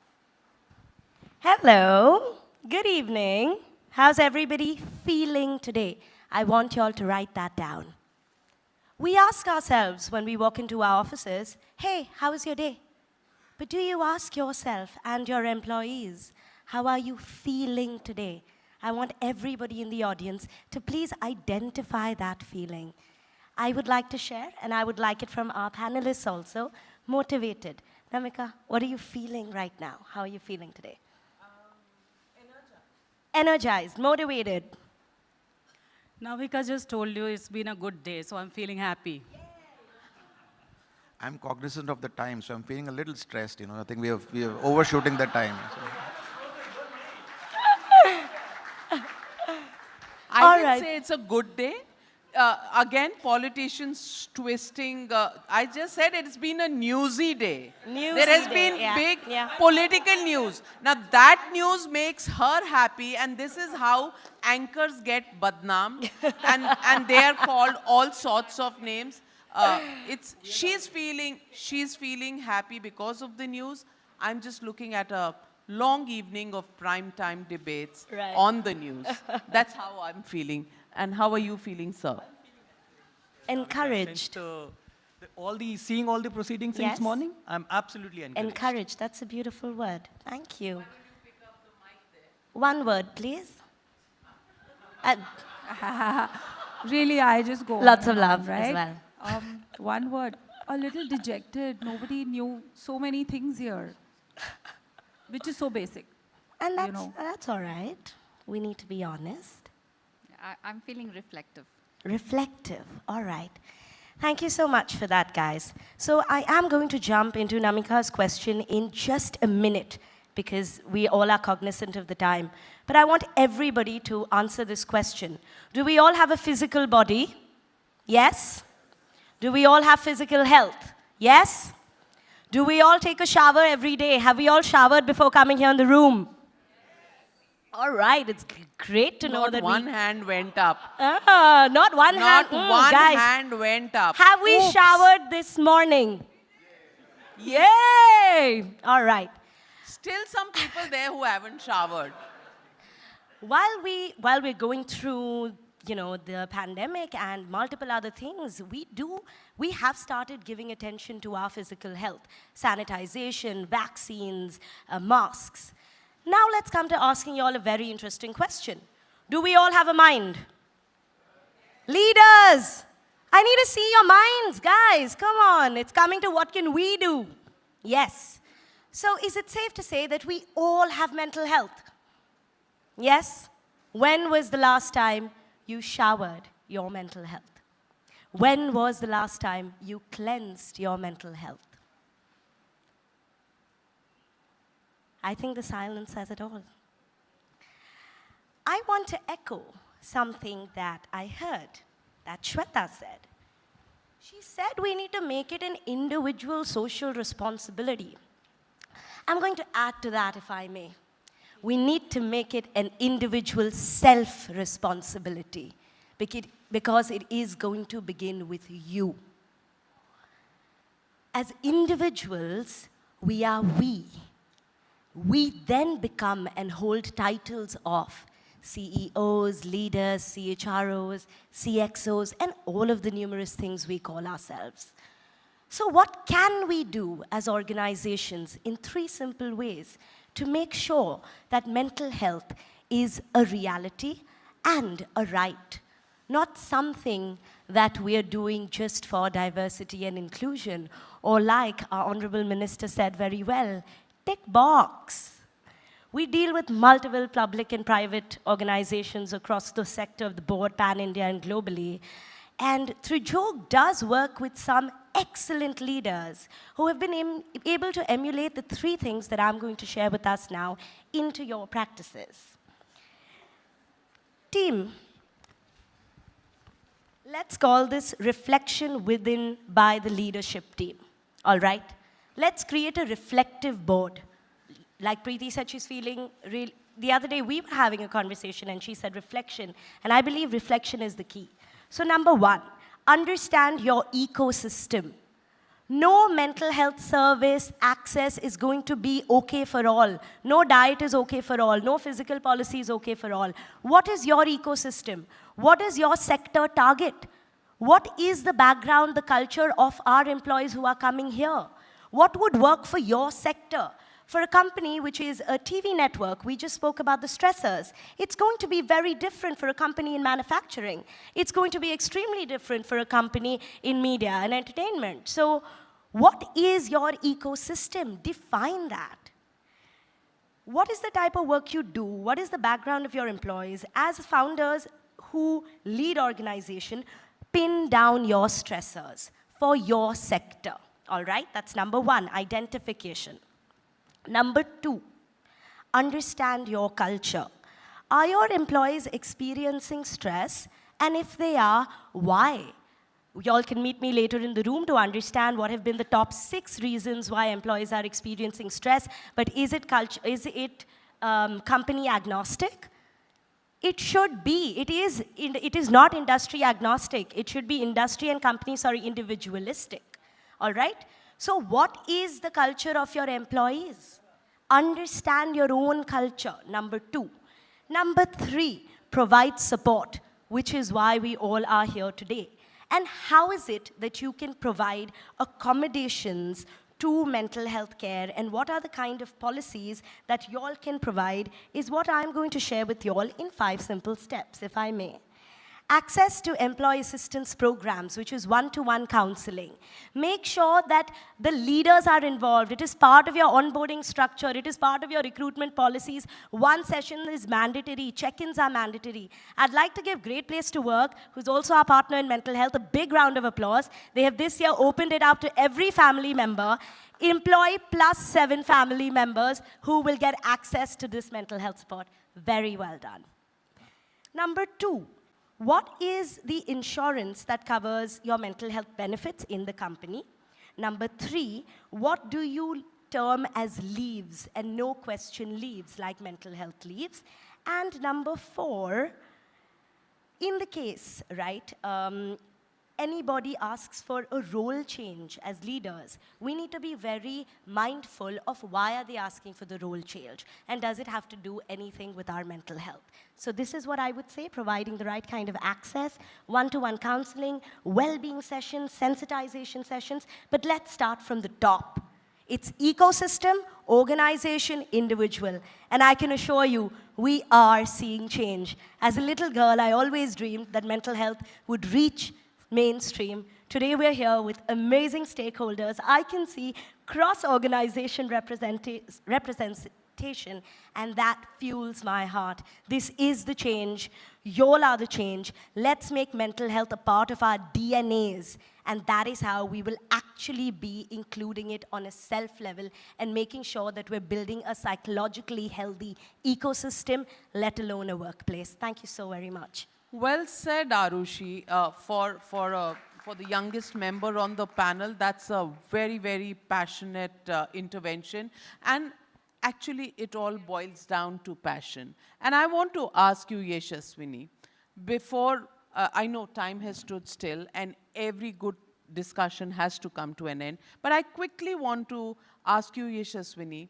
Hello, good evening. How's everybody feeling today? I want you all to write that down. We ask ourselves when we walk into our offices, hey, how was your day? But do you ask yourself and your employees, how are you feeling today? I want everybody in the audience to please identify that feeling. I would like to share, and I would like it from our panelists also, motivated. Namika, what are you feeling right now? How are you feeling today? Energized, motivated. Navika just told you it's been a good day, so I'm feeling happy. I'm cognizant of the time, so I'm feeling a little stressed. I think we are overshooting the time. So. I didn't say it's a good day. Again, politicians twisting. I just said it's been a newsy day. There has been big political news. Now that news makes her happy, and this is how anchors get badnaam, and they are called all sorts of names. She's feeling happy because of the news. I'm just looking at a long evening of prime time debates on the news. That's how I'm feeling. And how are you feeling, sir? Encouraged. Seeing all the proceedings since morning, I'm absolutely encouraged. Encouraged, that's a beautiful word. Thank you. One word, please. Really, I just go Lots on of and love on, right? as well. One word, a little dejected. Nobody knew so many things here, which is so basic. And that's all right. We need to be honest. I'm feeling reflective. Reflective, all right. Thank you so much for that, guys. So I am going to jump into Namika's question in just a minute because we all are cognizant of the time. But I want everybody to answer this question. Do we all have a physical body? Yes. Do we all have physical health? Yes. Do we all take a shower every day? Have we all showered before coming here in the room? All right, it's great to know that Not one hand went up. Not one hand. Not one guys, hand went up. Have we showered this morning? Yay! All right. Still some people there who haven't showered. While we're going through, the pandemic and multiple other things, we have started giving attention to our physical health. Sanitization, vaccines, masks. Now let's come to asking you all a very interesting question. Do we all have a mind? Leaders, I need to see your minds, guys. Come on, it's coming to what can we do? Yes. So is it safe to say that we all have mental health? Yes. When was the last time you showered your mental health? When was the last time you cleansed your mental health? I think the silence says it all. I want to echo something that I heard that Shweta said. She said we need to make it an individual social responsibility. I'm going to add to that, if I may. We need to make it an individual self-responsibility because it is going to begin with you. As individuals, we are we. We then become and hold titles of CEOs, leaders, CHROs, CXOs, and all of the numerous things we call ourselves. So what can we do as organizations in 3 simple ways to make sure that mental health is a reality and a right, not something that we are doing just for diversity and inclusion, or like our Honorable Minister said very well, tick box. We deal with multiple public and private organizations across the sector of the board, pan-India and globally. And Trijog does work with some excellent leaders who have been able to emulate the 3 things that I'm going to share with us now into your practices. Team, let's call this reflection within by the leadership team, all right? Let's create a reflective board. Like Preeti said, she's feeling real. The other day we were having a conversation and she said reflection, and I believe reflection is the key. So number 1, understand your ecosystem. No mental health service access is going to be okay for all. No diet is okay for all. No physical policy is okay for all. What is your ecosystem? What is your sector target? What is the background, the culture of our employees who are coming here? What would work for your sector? For a company which is a TV network, we just spoke about the stressors. It's going to be very different for a company in manufacturing. It's going to be extremely different for a company in media and entertainment. So what is your ecosystem? Define that. What is the type of work you do? What is the background of your employees? As founders who lead organization, pin down your stressors for your sector. All right, that's number 1, identification. Number 2, understand your culture. Are your employees experiencing stress? And if they are, why? You all can meet me later in the room to understand what have been the top 6 reasons why employees are experiencing stress. But is it company agnostic? It should be. It is not industry agnostic. It should be industry and company, individualistic. All right? So what is the culture of your employees? Understand your own culture, number 2. Number 3, provide support, which is why we all are here today. And how is it that you can provide accommodations to mental health care, and what are the kind of policies that you all can provide is what I'm going to share with you all in 5 simple steps, if I may. Access to employee assistance programs, which is one-to-one counseling. Make sure that the leaders are involved. It is part of your onboarding structure. It is part of your recruitment policies. 1 session is mandatory. Check-ins are mandatory. I'd like to give Great Place to Work, who's also our partner in mental health, a big round of applause. They have this year opened it up to every family member. Employee plus 7 family members who will get access to this mental health support. Very well done. Number 2. What is the insurance that covers your mental health benefits in the company? Number 3, what do you term as leaves and no question leaves, like mental health leaves? And number 4, in the case, right, anybody asks for a role change as leaders, we need to be very mindful of why are they asking for the role change, and does it have to do anything with our mental health? So this is what I would say, providing the right kind of access, one-to-one counseling, well-being sessions, sensitization sessions, but let's start from the top. It's ecosystem, organization, individual. And I can assure you, we are seeing change. As a little girl, I always dreamed that mental health would reach mainstream. Today we're here with amazing stakeholders. I can see cross-organization representation, and that fuels my heart. This is the change. Y'all are the change. Let's make mental health a part of our DNAs, and that is how we will actually be including it on a self level and making sure that we're building a psychologically healthy ecosystem, let alone a workplace. Thank you so very much. Well said, Arushi. For the youngest member on the panel, that's a very, very passionate intervention. And actually, it all boils down to passion. And I want to ask you, Yashaswini, before, I know time has stood still and every good discussion has to come to an end, but I quickly want to ask you, Yashaswini,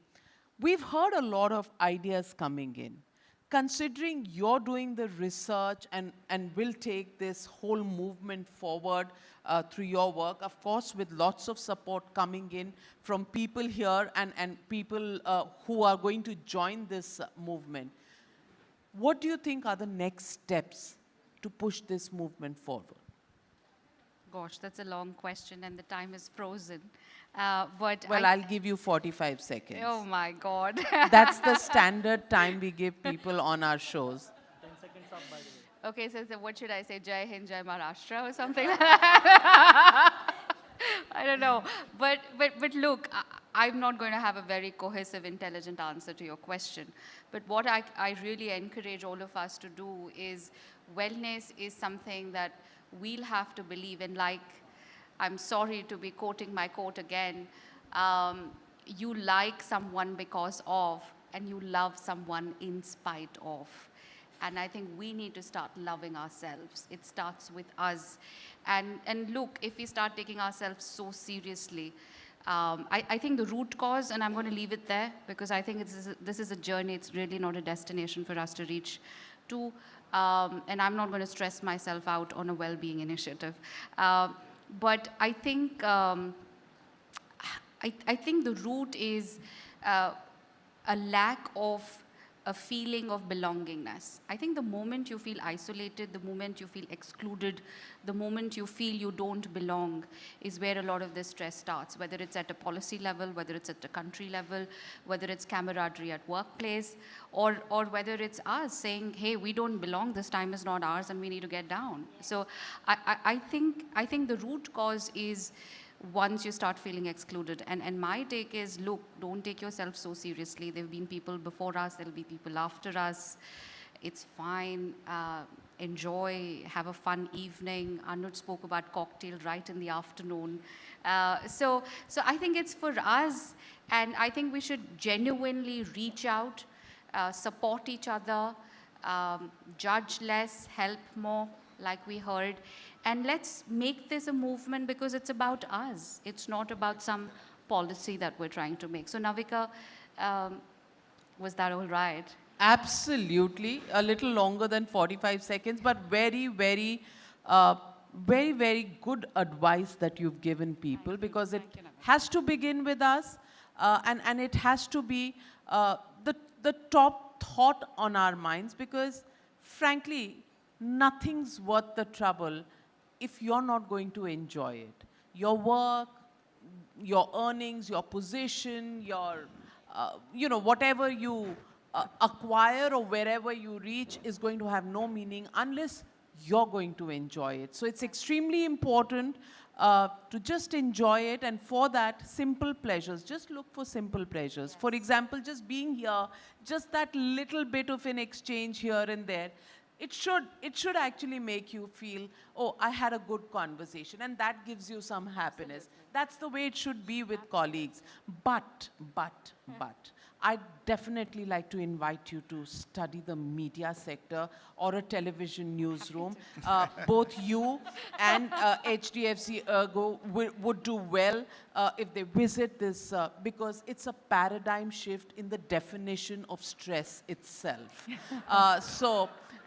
we've heard a lot of ideas coming in. Considering you're doing the research and will take this whole movement forward through your work, of course, with lots of support coming in from people here and people who are going to join this movement, what do you think are the next steps to push this movement forward? Gosh, that's a long question and the time is frozen. But I'll give you 45 seconds. Oh my God. That's the standard time we give people on our shows. 10 seconds up, by the way. Okay, so what should I say? Jai Hind, Jai Maharashtra or something like that? I don't know. But look, I'm not going to have a very cohesive, intelligent answer to your question. But what I really encourage all of us to do is wellness is something that we'll have to believe in. Like, I'm sorry to be quoting my quote again. You like someone because of, and you love someone in spite of. And I think we need to start loving ourselves. It starts with us. And look, if we start taking ourselves so seriously, I think the root cause, and I'm going to leave it there because I think this is a journey. It's really not a destination for us to reach to. And I'm not going to stress myself out on a well-being initiative. But I think, I think the root is a lack of a feeling of belongingness. I think the moment you feel isolated, the moment you feel excluded, the moment you feel you don't belong is where a lot of this stress starts, whether it's at a policy level, whether it's at a country level, whether it's camaraderie at workplace, or whether it's us saying, hey, we don't belong, this time is not ours and we need to get down. So I think the root cause is once you start feeling excluded. And my take is, look, don't take yourself so seriously. There have been people before us, there'll be people after us. It's fine. Enjoy, have a fun evening. Anuj spoke about cocktail right in the afternoon. So I think it's for us, and I think we should genuinely reach out, support each other, judge less, help more, like we heard. And let's make this a movement because it's about us. It's not about some policy that we're trying to make. So Navika, was that all right? Absolutely. A little longer than 45 seconds, but very, very, very good advice that you've given people, because it has to begin with us, and it has to be the top thought on our minds, because frankly, nothing's worth the trouble if you're not going to enjoy it. Your work, your earnings, your position, your, whatever you acquire or wherever you reach is going to have no meaning unless you're going to enjoy it. So it's extremely important to just enjoy it, and for that, simple pleasures. Just look for simple pleasures. For example, just being here, just that little bit of an exchange here and there, it should actually make you feel, oh, I had a good conversation, and that gives you some happiness. That's the way it should be with colleagues. But, I'd definitely like to invite you to study the media sector or a television newsroom. Both you and HDFC Ergo would do well if they visit this, because it's a paradigm shift in the definition of stress itself.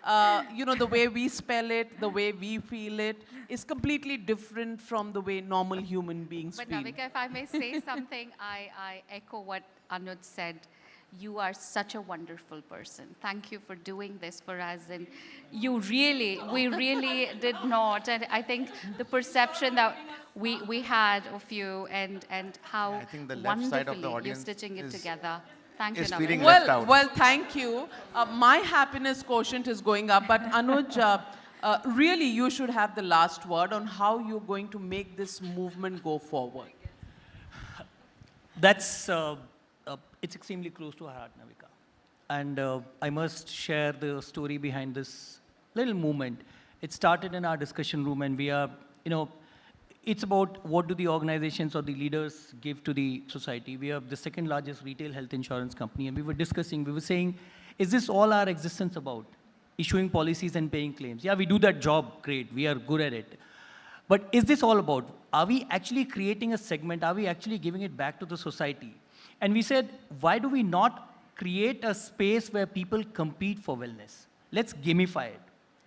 The way we spell it, the way we feel it, is completely different from the way normal human beings feel. But Navika, if I may say something, I echo what Anuj said. You are such a wonderful person. Thank you for doing this for us. And we really did not. And I think the perception that we had of you and how I think the left side of the wonderfully you're audience stitching it is- together. Thank you, is Navika. feeling left out. Well, thank you. My happiness quotient is going up, but Anuj, really you should have the last word on how you're going to make this movement go forward. That's, it's extremely close to our heart, Navika. And I must share the story behind this little movement. It started in our discussion room, and we are, it's about what do the organizations or the leaders give to the society. We are the second largest retail health insurance company, and we were saying, is this all our existence about? Issuing policies and paying claims. Yeah, we do that job, great, we are good at it. But is this all about? Are we actually creating a segment? Are we actually giving it back to the society? And we said, why do we not create a space where people compete for wellness? Let's gamify it,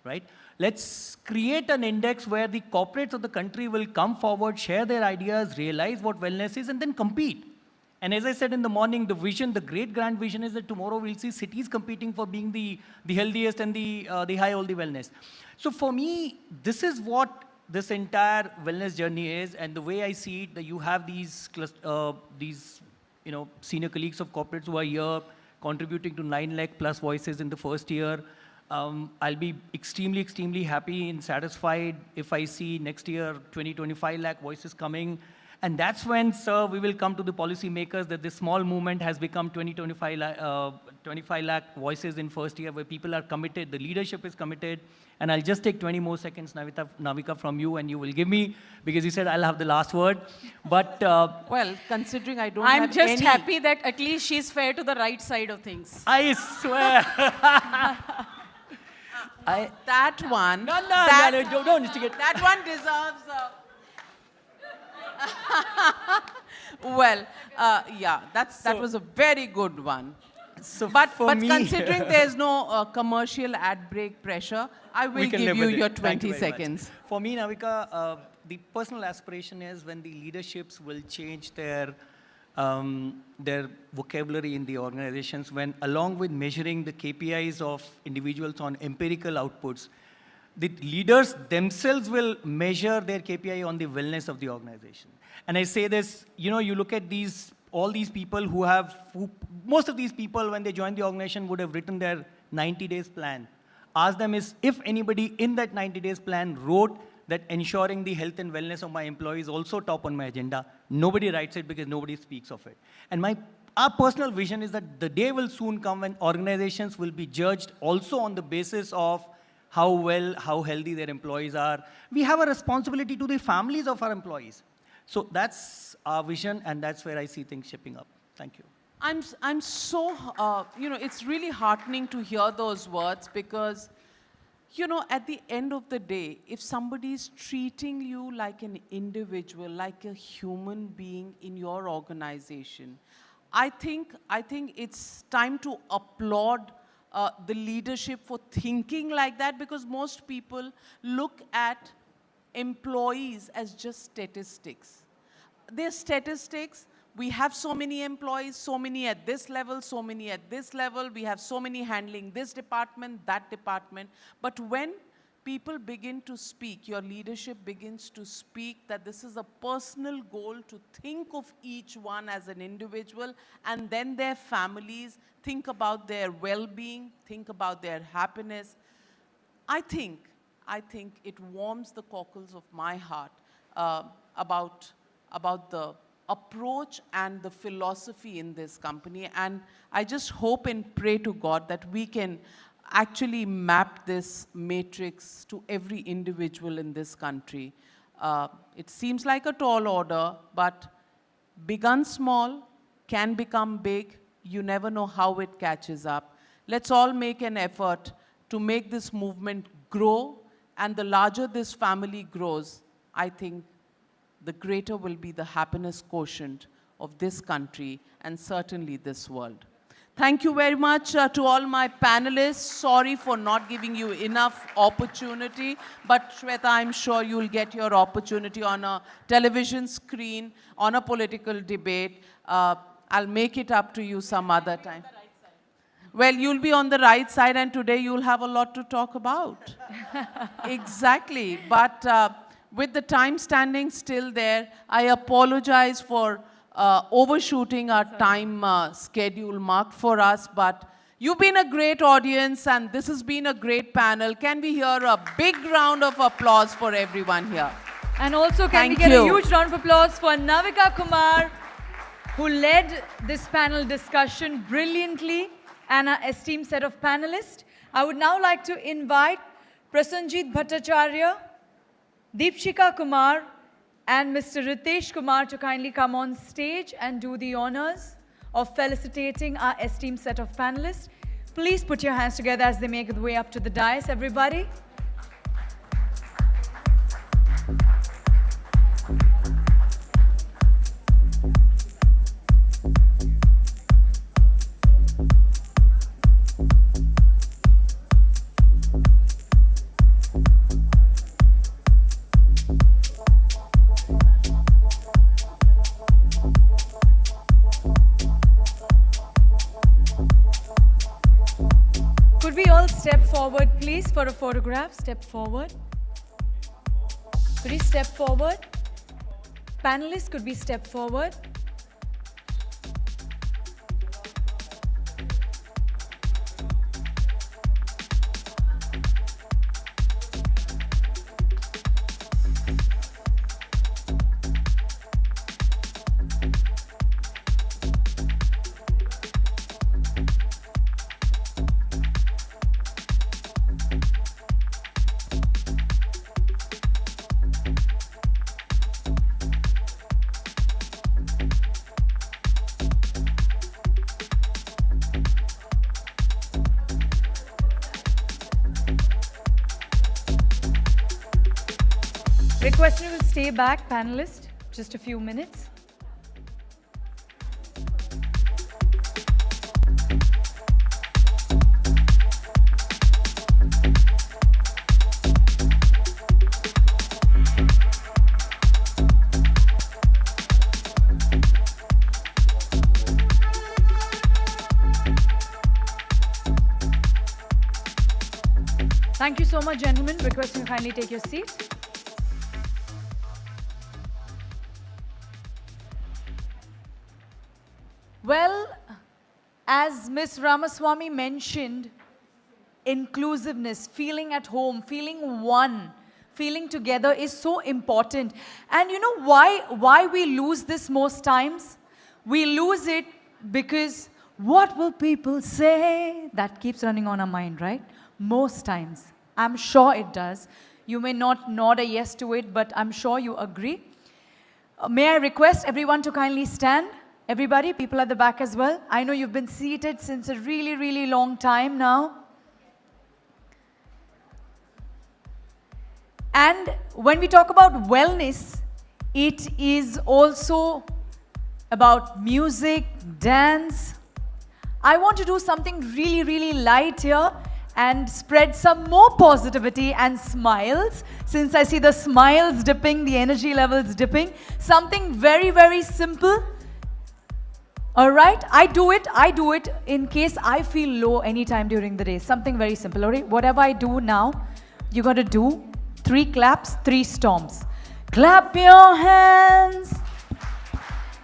right? Let's create an index where the corporates of the country will come forward, share their ideas, realize what wellness is, and then compete. And as I said in the morning, the vision, the great grand vision is that tomorrow we'll see cities competing for being the healthiest and the high all the wellness. So for me, this is what this entire wellness journey is, and the way I see it, that you have these senior colleagues of corporates who are here contributing to 9 lakh plus voices in the first year. I'll be extremely, extremely happy and satisfied if I see next year 20, 25 lakh voices coming. And that's when, sir, we will come to the policy makers that this small movement has become 25 lakh voices in first year where people are committed, the leadership is committed. And I'll just take 20 more seconds, Navika, from you, and you will give me, because you said I'll have the last word. But well, considering I don't I'm have just any... happy that at least she's fair to the right side of things. I swear. That one... No, don't instigate. That one deserves... well, yeah, that was a very good one. So but me, considering there's no commercial ad break pressure, I will give you your 20 seconds. For me, Navika, the personal aspiration is when the leaderships will change their vocabulary in the organizations, when along with measuring the KPIs of individuals on empirical outputs, the leaders themselves will measure their KPI on the wellness of the organization. And I say this, you look at all these people most of these people, when they join the organization, would have written their 90 days plan. Ask them if anybody in that 90 days plan wrote that ensuring the health and wellness of my employees also top on my agenda. Nobody writes it because nobody speaks of it. And our personal vision is that the day will soon come when organizations will be judged also on the basis of how well, how healthy their employees are. We have a responsibility to the families of our employees. So that's our vision, and that's where I see things shaping up. Thank you. I'm so, it's really heartening to hear those words because, at the end of the day, if somebody is treating you like an individual, like a human being in your organization, I think it's time to applaud the leadership for thinking like that, because most people look at employees as just statistics. They're statistics. We have so many employees, so many at this level, so many at this level. We have so many handling this department, that department. But when people begin to speak, your leadership begins to speak that this is a personal goal to think of each one as an individual, and then their families, think about their well-being, think about their happiness. I think it warms the cockles of my heart about the approach and the philosophy in this company. And I just hope and pray to God that we can actually map this matrix to every individual in this country. It seems like a tall order, but begun small, can become big. You never know how it catches up. Let's all make an effort to make this movement grow, and the larger this family grows, I think the greater will be the happiness quotient of this country and certainly this world. Thank you very much to all my panelists. Sorry for not giving you enough opportunity, but Shweta, I'm sure you'll get your opportunity on a television screen, on a political debate. I'll make it up to you some other time. Well, you'll be on the right side, and today you'll have a lot to talk about. Exactly, but with the time standing still there, I apologize for overshooting our time schedule marked for us, but you've been a great audience and this has been a great panel. Can we hear a big round of applause for everyone here? And also can we get a huge round of applause for Navika Kumar, who led this panel discussion brilliantly, and our esteemed set of panelists. I would now like to invite Prasanjit Bhattacharya, Deepshika Kumar, and Mr. Ritesh Kumar to kindly come on stage and do the honors of felicitating our esteemed set of panelists. Please put your hands together as they make their way up to the dais, everybody. Could we all step forward, please, for a photograph? Step forward. Could you step forward? Panelists, could we step forward? Requesting you to stay back, panelists, just a few minutes. Thank you so much, gentlemen. Requesting you kindly take your seat. Well, as Ms. Ramaswamy mentioned, inclusiveness, feeling at home, feeling one, feeling together is so important. And you know why we lose this most times? We lose it because what will people say? That keeps running on our mind, right? Most times. I'm sure it does. You may not nod a yes to it, but I'm sure you agree. May I request everyone to kindly stand? Everybody, people at the back as well. I know you've been seated since a really, really long time now. And when we talk about wellness, it is also about music, dance. I want to do something really, really light here and spread some more positivity and smiles. Since I see the smiles dipping, the energy levels dipping. Something very, very simple. All right, I do it in case I feel low anytime during the day. Something very simple, all right? Whatever I do now, you got to do 3 claps, 3 stomps. Clap your hands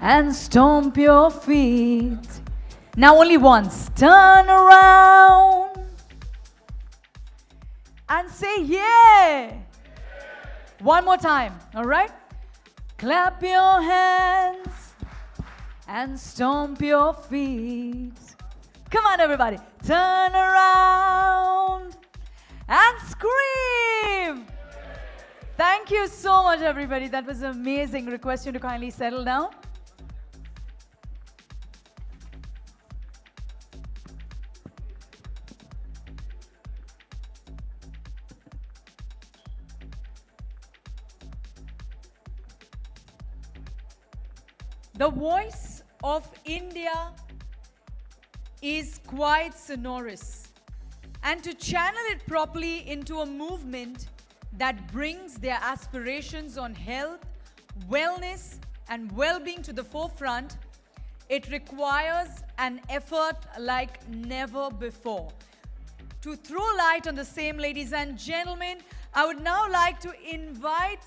and stomp your feet. Now only once. Turn around and say yeah. One more time, all right? Clap your hands and stomp your feet. Come on, everybody. Turn around and scream. Thank you so much, everybody. That was amazing. Request you to kindly settle down. The voice of India is quite sonorous. And to channel it properly into a movement that brings their aspirations on health, wellness, and well-being to the forefront, it requires an effort like never before. To throw light on the same, ladies and gentlemen, I would now like to invite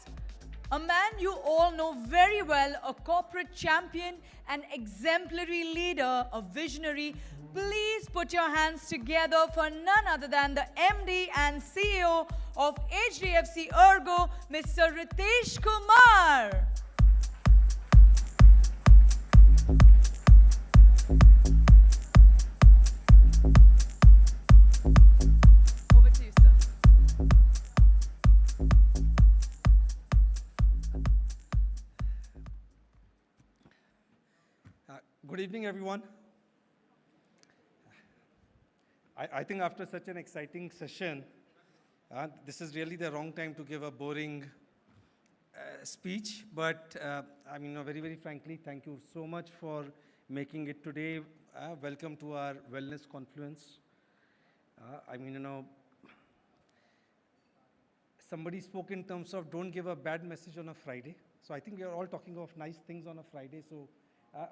a man you all know very well, a corporate champion, an exemplary leader, a visionary. Please put your hands together for none other than the MD and CEO of HDFC Ergo, Mr. Ritesh Kumar. Over to you, sir. Good evening, everyone. I think after such an exciting session, this is really the wrong time to give a boring speech. But I mean, very, very frankly, thank you so much for making it today. Welcome to our Wellness Confluence. I mean, somebody spoke in terms of don't give a bad message on a Friday. So I think we are all talking of nice things on a Friday. So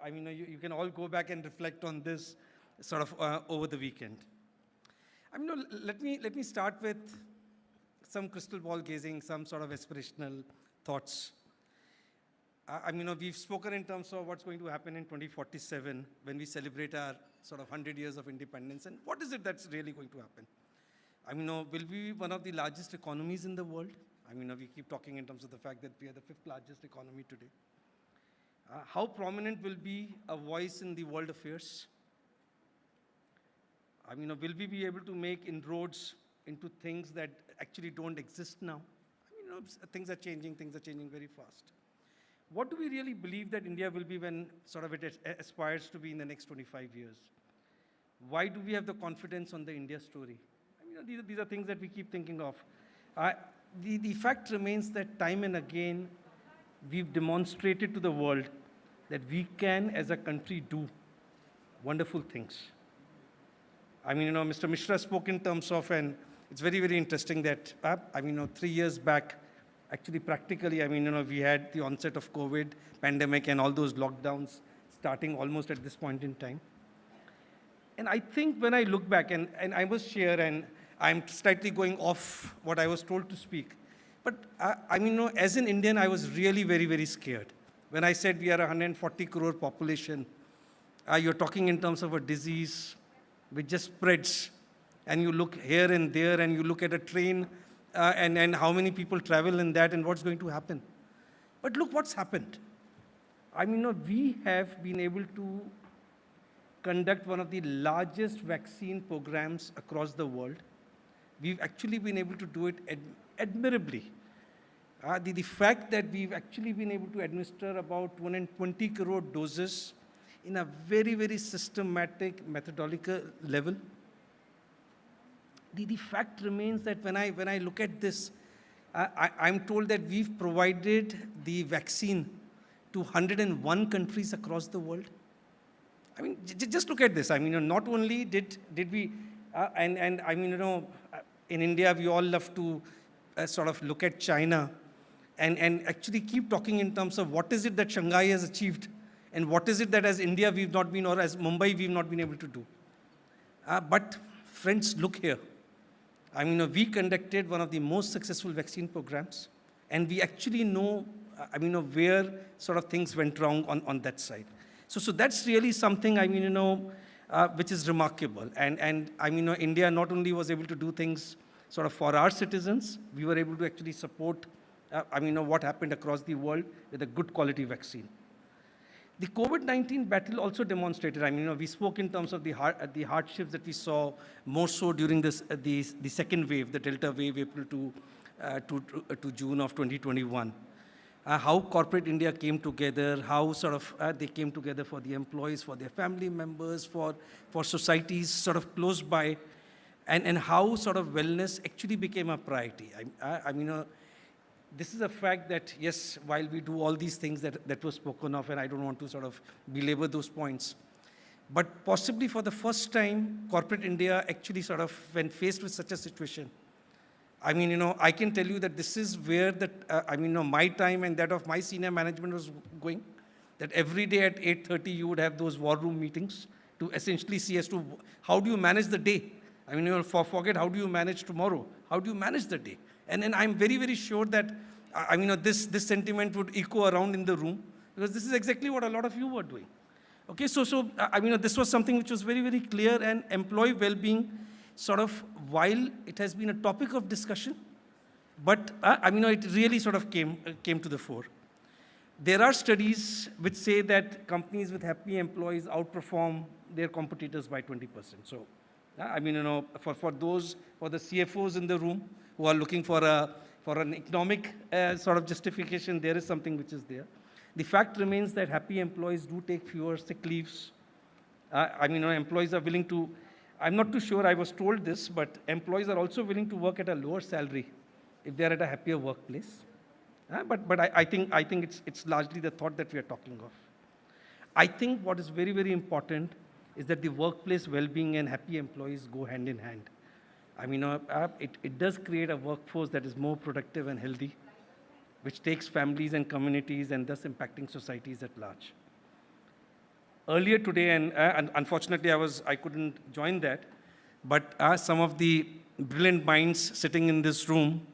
I mean, you can all go back and reflect on this sort of over the weekend. I mean, let me start with some crystal ball gazing, some sort of aspirational thoughts. I mean, we've spoken in terms of what's going to happen in 2047 when we celebrate our sort of 100 years of independence, and what is it that's really going to happen? I mean, will we be one of the largest economies in the world? I mean, we keep talking in terms of the fact that we are the 5th largest economy today. How prominent will be a voice in the world affairs? I mean, will we be able to make inroads into things that actually don't exist now? I mean, things are changing very fast. What do we really believe that India will be when sort of it aspires to be in the next 25 years? Why do we have the confidence on the India story? I mean, these are things that we keep thinking of. the fact remains that time and again, we've demonstrated to the world that we can, as a country, do wonderful things. I mean, Mr. Mishra spoke in terms of, and it's very, very interesting that, 3 years back, actually practically, we had the onset of COVID, pandemic, and all those lockdowns starting almost at this point in time. And I think when I look back, and I must share, and I'm slightly going off what I was told to speak, but as an Indian, I was really very, very scared. When I said we are a 140 crore population, you're talking in terms of a disease which just spreads, and you look here and there, and you look at a train, and how many people travel in that, and what's going to happen. But look what's happened. We have been able to conduct one of the largest vaccine programs across the world. We've actually been able to do it admirably. The fact that we've actually been able to administer about 220 crore doses in a very, very systematic, methodological level. The fact remains that when I look at this, I'm told that we've provided the vaccine to 101 countries across the world. Just look at this. Not only did we, in India, we all love to sort of look at China and actually keep talking in terms of what is it that Shanghai has achieved and what is it that as India we've not been, or as Mumbai we've not been able to do. But friends, look here. We conducted one of the most successful vaccine programs, and we actually know, where sort of things went wrong on that side. So that's really something, which is remarkable. And India not only was able to do things sort of for our citizens, we were able to actually support, what happened across the world with a good quality vaccine. The COVID-19 battle also demonstrated, we spoke in terms of the hardships that we saw more so during the second wave, the Delta wave, April to June of 2021. How corporate India came together, how sort of they came together for the employees, for their family members, for societies sort of close by, and how sort of wellness actually became a priority. This is a fact that, yes, while we do all these things that were spoken of, and I don't want to sort of belabor those points, but possibly for the first time, corporate India actually sort of, when faced with such a situation, I can tell you that this is where my time and that of my senior management was going, that every day at 8:30, you would have those war room meetings to essentially see as to how do you manage the day. Forget how do you manage tomorrow, how do you manage the day? And I'm very, very sure that, this sentiment would echo around in the room, because this is exactly what a lot of you were doing. Okay, so this was something which was very, very clear, and employee well-being sort of, while it has been a topic of discussion, but, it really sort of came to the fore. There are studies which say that companies with happy employees outperform their competitors by 20%. So, for the CFOs in the room who are looking for an economic sort of justification, there is something which is there. The fact remains that happy employees do take fewer sick leaves. Employees are willing to, I'm not too sure I was told this, but employees are also willing to work at a lower salary if they are at a happier workplace. But I think it's largely the thought that we are talking of. I think what is very, very important is that the workplace well-being and happy employees go hand in hand. It does create a workforce that is more productive and healthy, which takes families and communities and thus impacting societies at large. Earlier today, and unfortunately I couldn't join that, but some of the brilliant minds sitting in this room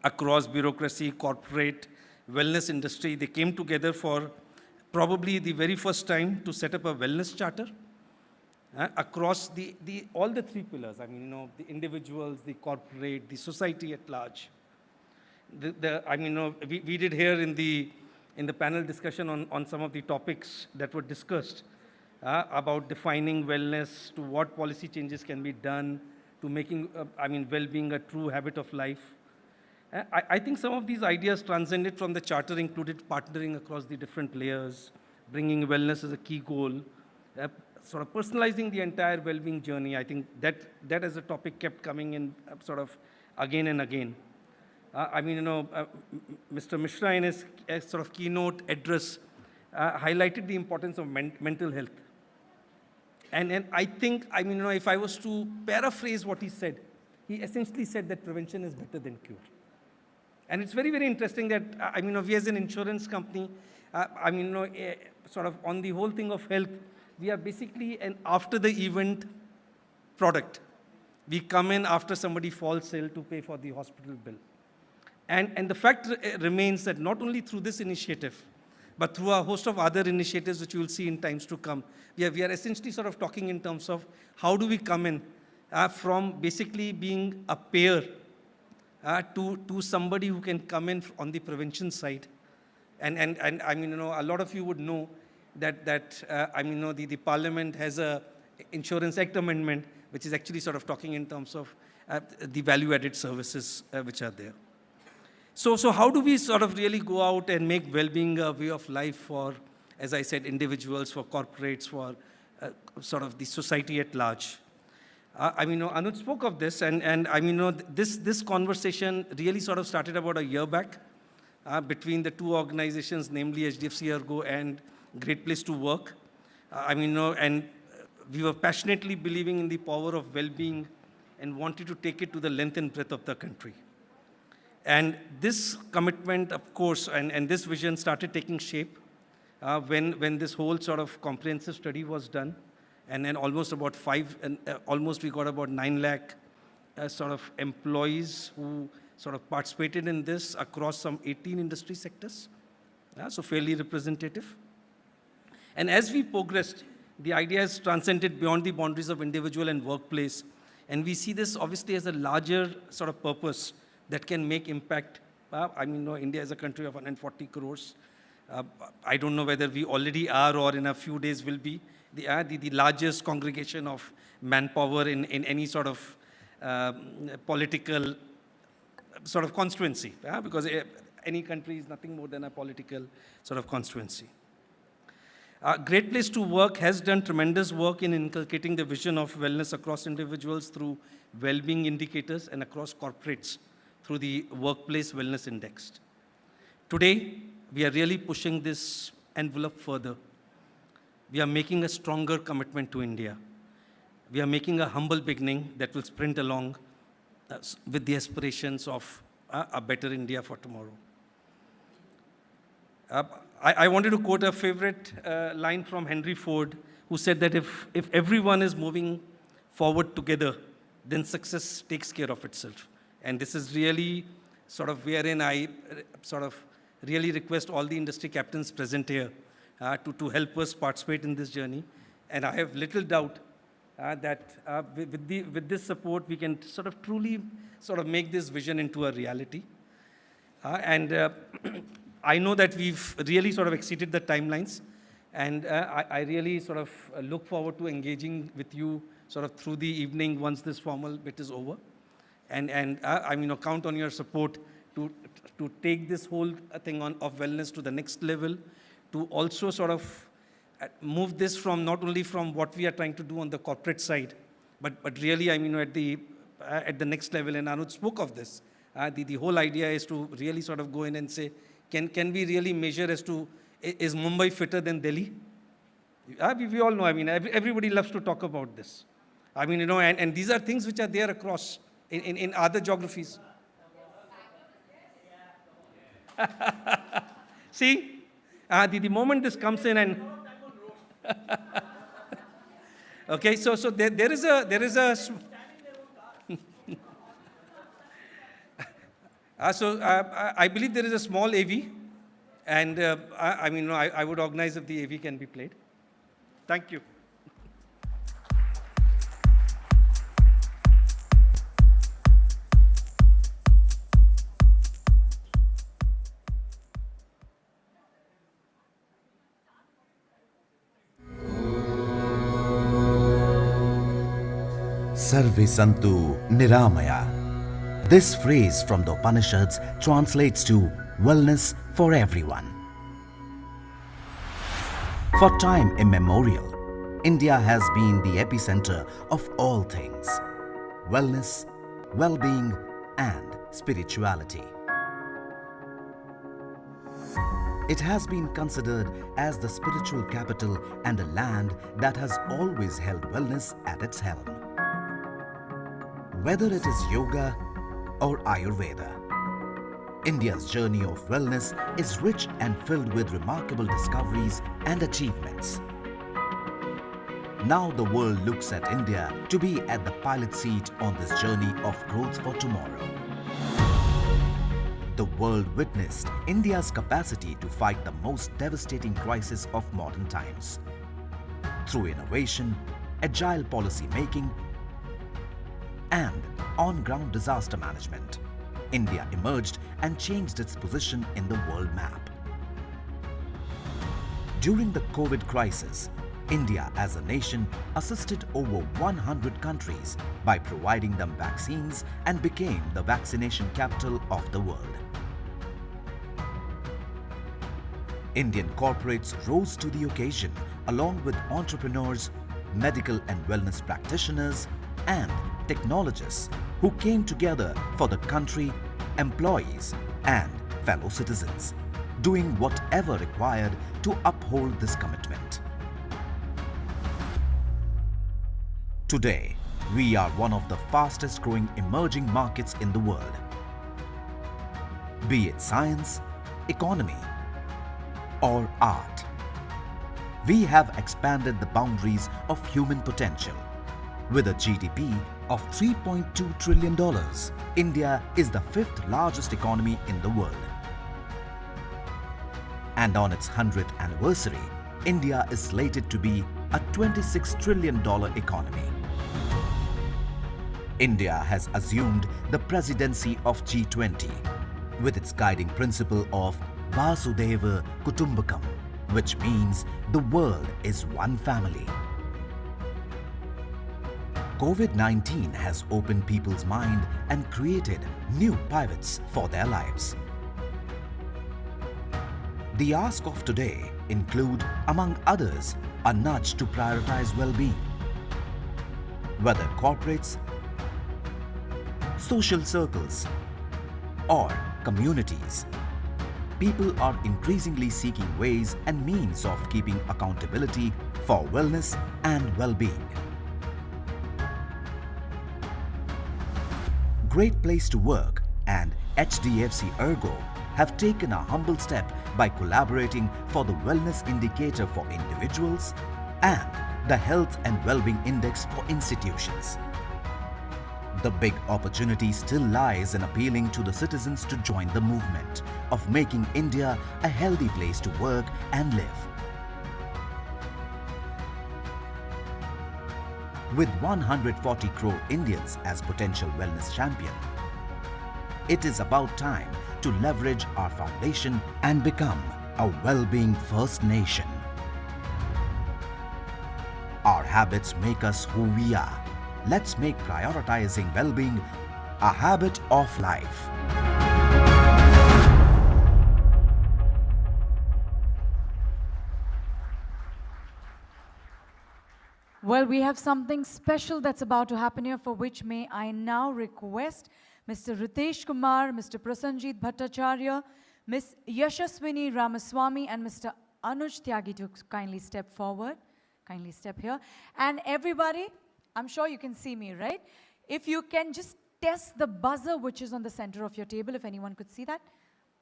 across bureaucracy, corporate, wellness industry, they came together for probably the very first time to set up a wellness charter across all the three pillars. The individuals, the corporate, the society at large. We did hear in the panel discussion on some of the topics that were discussed about defining wellness, to what policy changes can be done, to making well-being a true habit of life. I think some of these ideas transcended from the charter, included partnering across the different layers, bringing wellness as a key goal, sort of personalizing the entire well-being journey. I think that as a topic kept coming in sort of again and again. Mr. Mishra in his sort of keynote address highlighted the importance of mental health. And I think, if I was to paraphrase what he said, he essentially said that prevention is better than cure. And it's very, very interesting that, we as an insurance company, sort of on the whole thing of health, we are basically an after-the-event product. We come in after somebody falls ill to pay for the hospital bill. And the fact remains that not only through this initiative, but through a host of other initiatives which you will see in times to come, we are essentially sort of talking in terms of how do we come in from basically being a payer to somebody who can come in on the prevention side. And a lot of you would know that the Parliament has a Insurance Act amendment, which is actually sort of talking in terms of the value-added services which are there. So how do we sort of really go out and make well-being a way of life for, as I said, individuals, for corporates, for sort of the society at large? Anuj spoke of this, and this conversation really sort of started about a year back between the two organizations, namely HDFC Ergo and Great Place to Work. And we were passionately believing in the power of well-being and wanted to take it to the length and breadth of the country. And this commitment, of course, and this vision started taking shape when this whole sort of comprehensive study was done. And then almost we got about 9 lakh sort of employees who sort of participated in this across some 18 industry sectors. So fairly representative. And as we progressed, the idea has transcended beyond the boundaries of individual and workplace. And we see this obviously as a larger sort of purpose that can make impact. India is a country of 140 crores. I don't know whether we already are or in a few days will be the largest congregation of manpower in any sort of political sort of constituency, because any country is nothing more than a political sort of constituency. Great Place to Work has done tremendous work in inculcating the vision of wellness across individuals through well-being indicators and across corporates through the Workplace Wellness Index. Today, we are really pushing this envelope further. We are making a stronger commitment to India. We are making a humble beginning that will sprint along with the aspirations of a better India for tomorrow. I wanted to quote a favorite line from Henry Ford, who said that if everyone is moving forward together, then success takes care of itself. And this is really sort of wherein I sort of really request all the industry captains present here to help us participate in this journey. And I have little doubt that with this support, we can sort of truly sort of make this vision into a reality. I know that we've really sort of exceeded the timelines, and I really sort of look forward to engaging with you sort of through the evening once this formal bit is over. And count on your support to take this whole thing of wellness to the next level, to also sort of move this from not only from what we are trying to do on the corporate side, but really, at the next level. And Anuj spoke of this. The whole idea is to really sort of go in and say, can we really measure as to, is Mumbai fitter than Delhi? We all know, everybody loves to talk about this. And these are things which are there across in other geographies. See, the moment this comes in and okay, so there is a I believe there is a small AV, and I would organize if the AV can be played. Thank you. Sarve Santu Niramaya. This phrase from the Upanishads translates to wellness for everyone. For time immemorial, India has been the epicenter of all things: wellness, well-being, and spirituality. It has been considered as the spiritual capital and a land that has always held wellness at its helm. Whether it is yoga or Ayurveda, India's journey of wellness is rich and filled with remarkable discoveries and achievements. Now the world looks at India to be at the pilot seat on this journey of growth for tomorrow. The world witnessed India's capacity to fight the most devastating crisis of modern times. Through innovation, agile policy making, and on-ground disaster management, India emerged and changed its position in the world map. During the COVID crisis, India as a nation assisted over 100 countries by providing them vaccines and became the vaccination capital of the world. Indian corporates rose to the occasion along with entrepreneurs, medical and wellness practitioners, and technologists who came together for the country, employees, and fellow citizens, doing whatever required to uphold this commitment. Today, we are one of the fastest growing emerging markets in the world. Be it science, economy, or art, we have expanded the boundaries of human potential. With a GDP of $3.2 trillion, India is the fifth largest economy in the world. And on its 100th anniversary, India is slated to be a $26 trillion economy. India has assumed the presidency of G20 with its guiding principle of Vasudhaiva Kutumbakam, which means the world is one family. COVID-19 has opened people's mind and created new pivots for their lives. The ask of today include, among others, a nudge to prioritize well-being. Whether corporates, social circles, or communities, people are increasingly seeking ways and means of keeping accountability for wellness and well-being. Great Place to Work and HDFC Ergo have taken a humble step by collaborating for the Wellness Indicator for individuals and the Health and Wellbeing Index for institutions. The big opportunity still lies in appealing to the citizens to join the movement of making India a healthy place to work and live. With 140 crore Indians as potential wellness champion, it is about time to leverage our foundation and become a well-being first nation. Our habits make us who we are. Let's make prioritizing well-being a habit of life. Well, we have something special that's about to happen here, for which may I now request Mr. Ritesh Kumar, Mr. Prasanjit Bhattacharya, Ms. Yashaswini Ramaswamy, and Mr. Anuj Tyagi to kindly step forward. Kindly step here. And everybody, I'm sure you can see me, right? If you can just test the buzzer which is on the center of your table, if anyone could see that.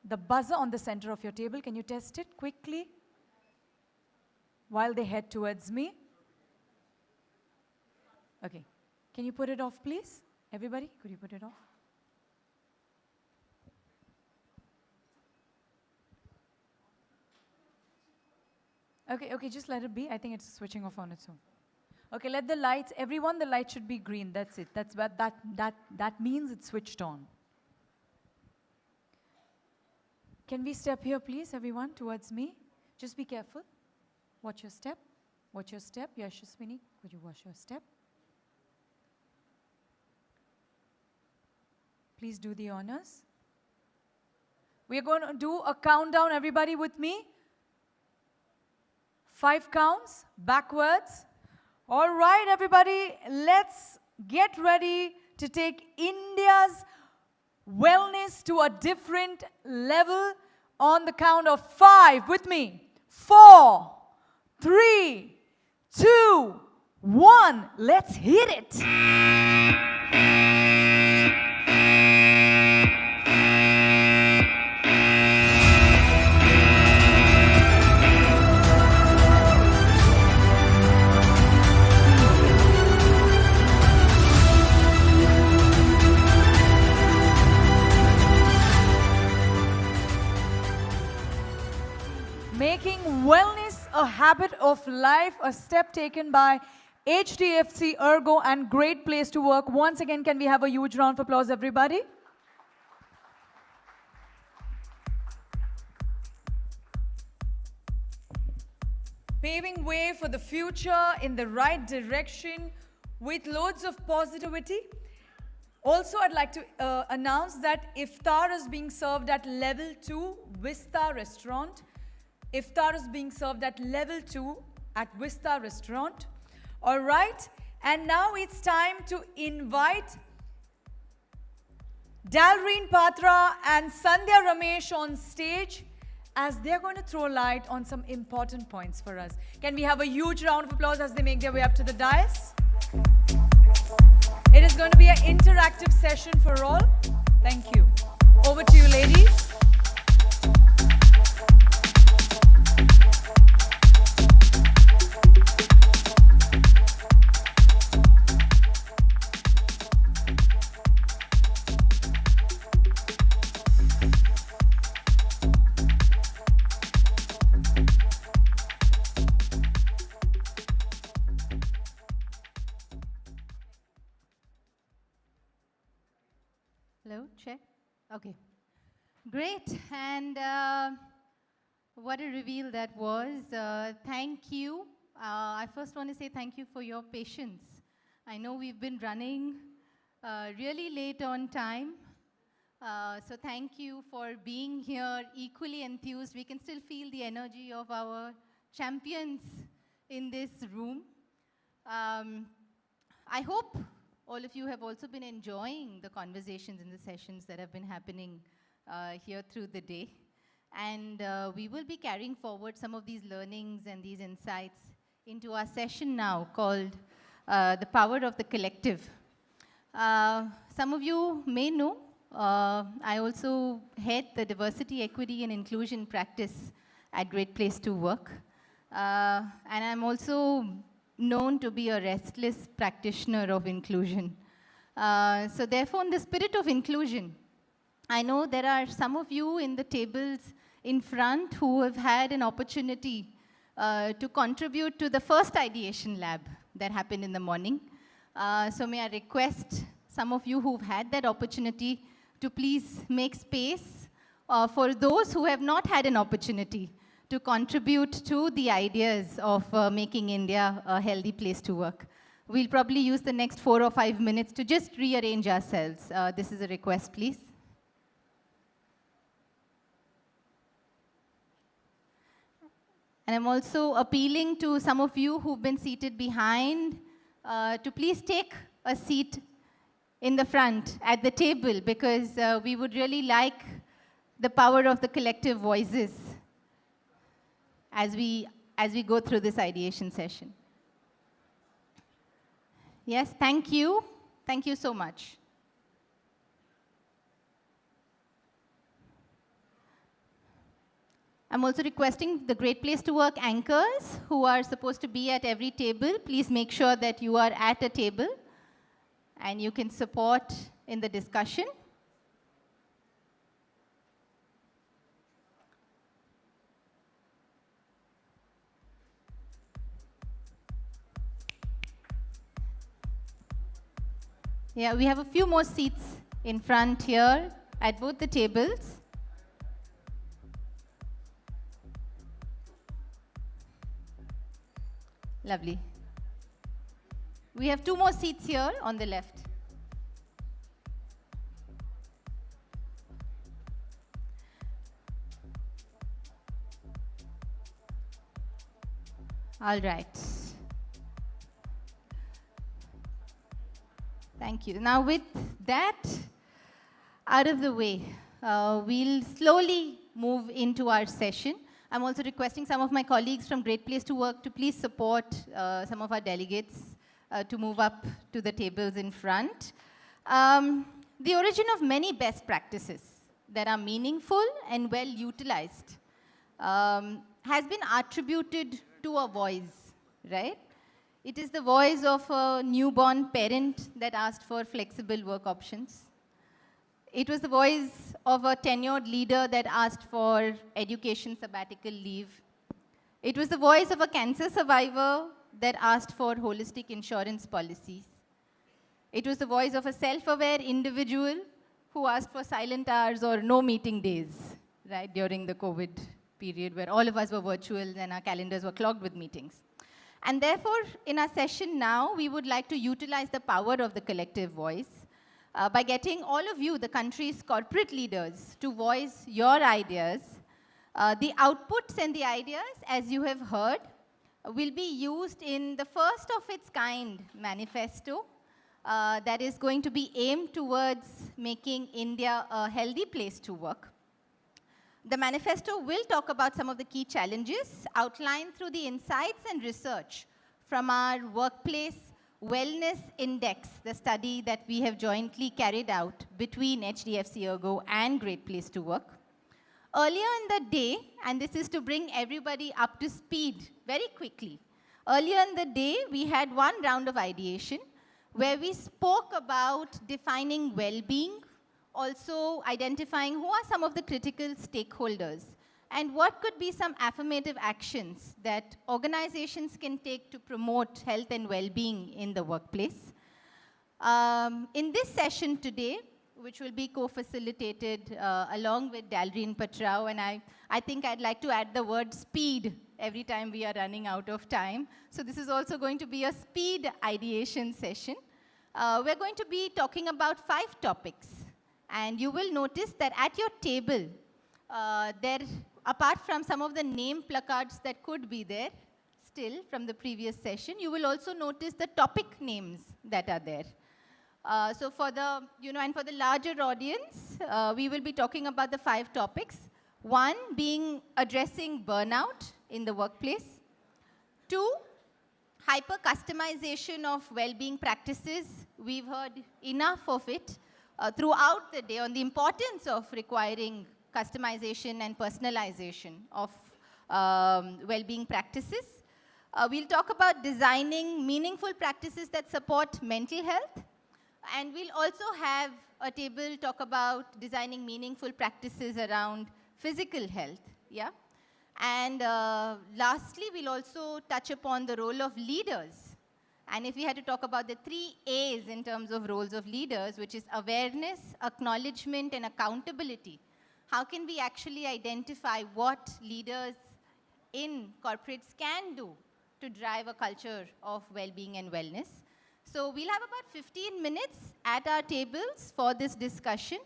The buzzer on the center of your table, can you test it quickly? While they head towards me. Okay. Can you put it off, please? Everybody, could you put it off? Okay, just let it be. I think it's switching off on its own. Okay, let the lights, everyone, the light should be green. That's it. That's what that means it's switched on. Can we step here, please, everyone, towards me? Just be careful. Watch your step. Watch your step. Yashaswini, could you watch your step? Please do the honors. We're going to do a countdown, everybody with me. 5 counts, backwards. All right, everybody, let's get ready to take India's wellness to a different level. On the count of 5, with me. 4, 3, 2, 1. Let's hit it. Making wellness a habit of life, a step taken by HDFC Ergo and Great Place to Work. Once again, can we have a huge round of applause, everybody? Paving way for the future in the right direction with loads of positivity. Also, I'd like to announce that iftar is being served at level 2 Vista Restaurant. Iftar is being served at level 2 at Vista Restaurant. All right, and now it's time to invite Dalreen Patra and Sandhya Ramesh on stage as they're going to throw light on some important points for us. Can we have a huge round of applause as they make their way up to the dais? It is going to be an interactive session for all. Thank you. Over to you, ladies. Hello, check. Okay, great. And what a reveal that was. Thank you. I first want to say thank you for your patience. I know we've been running really late on time. So thank you for being here, equally enthused. We can still feel the energy of our champions in this room. I hope all of you have also been enjoying the conversations and the sessions that have been happening here through the day. And we will be carrying forward some of these learnings and these insights into our session now called The Power of the Collective. Some of you may know, I also head the Diversity, Equity and Inclusion practice at Great Place to Work. And I'm also known to be a restless practitioner of inclusion. So therefore, in the spirit of inclusion, I know there are some of you in the tables in front who have had an opportunity to contribute to the first ideation lab that happened in the morning. So may I request some of you who've had that opportunity to please make space for those who have not had an opportunity to contribute to the ideas of making India a healthy place to work. We'll probably use the next 4 or 5 minutes to just rearrange ourselves. This is a request, please. And I'm also appealing to some of you who've been seated behind to please take a seat in the front at the table, because we would really like the power of the collective voices as we go through this ideation session. Yes, thank you. Thank you so much. I'm also requesting the Great Place to Work anchors who are supposed to be at every table. Please make sure that you are at a table and you can support in the discussion. Yeah, we have a few more seats in front here at both the tables. Lovely. We have 2 more seats here on the left. All right. Thank you. Now with that out of the way, we'll slowly move into our session. I'm also requesting some of my colleagues from Great Place to Work to please support some of our delegates to move up to the tables in front. The origin of many best practices that are meaningful and well utilized has been attributed to a voice, right? It is the voice of a newborn parent that asked for flexible work options. It was the voice of a tenured leader that asked for education sabbatical leave. It was the voice of a cancer survivor that asked for holistic insurance policies. It was the voice of a self-aware individual who asked for silent hours or no meeting days, right, during the COVID period where all of us were virtual and our calendars were clogged with meetings. And therefore, in our session now, we would like to utilize the power of the collective voice by getting all of you, the country's corporate leaders, to voice your ideas. The outputs and the ideas, as you have heard, will be used in the first of its kind manifesto that is going to be aimed towards making India a healthy place to work. The manifesto will talk about some of the key challenges outlined through the insights and research from our workplace wellness index, the study that we have jointly carried out between HDFC Ergo and Great Place to Work. Earlier in the day, and this is to bring everybody up to speed very quickly, earlier in the day we had one round of ideation where we spoke about defining well-being, also identifying who are some of the critical stakeholders and what could be some affirmative actions that organizations can take to promote health and well-being in the workplace. In this session today, which will be co-facilitated along with Dalreen Patrao, and I think I'd like to add the word speed every time we are running out of time. So this is also going to be a speed ideation session. We're going to be talking about 5 topics. And you will notice that at your table, apart from some of the name placards that could be there still from the previous session, you will also notice the topic names that are there. So for the, and for the larger audience, we will be talking about the 5 topics. 1 being addressing burnout in the workplace. 2, hyper-customization of well-being practices. We've heard enough of it throughout the day on the importance of requiring customization and personalization of well-being practices. We'll talk about designing meaningful practices that support mental health. And we'll also have a table talk about designing meaningful practices around physical health. Yeah? And lastly, we'll also touch upon the role of leaders. And if we had to talk about the 3 A's in terms of roles of leaders, which is awareness, acknowledgement, and accountability, how can we actually identify what leaders in corporates can do to drive a culture of well-being and wellness? So we'll have about 15 minutes at our tables for this discussion.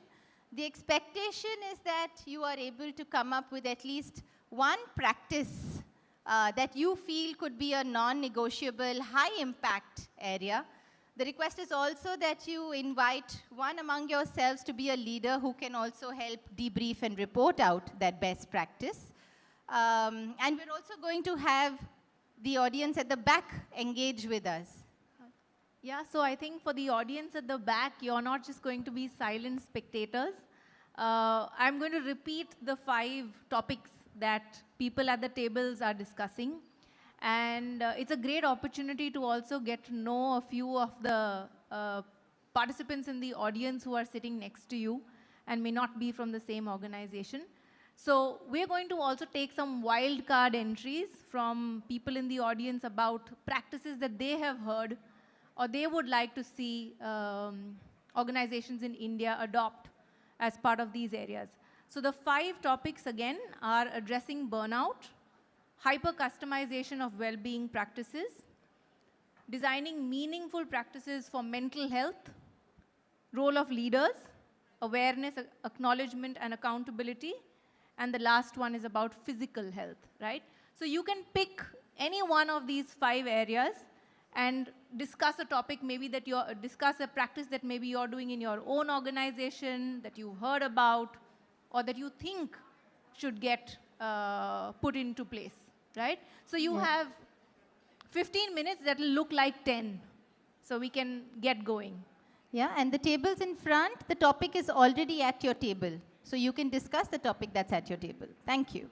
The expectation is that you are able to come up with at least 1 practice that you feel could be a non-negotiable, high-impact area. The request is also that you invite one among yourselves to be a leader who can also help debrief and report out that best practice. And we're also going to have the audience at the back engage with us. Yeah, so I think for the audience at the back, you're not just going to be silent spectators. I'm going to repeat the 5 topics that people at the tables are discussing. And it's a great opportunity to also get to know a few of the participants in the audience who are sitting next to you and may not be from the same organization. So we're going to also take some wild card entries from people in the audience about practices that they have heard or they would like to see organizations in India adopt as part of these areas. So the 5 topics again are addressing burnout, hyper-customization of well-being practices, designing meaningful practices for mental health, role of leaders, awareness, acknowledgement, and accountability, and the last one is about physical health, right? So you can pick any one of these 5 areas and discuss a topic maybe that discuss a practice that maybe you're doing in your own organization, that you've heard about, or that you think should get put into place, right? So you have 15 minutes that will look like 10. So we can get going. Yeah, and the tables in front, the topic is already at your table. So you can discuss the topic that's at your table. Thank you.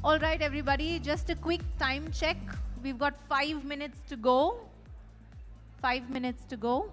All right, everybody, just a quick time check. We've got 5 minutes to go. 5 minutes to go.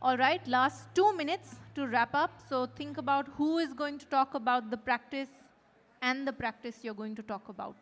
All right, last 2 minutes to wrap up. So think about who is going to talk about the practice and the practice you're going to talk about.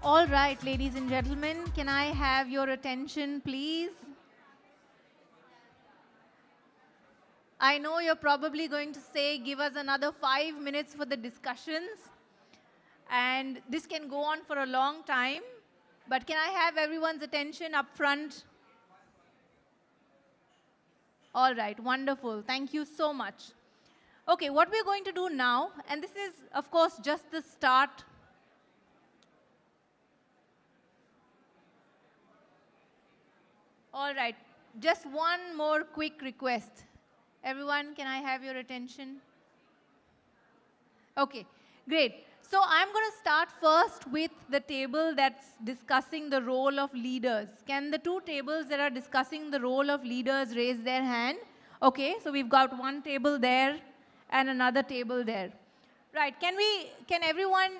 All right, ladies and gentlemen, can I have your attention, please? I know you're probably going to say, give us another 5 minutes for the discussions. And this can go on for a long time. But can I have everyone's attention up front? All right, wonderful. Thank you so much. Okay, what we're going to do now, and this is, of course, just the start. All right, just one more quick request. Everyone, can I have your attention? Okay, great. So I'm going to start first with the table that's discussing the role of leaders. Can the two tables that are discussing the role of leaders raise their hand? Okay, so we've got one table there and another table there. Right, can everyone,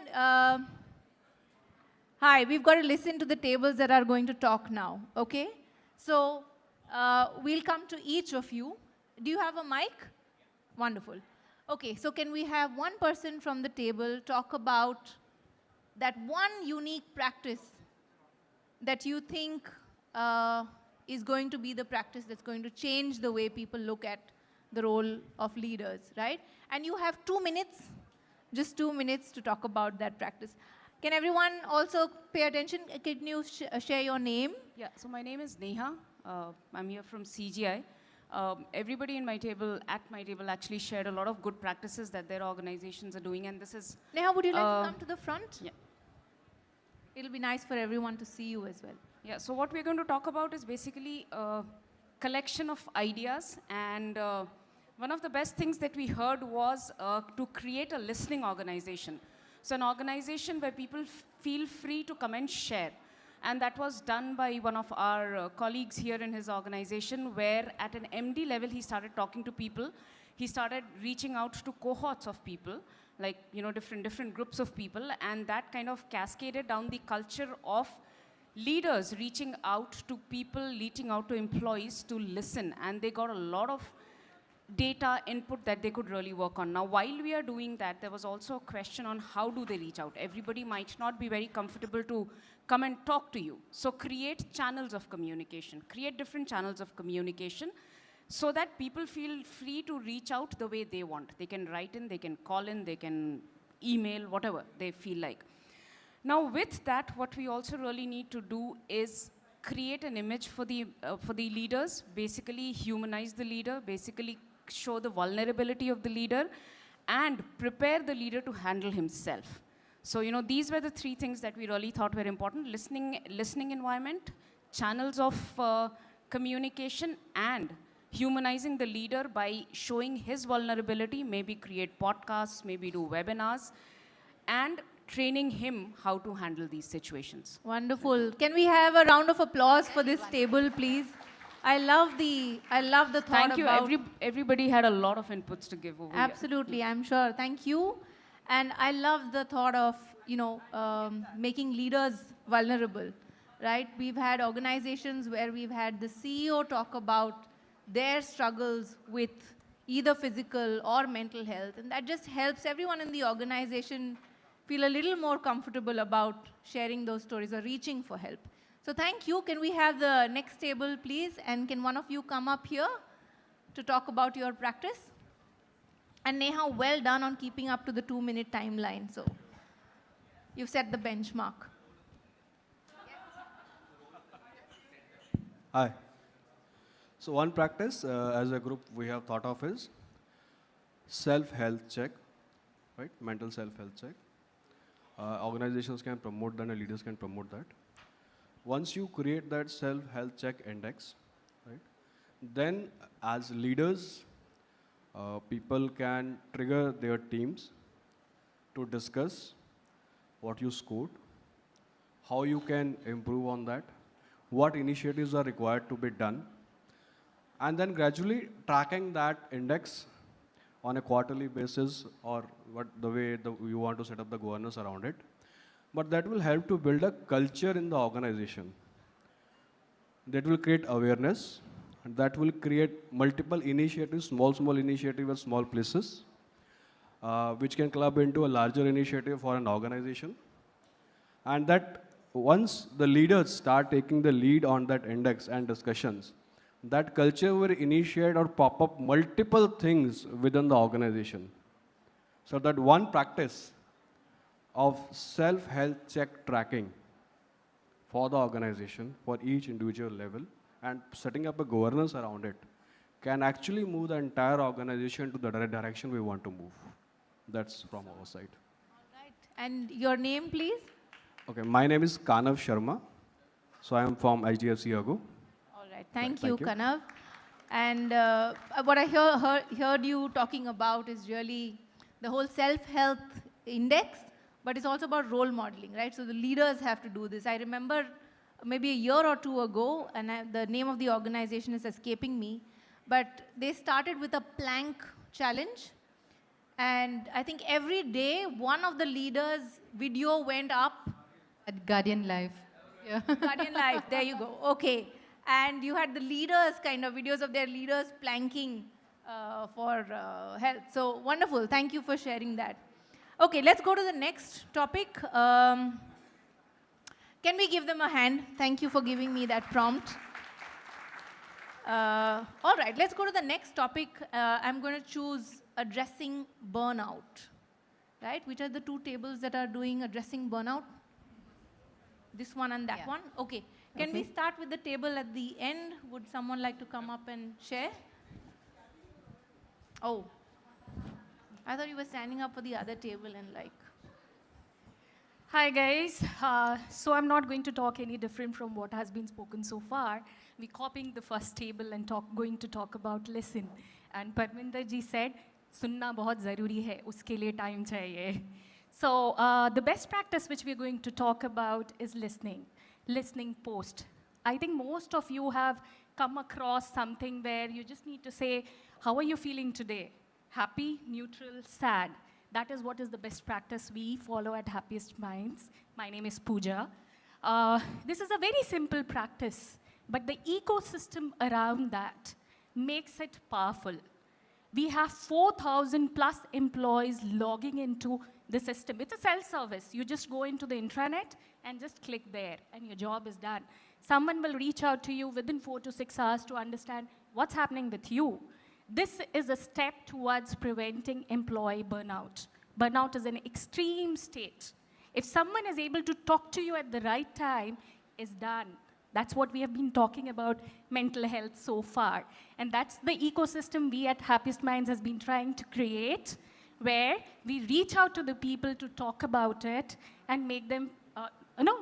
hi, we've got to listen to the tables that are going to talk now, okay? So we'll come to each of you. Do you have a mic? Wonderful. Okay, so can we have one person from the table talk about that one unique practice that you think is going to be the practice that's going to change the way people look at the role of leaders, right? And you have 2 minutes, just 2 minutes to talk about that practice. Can everyone also pay attention? Can you share your name? Yeah, so my name is Neha. I'm here from CGI. Everybody at my table actually shared a lot of good practices that their organizations are doing, and this is... Neha, would you like to come to the front? Yeah. It'll be nice for everyone to see you as well. Yeah, so what we're going to talk about is basically a collection of ideas, and one of the best things that we heard was to create a listening organization. So an organization where people feel free to come and share. And that was done by one of our colleagues here in his organization, where at an MD level, he started talking to people. He started reaching out to cohorts of people, like, different groups of people. And that kind of cascaded down the culture of leaders reaching out to people, reaching out to employees to listen. And they got a lot of data input that they could really work on. Now, while we are doing that, there was also a question on how do they reach out. Everybody might not be very comfortable to come and talk to you. So create channels of communication. Create different channels of communication so that people feel free to reach out the way they want. They can write in, they can call in, they can email, whatever they feel like. Now, with that, what we also really need to do is create an image for the leaders, basically humanize the leader, basically show the vulnerability of the leader, and prepare the leader to handle himself. So, these were the 3 things that we really thought were important: listening environment, channels of communication, and humanizing the leader by showing his vulnerability, maybe create podcasts, maybe do webinars, and training him how to handle these situations. Wonderful. Can we have a round of applause for this table, please? I love the thought. Thank you. About Everybody had a lot of inputs to give over here. Absolutely, I'm sure. Thank you. And I love the thought of, making leaders vulnerable, right? We've had organizations where we've had the CEO talk about their struggles with either physical or mental health. And that just helps everyone in the organization feel a little more comfortable about sharing those stories or reaching for help. So thank you. Can we have the next table, please? And can one of you come up here to talk about your practice? And Neha, well done on keeping up to the 2-minute timeline. So you've set the benchmark. Hi. So one practice as a group we have thought of is self-health check, right? Mental self-health check. Organizations can promote that and leaders can promote that. Once you create that self-health check index, right, then as leaders, people can trigger their teams to discuss what you scored, how you can improve on that, what initiatives are required to be done, and then gradually tracking that index on a quarterly basis or the way you want to set up the governance around it. But that will help to build a culture in the organization. That will create awareness, and that will create multiple initiatives, small initiatives at small places, which can club into a larger initiative for an organization. And that once the leaders start taking the lead on that index and discussions, that culture will initiate or pop up multiple things within the organization. So that one practice of self-health check tracking for the organization, for each individual level, and setting up a governance around it, can actually move the entire organization to the direction we want to move. That's from our side. And your name, please? Okay, my name is Kanav Sharma. So I am from HDFC Ergo. All right, thank you, Kanav. And what I heard you talking about is really the whole self-health index, but it's also about role modeling, right? So the leaders have to do this. I remember maybe a year or two ago, and the name of the organization is escaping me, but they started with a plank challenge. And I think every day, one of the leaders' video went up. At Guardian Life. Yeah. Guardian Life, there you go. Okay. And you had the leaders, kind of videos of their leaders planking for health. So wonderful. Thank you for sharing that. Okay, let's go to the next topic. Can we give them a hand? Thank you for giving me that prompt. All right, let's go to the next topic. I'm going to choose addressing burnout, right? Which are the two tables that are doing addressing burnout? This one and that one? Okay. Can we start with the table at the end? Would someone like to come up and share? Oh, I thought you were standing up for the other table and like. Hi guys, so I'm not going to talk any different from what has been spoken so far. We're copying the first table and going to talk about listen. And Parminder ji said, sunna bahut zaruri hai, uske liye time chahiye. So the best practice which we're going to talk about is listening post. I think most of you have come across something where you just need to say, how are you feeling today? Happy, neutral, sad. That is what is the best practice we follow at Happiest Minds. My name is Pooja. This is a very simple practice, but the ecosystem around that makes it powerful. We have 4,000 plus employees logging into the system. It's a self-service. You just go into the intranet and just click there, and your job is done. Someone will reach out to you within 4 to 6 hours to understand what's happening with you. This is a step towards preventing employee burnout. Burnout is an extreme state. If someone is able to talk to you at the right time, it's done. That's what we have been talking about mental health so far. And that's the ecosystem we at Happiest Minds has been trying to create, where we reach out to the people to talk about it and make them,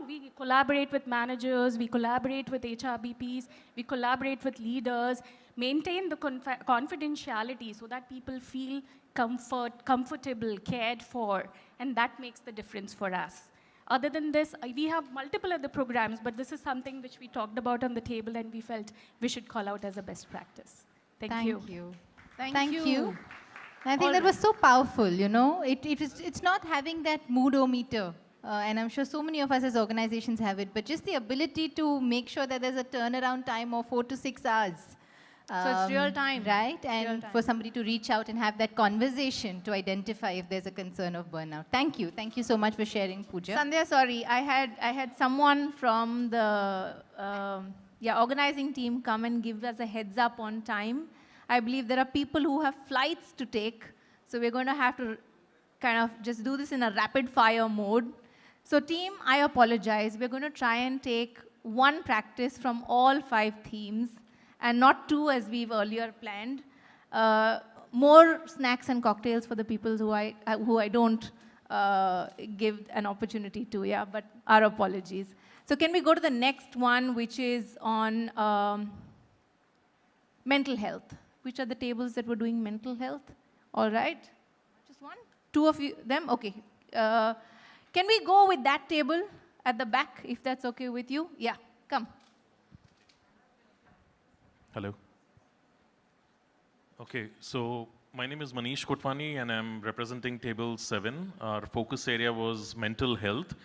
we collaborate with managers, we collaborate with HRBPs, we collaborate with leaders, maintain the confidentiality so that people feel comfortable, cared for, and that makes the difference for us. Other than this, we have multiple other programs, but this is something which we talked about on the table and we felt we should call out as a best practice. Thank you. Thank you. I think that was so powerful, you know. It's not having that moodometer. And I'm sure so many of us as organizations have it, but just the ability to make sure that there's a turnaround time of 4 to 6 hours. So it's real time. Right? And for somebody to reach out and have that conversation to identify if there's a concern of burnout. Thank you. Thank you so much for sharing, Pooja. Sandhya, sorry, I had someone from the organizing team come and give us a heads up on time. I believe there are people who have flights to take, so we're going to have to kind of just do this in a rapid fire mode. So team, I apologize. We're going to try and take one practice from all 5 themes and not 2 as we've earlier planned. More snacks and cocktails for the people who I don't give an opportunity to, but our apologies. So can we go to the next one, which is on mental health? Which are the tables that were doing mental health? All right. Just one? 2 of you, them? Okay. Can we go with that table at the back, if that's okay with you? Yeah, come. Hello. Okay, so my name is Manish Kotwani and I'm representing table 7. Our focus area was mental health.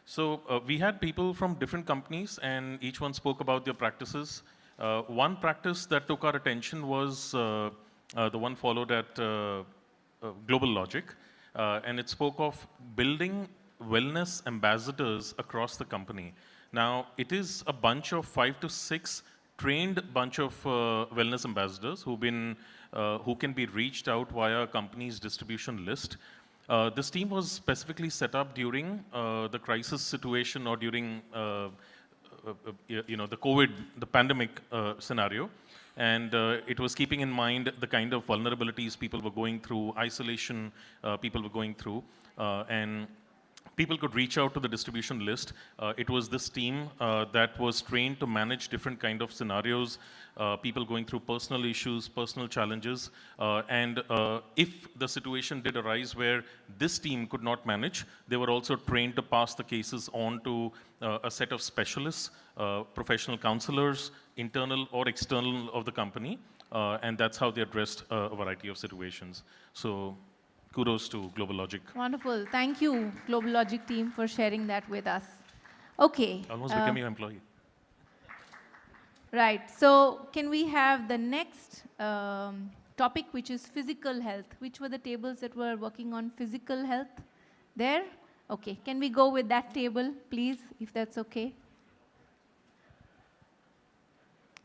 So we had people from different companies and each one spoke about their practices. One practice that took our attention was the one followed at Global Logic. And it spoke of building wellness ambassadors across the company. Now, it is a bunch of 5 to 6 trained bunch of wellness ambassadors who can be reached out via a company's distribution list. This team was specifically set up during the crisis situation or during the COVID, the pandemic scenario. And it was keeping in mind the kind of vulnerabilities people were going through, isolation people were going through, and people could reach out to the distribution list. It was this team that was trained to manage different kind of scenarios, people going through personal issues, personal challenges. And if the situation did arise where this team could not manage, they were also trained to pass the cases on to a set of specialists, professional counselors, internal or external of the company. And that's how they addressed a variety of situations. So kudos to Global Logic. Wonderful. Thank you, Global Logic team, for sharing that with us. Okay. Almost became your employee. Right. So can we have the next topic, which is physical health? Which were the tables that were working on physical health? There? Okay. Can we go with that table, please, if that's okay?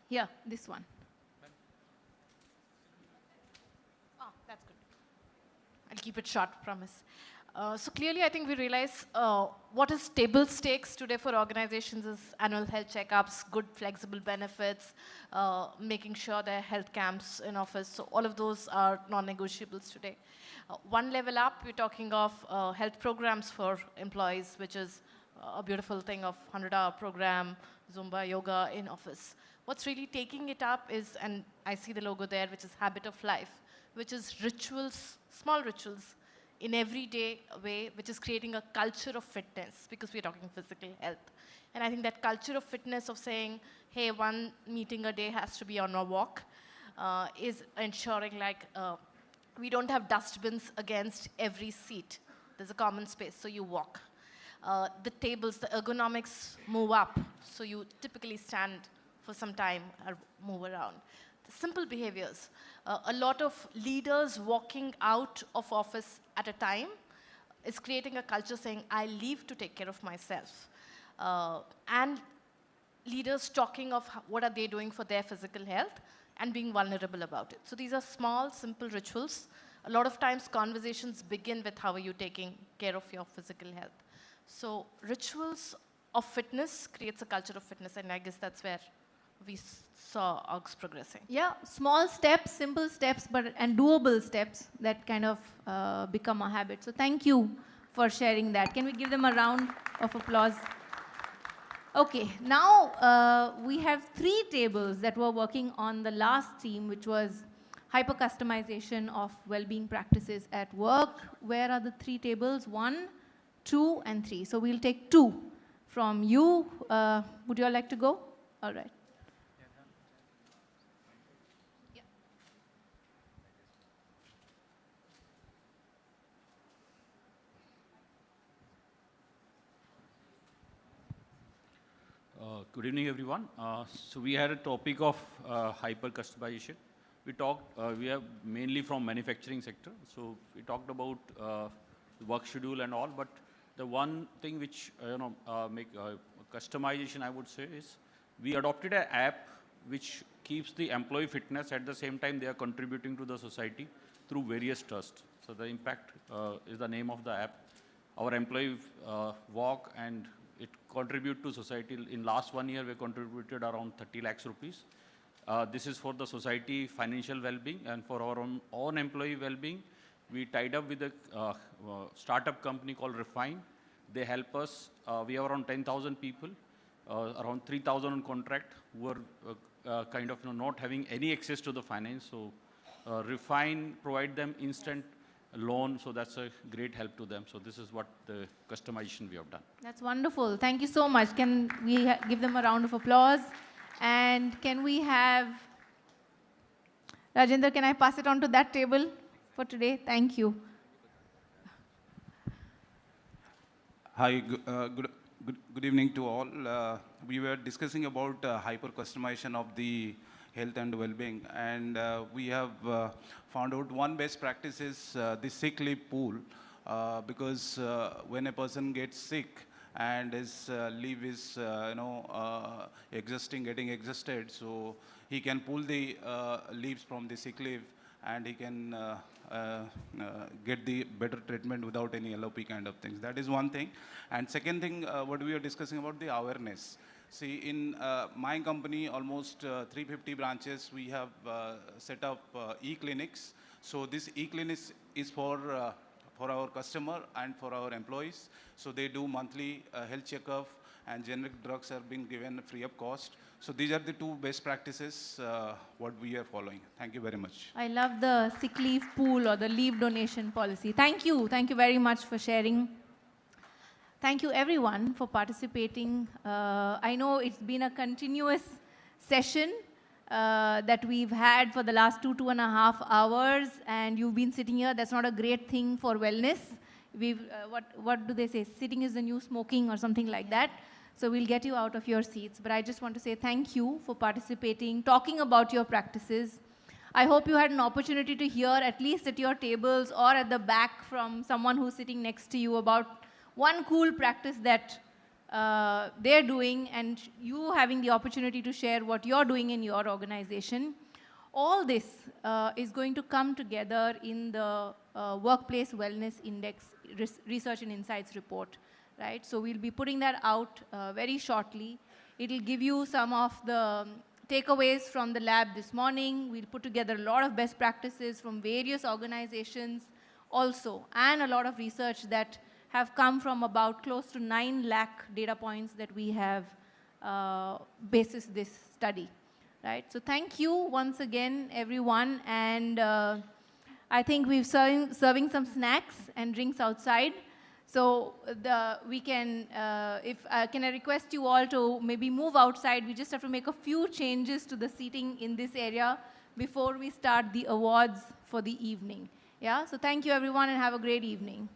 Yeah, this one. That's good. I'll keep it short, promise. So clearly, I think we realize what is table stakes today for organizations is annual health checkups, good flexible benefits, making sure there are health camps in office. So all of those are non-negotiables today. One level up, we're talking of health programs for employees, which is a beautiful thing of 100-hour program, Zumba, yoga in office. What's really taking it up is, and I see the logo there, which is habit of life, which is rituals, small rituals in everyday way, which is creating a culture of fitness, because we're talking physical health. And I think that culture of fitness of saying, hey, one meeting a day has to be on a walk, is ensuring like we don't have dustbins against every seat. There's a common space, so you walk. The tables, the ergonomics move up, so you typically stand for some time or move around. The simple behaviors. A lot of leaders walking out of office at a time is creating a culture saying, I leave to take care of myself. And leaders talking of what are they doing for their physical health and being vulnerable about it. So these are small, simple rituals. A lot of times conversations begin with how are you taking care of your physical health. So rituals of fitness creates a culture of fitness, and I guess that's where we saw orgs progressing. Yeah, small steps, simple steps, and doable steps that kind of become a habit. So thank you for sharing that. Can we give them a round of applause? Okay, now we have 3 tables that were working on the last theme, which was hyper-customization of well-being practices at work. Where are the 3 tables? 1, 2, and 3. So we'll take 2 from you. Would you all like to go? All right. Good evening, everyone. So we had a topic of hyper customization. We talked, we are mainly from manufacturing sector. So we talked about work schedule and all, but the one thing which, make customization, I would say, is we adopted an app which keeps the employee fitness. At the same time, they are contributing to the society through various trusts. So the impact is the name of the app. Our employee walk and it contribute to society. In last 1 year, we contributed around 30 lakhs rupees. This is for the society financial well-being, and for our own employee well-being, we tied up with a startup company called Refine. They help us. We have around 10,000 people, around 3,000 on contract, who are kind of not having any access to the finance. So Refine provide them instant loan, so that's a great help to them. So this is what the customization we have done. That's wonderful. Thank you so much. Can we give them a round of applause? And can we have, Rajendra, can I pass it on to that table for today? Thank you. Hi, good evening to all. We were discussing about hyper-customization of the health and well-being, and we have found out one best practice is the sick leave pool. because when a person gets sick and his leave is getting exhausted, so he can pull the leaves from the sick leave and he can get the better treatment without any LOP kind of things. That is one thing. And second thing, what we are discussing about the awareness. See, in my company, almost 350 branches, we have set up e-clinics. So this e-clinics is for our customer and for our employees. So they do monthly health checkup, and generic drugs are being given free of cost. So these are the two best practices what we are following. Thank you very much. I love the sick leave pool or the leave donation policy. Thank you. Thank you very much for sharing. Thank you everyone for participating. I know it's been a continuous session that we've had for the last 2.5 hours, and you've been sitting here. That's not a great thing for wellness. What do they say? Sitting is the new smoking or something like that. So we'll get you out of your seats. But I just want to say thank you for participating, talking about your practices. I hope you had an opportunity to hear, at least at your tables or at the back from someone who's sitting next to you, about one cool practice that they're doing, and you having the opportunity to share what you're doing in your organization. All this is going to come together in the Workplace Wellness Index Research and Insights report, right? So we'll be putting that out very shortly. It'll give you some of the takeaways from the lab this morning. We'll put together a lot of best practices from various organizations also, and a lot of research that have come from about close to 9 lakh data points that we have basis this study, right? So thank you once again, everyone. And I think we're serving some snacks and drinks outside. So can I request you all to maybe move outside? We just have to make a few changes to the seating in this area before we start the awards for the evening. Yeah, so thank you everyone and have a great evening.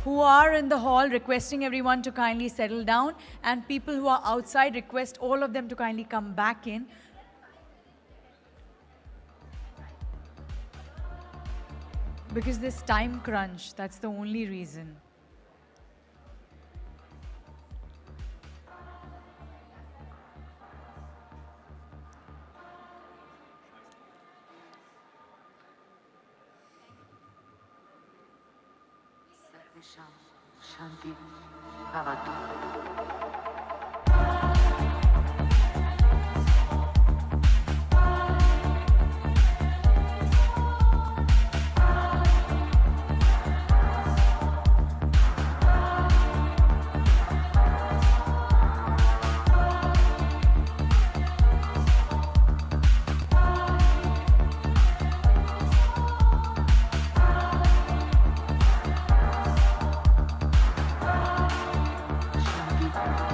Who are in the hall, requesting everyone to kindly settle down, and people who are outside, request all of them to kindly come back in. Because this time crunch, that's the only reason. Shanti Bhavatu. Shanti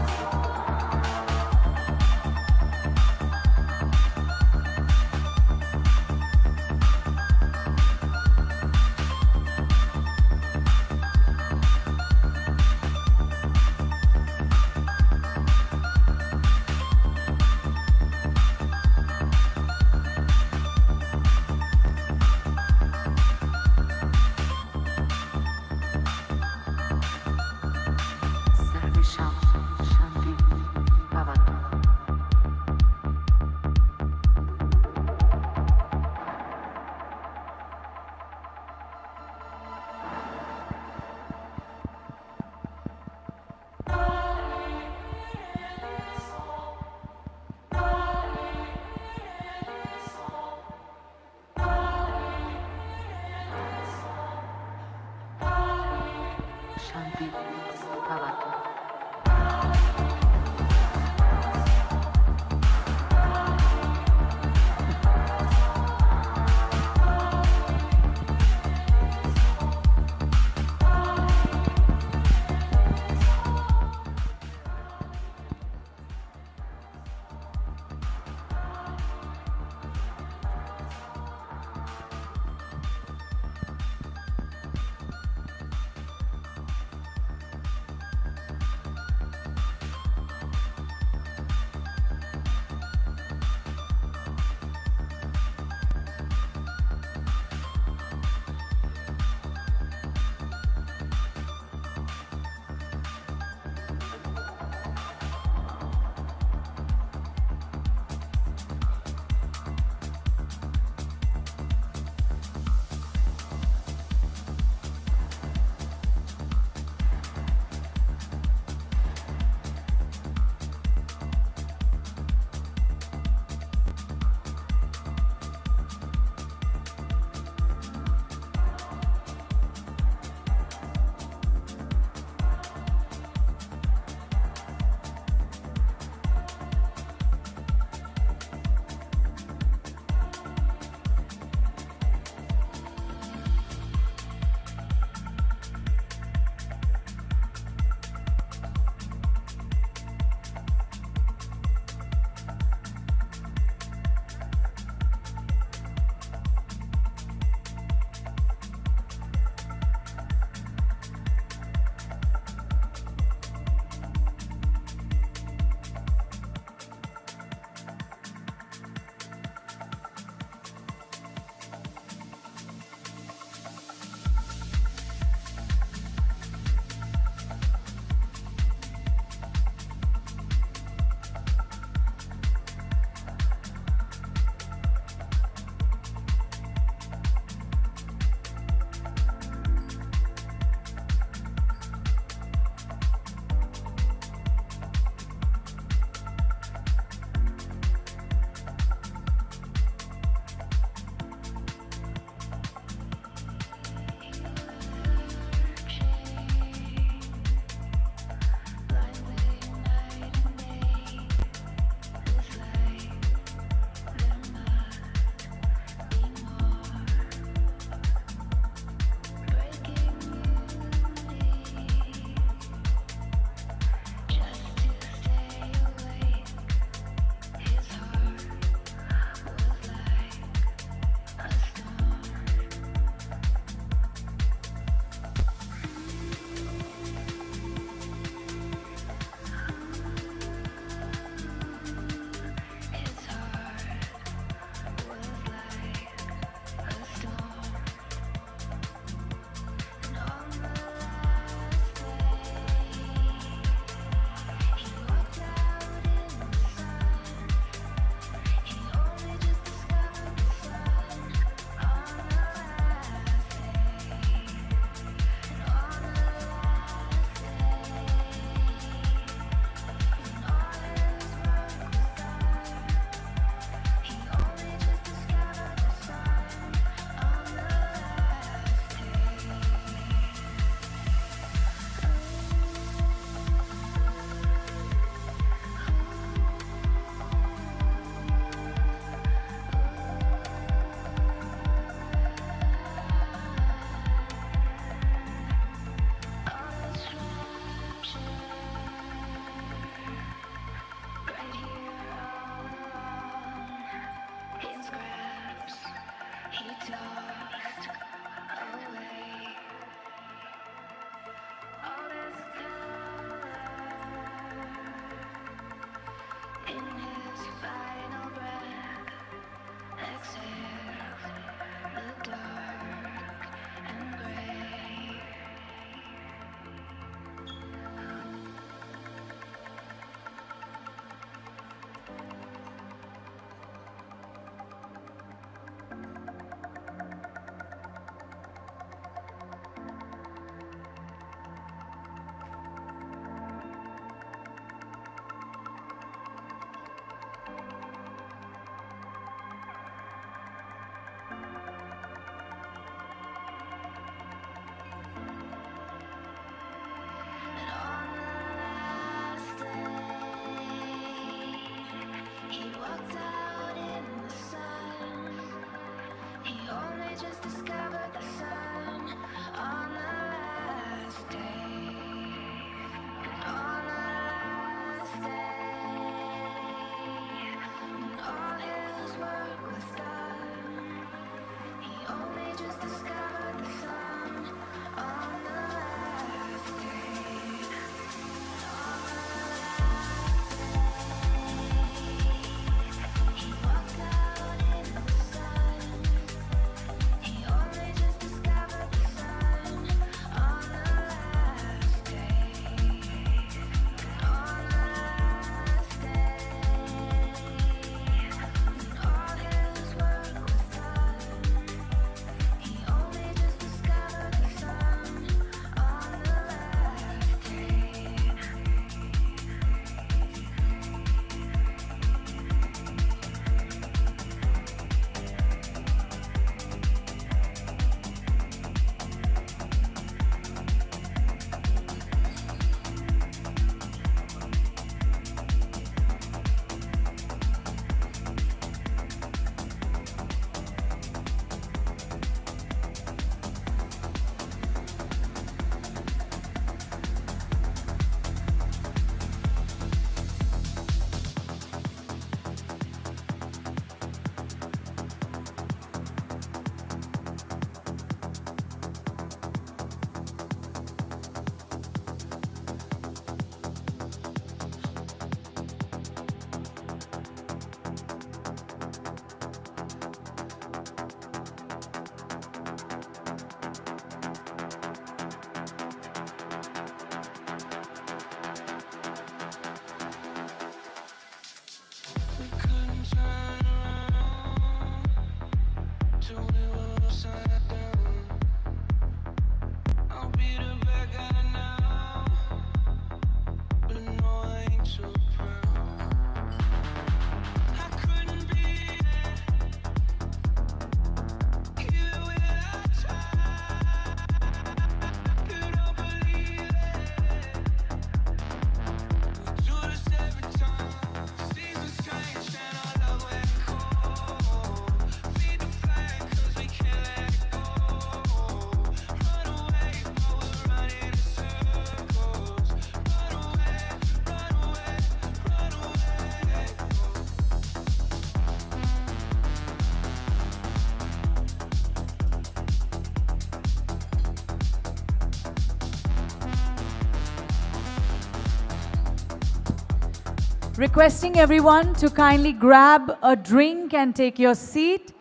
Requesting everyone to kindly grab a drink and take your seat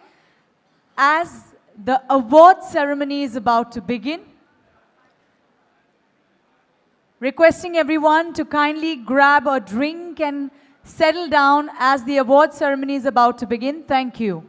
as the award ceremony is about to begin. Requesting everyone to kindly grab a drink and settle down as the award ceremony is about to begin. Thank you.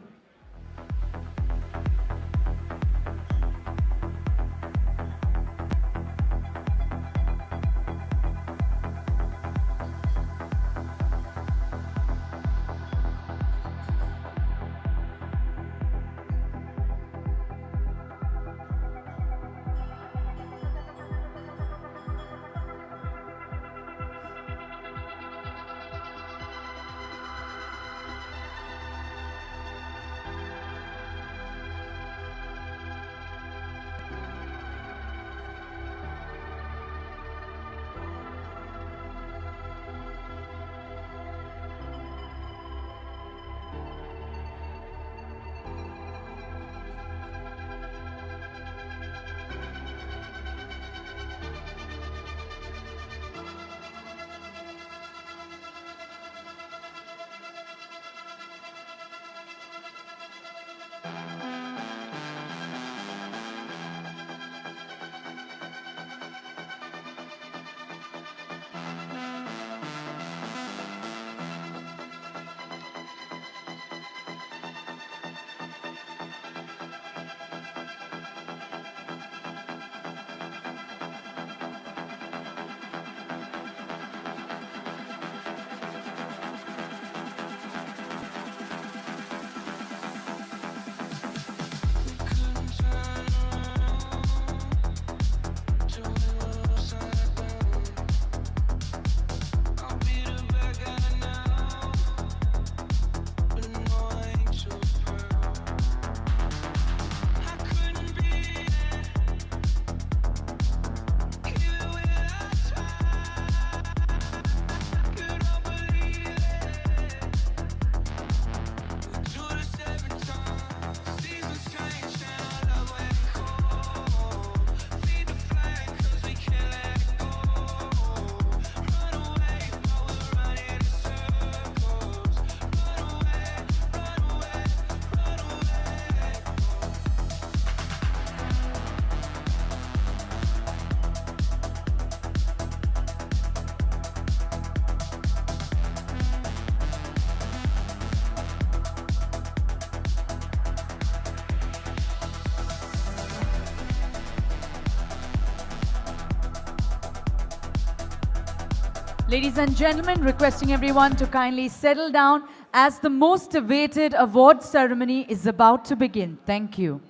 Ladies and gentlemen, requesting everyone to kindly settle down as the most awaited award ceremony is about to begin. Thank you.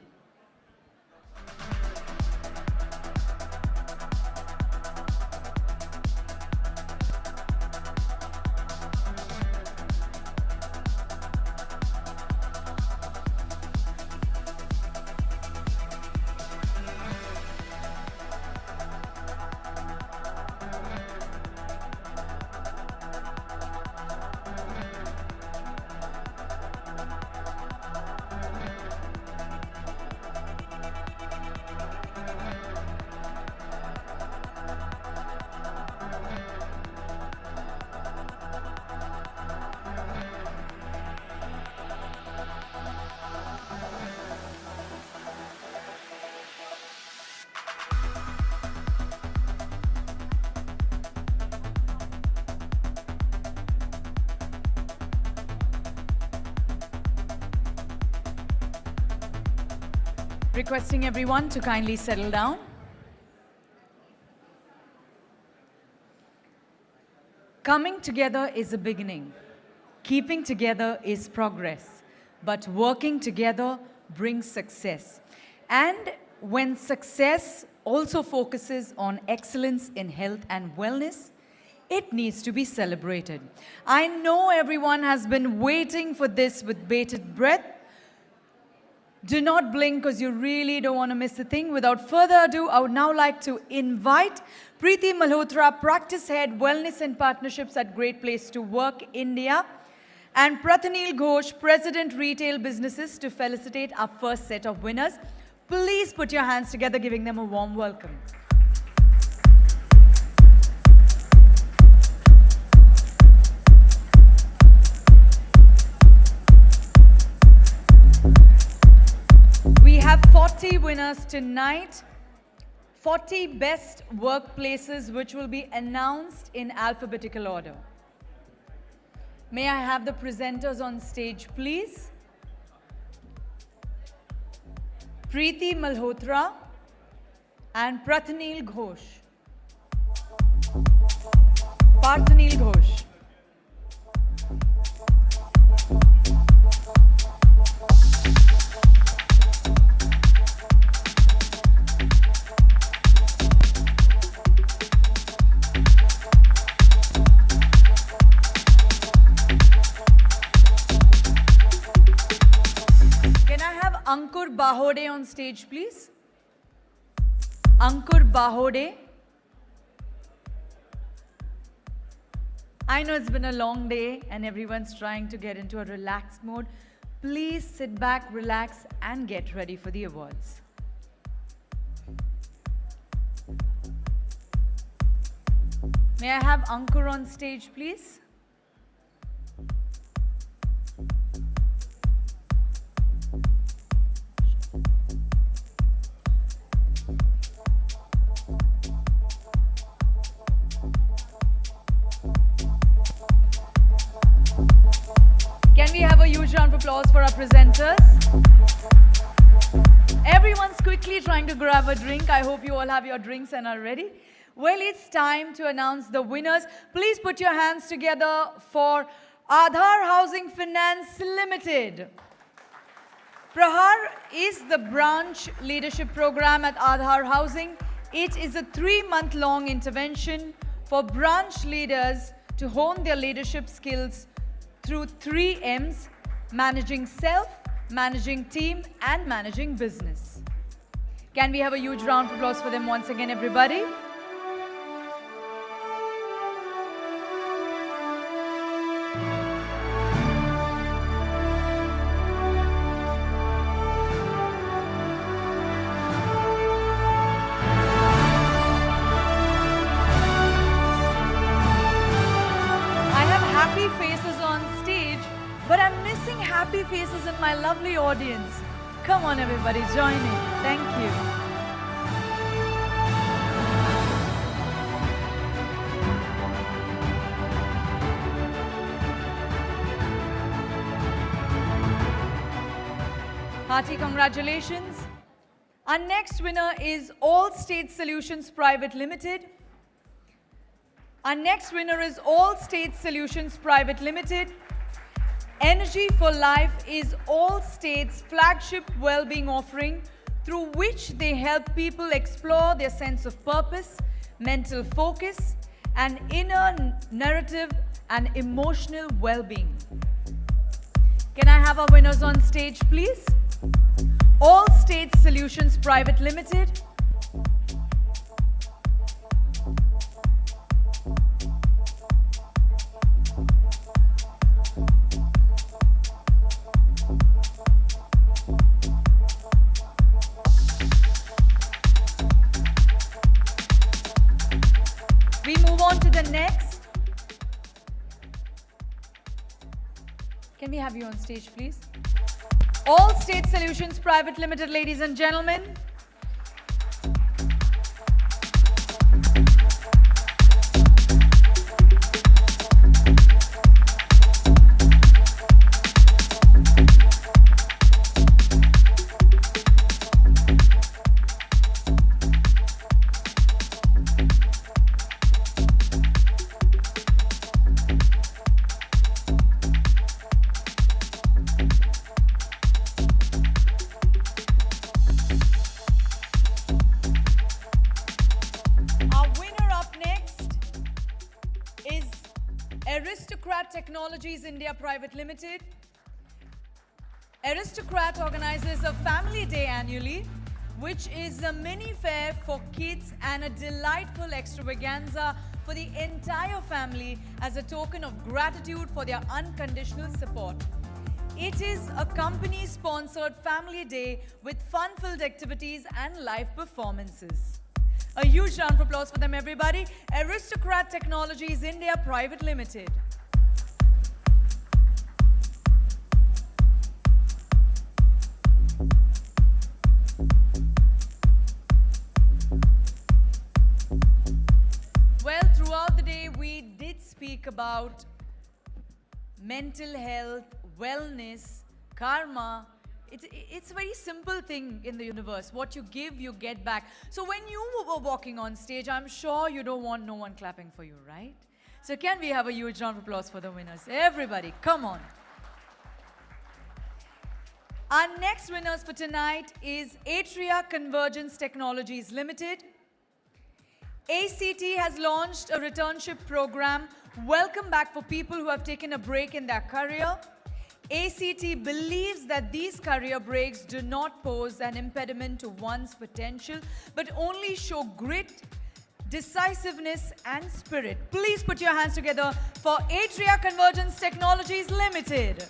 Requesting everyone to kindly settle down. Coming together is a beginning. Keeping together is progress. But working together brings success. And when success also focuses on excellence in health and wellness, it needs to be celebrated. I know everyone has been waiting for this with bated breath. Do not blink because you really don't want to miss a thing. Without further ado, I would now like to invite Preeti Malhotra, Practice Head, Wellness and Partnerships at Great Place to Work, India, and Prathanil Ghosh, President, Retail Businesses, to felicitate our first set of winners. Please put your hands together, giving them a warm welcome. winners tonight. 40 best workplaces which will be announced in alphabetical order. May I have the presenters on stage, please? Preeti Malhotra and Prathanil Ghosh. Parthanil Ghosh. Can I have Ankur Bahode on stage, please? Ankur Bahode. I know it's been a long day and everyone's trying to get into a relaxed mode. Please sit back, relax, and get ready for the awards. May I have Ankur on stage, please? Can we have a huge round of applause for our presenters? Everyone's quickly trying to grab a drink. I hope you all have your drinks and are ready. Well, it's time to announce the winners. Please put your hands together for Aadhar Housing Finance Limited. Prahar is the branch leadership program at Aadhar Housing. It is a 3-month-long intervention for branch leaders to hone their leadership skills through 3 M's: managing self, managing team, and managing business. Can we have a huge round of applause for them once again, everybody? Happy faces on stage, but I'm missing happy faces in my lovely audience. Come on, everybody, join in. Thank you. Hearty congratulations. Our next winner is All State Solutions Private Limited. Our next winner is All State Solutions Private Limited. Energy for Life is All States' flagship well-being offering through which they help people explore their sense of purpose, mental focus, and inner narrative and emotional well-being. Can I have our winners on stage, please? All State Solutions Private Limited. We move on to the next. Can we have you on stage, please? All State Solutions Private Limited, ladies and gentlemen. Aristocrat Technologies India Private Limited. Aristocrat organizes a family day annually, which is a mini fair for kids and a delightful extravaganza for the entire family as a token of gratitude for their unconditional support. It is a company-sponsored family day with fun-filled activities and live performances. A huge round of applause for them, everybody. Aristocrat Technologies India Private Limited. about mental health, wellness, karma. It's a very simple thing in the universe. What you give, you get back. So when you were walking on stage, I'm sure you don't want no one clapping for you, right? So can we have a huge round of applause for the winners? Everybody, come on. Our next winners for tonight is Atria Convergence Technologies Limited. ACT has launched a returnship program, Welcome Back, for people who have taken a break in their career. ACT believes that these career breaks do not pose an impediment to one's potential, but only show grit, decisiveness and spirit. Please put your hands together for Atria Convergence Technologies Limited.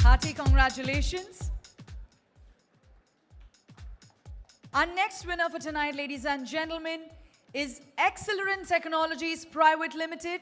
Hearty congratulations. Our next winner for tonight, ladies and gentlemen, is Accelerant Technologies Private Limited.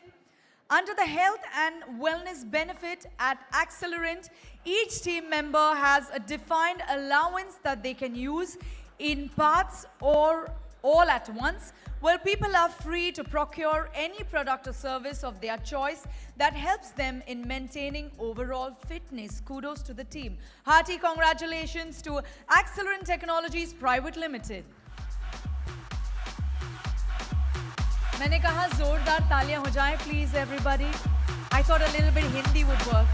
Under the health and wellness benefit at Accelerant, each team member has a defined allowance that they can use in parts or all at once, where people are free to procure any product or service of their choice that helps them in maintaining overall fitness. Kudos to the team. Hearty congratulations to Accelerant Technologies Private Limited. मैंने कहा जोरदार तालियां हो जाएं, please everybody. I thought a little bit Hindi would work.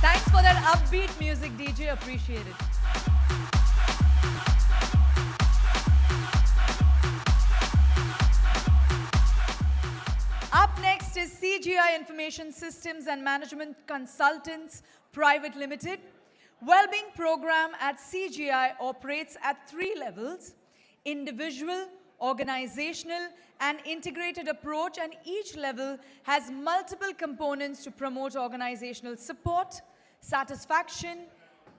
Thanks for that upbeat music, DJ. Appreciate it. Up next is CGI Information Systems and Management Consultants Private Limited. Wellbeing program at CGI operates at 3 levels: individual, organizational, and integrated approach, and each level has multiple components to promote organizational support, satisfaction,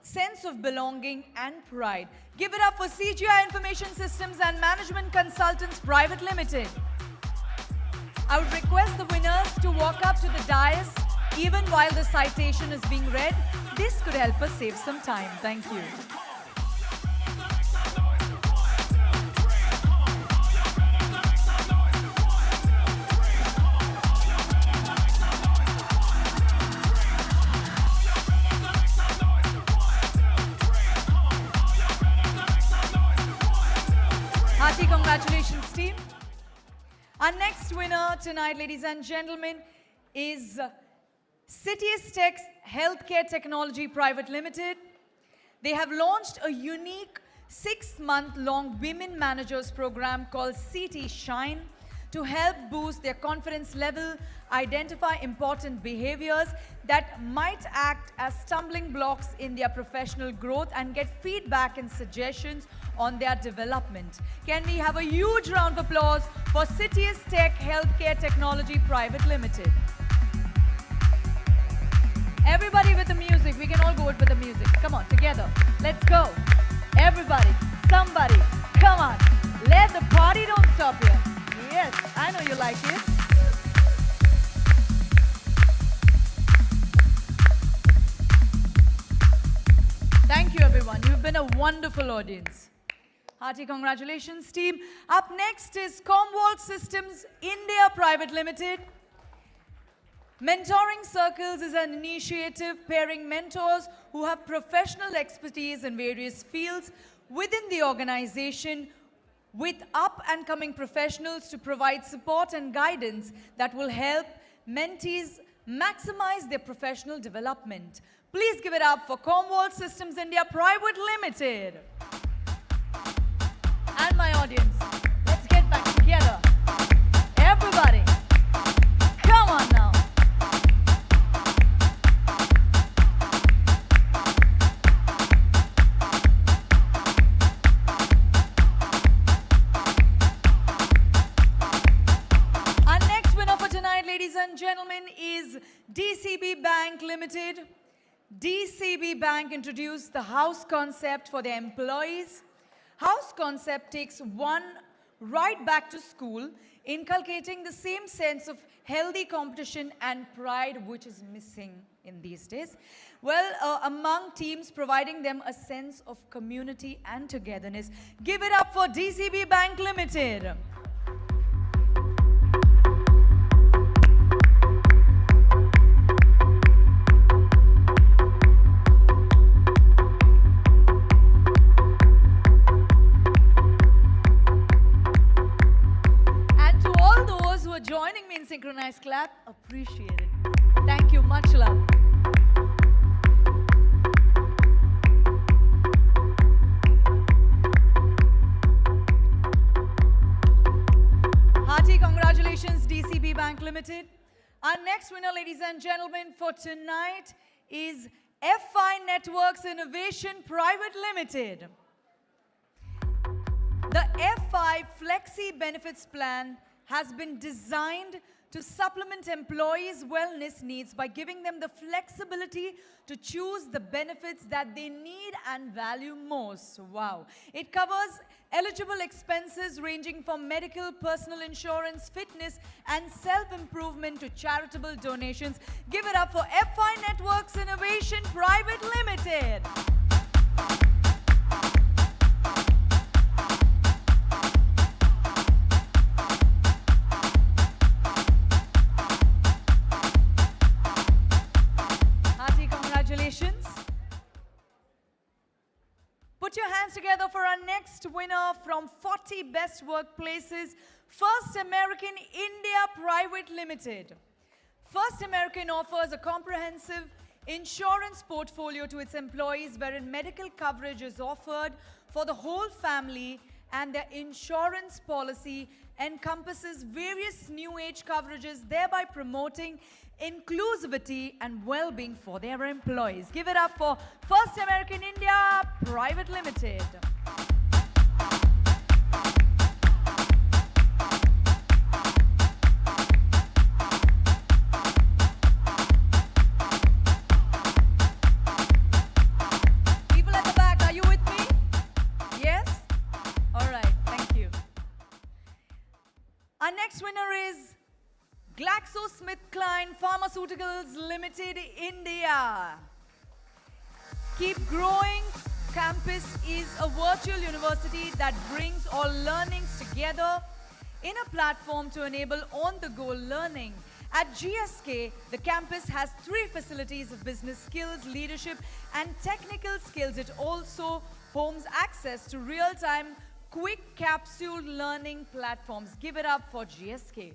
sense of belonging, and pride. Give it up for CGI Information Systems and Management Consultants Private Limited. I would request the winners to walk up to the dais even while the citation is being read. This could help us save some time. Thank you. Hearty congratulations, team. Our next winner tonight, ladies and gentlemen, is Citius Tech Healthcare Technology Private Limited. They have launched a unique 6-month-long women managers program called CT Shine to help boost their confidence level, identify important behaviors that might act as stumbling blocks in their professional growth, and get feedback and suggestions on their development. Can we have a huge round of applause for Citius Tech Healthcare Technology Private Limited? Everybody with the music. We can all go with the music. Come on, together. Let's go. Everybody, somebody, come on. Let the party don't stop here. Yes, I know you like it. Thank you, everyone. You've been a wonderful audience. Hearty congratulations, team. Up next is Comwalt Systems India Private Limited. Mentoring Circles is an initiative pairing mentors who have professional expertise in various fields within the organization with up-and-coming professionals to provide support and guidance that will help mentees maximize their professional development. Please give it up for Comwalt Systems India Private Limited. And my audience, let's get back together. Everybody, come on now. Our next winner for tonight, ladies and gentlemen, is DCB Bank Limited. DCB Bank introduced the house concept for their employees. House concept takes one right back to school, inculcating the same sense of healthy competition and pride which is missing in these days. Well, among teams, providing them a sense of community and togetherness. Give it up for DCB Bank Limited. Joining me in synchronized clap, appreciate it. Thank you, much love. Hearty congratulations, DCB Bank Limited. Our next winner, ladies and gentlemen, for tonight is FI Networks Innovation Private Limited. The FI Flexi Benefits Plan has been designed to supplement employees' wellness needs by giving them the flexibility to choose the benefits that they need and value most. Wow. It covers eligible expenses ranging from medical, personal insurance, fitness, and self-improvement to charitable donations. Give it up for FI Networks Innovation Private Limited. Put your hands together for our next winner from 40 Best Workplaces, First American India Private Limited. First American offers a comprehensive insurance portfolio to its employees wherein medical coverage is offered for the whole family, and their insurance policy encompasses various new age coverages, thereby promoting inclusivity and well-being for their employees. Give it up for First American India Private Limited. People at the back, are you with me? Yes? All right, thank you. Our next winner is GlaxoSmithKline Pharmaceuticals Limited, India. Keep Growing Campus is a virtual university that brings all learnings together in a platform to enable on-the-go learning. At GSK, the campus has 3 facilities of business skills, leadership, and technical skills. It also homes access to real-time, quick capsule learning platforms. Give it up for GSK.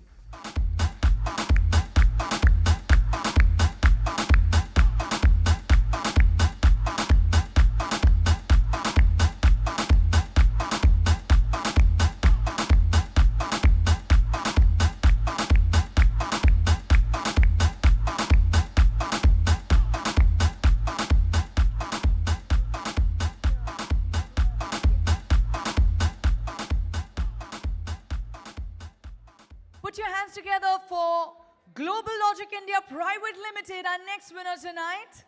Put your hands together for Global Logic India Private Limited, our next winner tonight.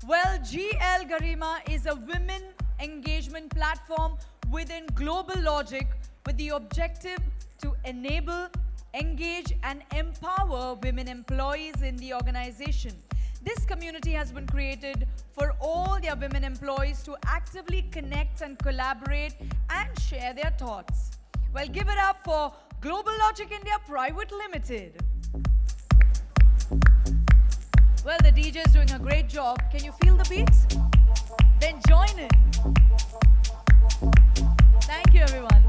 Well, GL Garima is a women engagement platform within Global Logic with the objective to enable, engage, and empower women employees in the organization. This community has been created for all their women employees to actively connect and collaborate and share their thoughts. Well, give it up for Global Logic India Private Limited. Well, the DJ is doing a great job. Can you feel the beats? Then join in. Thank you, everyone.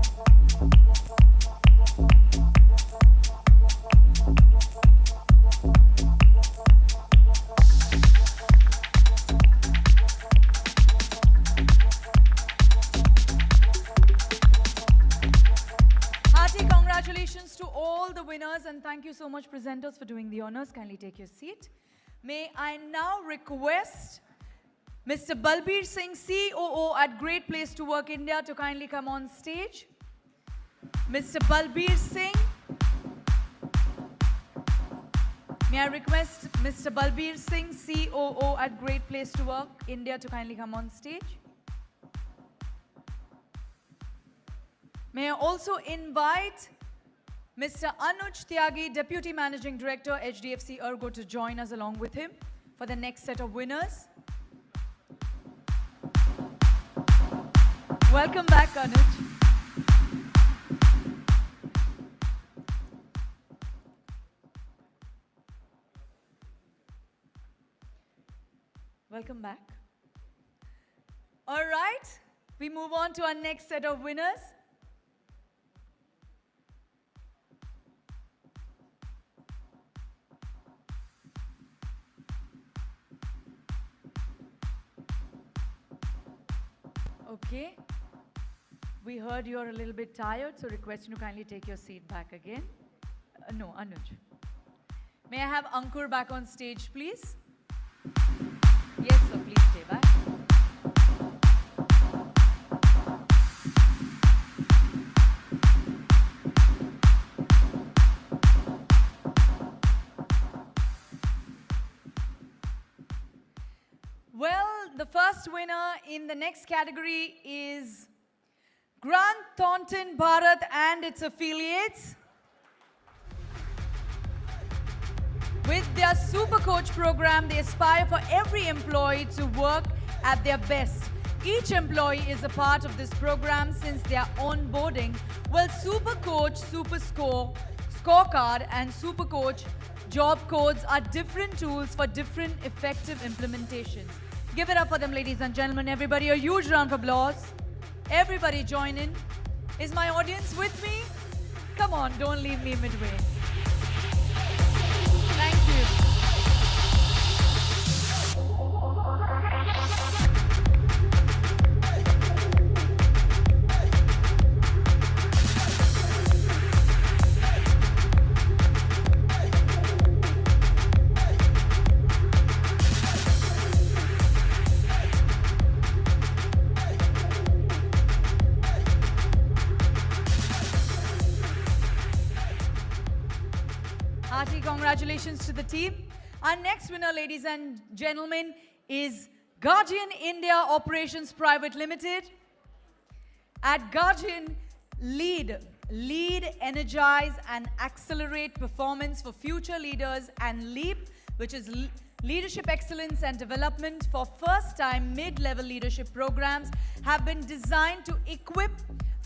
Congratulations to all the winners, and thank you so much, presenters, for doing the honors. Kindly take your seat. May I now request Mr. Balbir Singh, COO at Great Place to Work India, to kindly come on stage. Mr. Balbir Singh. May I request Mr. Balbir Singh, COO at Great Place to Work, India, to kindly come on stage. May I also invite Mr. Anuj Tyagi, Deputy Managing Director, HDFC Ergo, to join us along with him for the next set of winners. Welcome back, Anuj. Welcome back. All right, we move on to our next set of winners. Okay. We heard you're a little bit tired, so request you to kindly take your seat back again. No, Anuj. May I have Ankur back on stage, please? Yes, sir, please stay back. Well, the first winner in the next category is Grant Thornton Bharat and its affiliates. With their Super Coach program, they aspire for every employee to work at their best. Each employee is a part of this program since their onboarding. Well, Super Coach, Super Score, Scorecard, and Super Coach job codes are different tools for different effective implementations. Give it up for them, ladies and gentlemen. Everybody, a huge round of applause. Everybody join in. Is my audience with me? Come on, don't leave me midway. Thank you. Hearty congratulations to the team. Our next winner, ladies and gentlemen, is Guardian India Operations Private Limited. At Guardian, lead, energize, and accelerate performance for future leaders, and LEAP, which is Leadership Excellence and Development for first-time mid-level leadership programs, have been designed to equip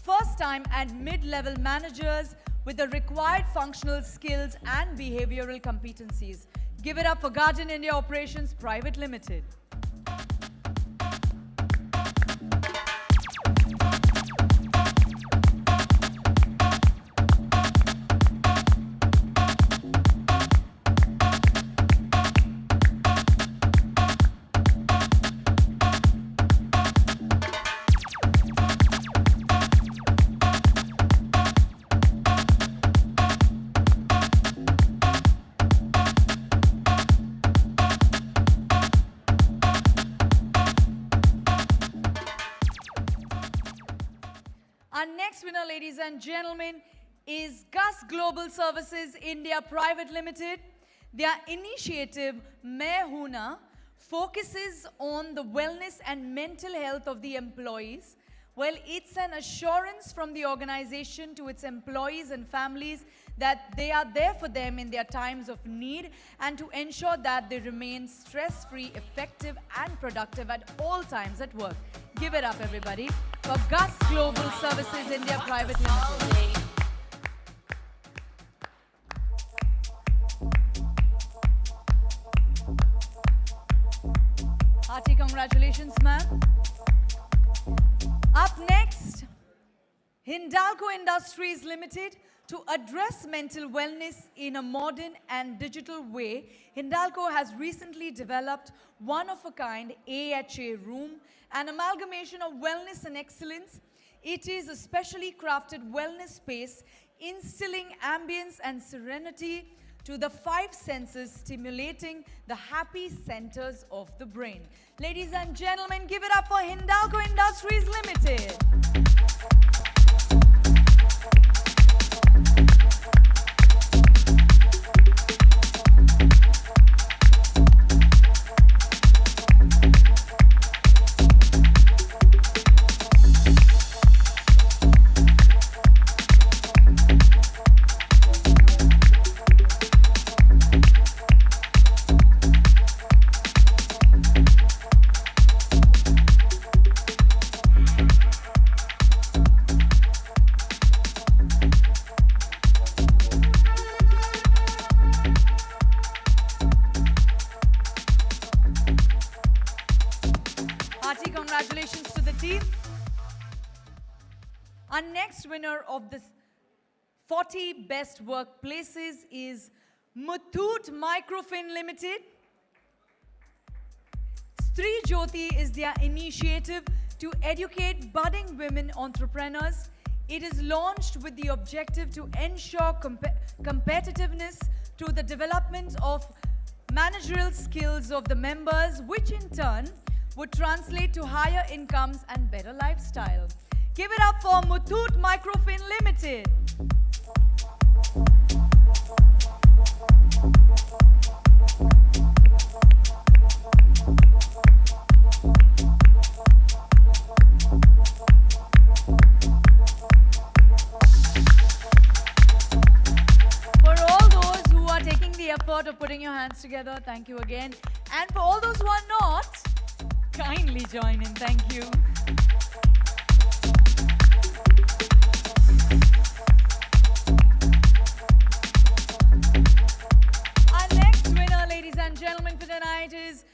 first-time and mid-level managers with the required functional skills and behavioral competencies. Give it up for Guardian India Operations Private Limited. Our next winner, ladies and gentlemen, is Gus Global Services India Private Limited. Their initiative, Main Hoon Na, focuses on the wellness and mental health of the employees. Well, it's an assurance from the organization to its employees and families that they are there for them in their times of need and to ensure that they remain stress-free, effective, and productive at all times at work. Give it up, everybody, for Gus Global Services India Private Limited. Hearty congratulations, ma'am. Up next, Hindalco Industries Limited. To address mental wellness in a modern and digital way, Hindalco has recently developed one-of-a-kind AHA room, an amalgamation of wellness and excellence. It is a specially crafted wellness space, instilling ambience and serenity to the 5 senses, stimulating the happy centers of the brain. Ladies and gentlemen, give it up for Hindalco Industries Limited. Our next winner of the 40 Best Workplaces is Muthoot Microfin Limited. Stri Jyoti is their initiative to educate budding women entrepreneurs. It is launched with the objective to ensure competitiveness through the development of managerial skills of the members, which in turn would translate to higher incomes and better lifestyle. Give it up for Muthoot Microfin Limited. Effort of putting your hands together, thank you again. And for all those who are not, kindly join in, thank you. Our next winner, ladies and gentlemen, for tonight is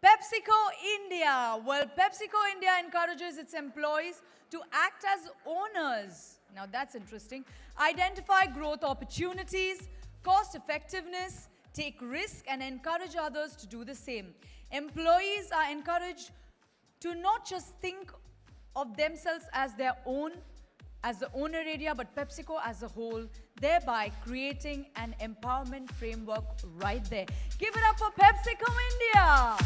PepsiCo India. Well, PepsiCo India encourages its employees to act as owners. Now that's interesting. Identify growth opportunities, cost effectiveness, take risk, and encourage others to do the same. Employees are encouraged to not just think of themselves as their own, as the owner area, but PepsiCo as a whole, thereby creating an empowerment framework right there. Give it up for PepsiCo India.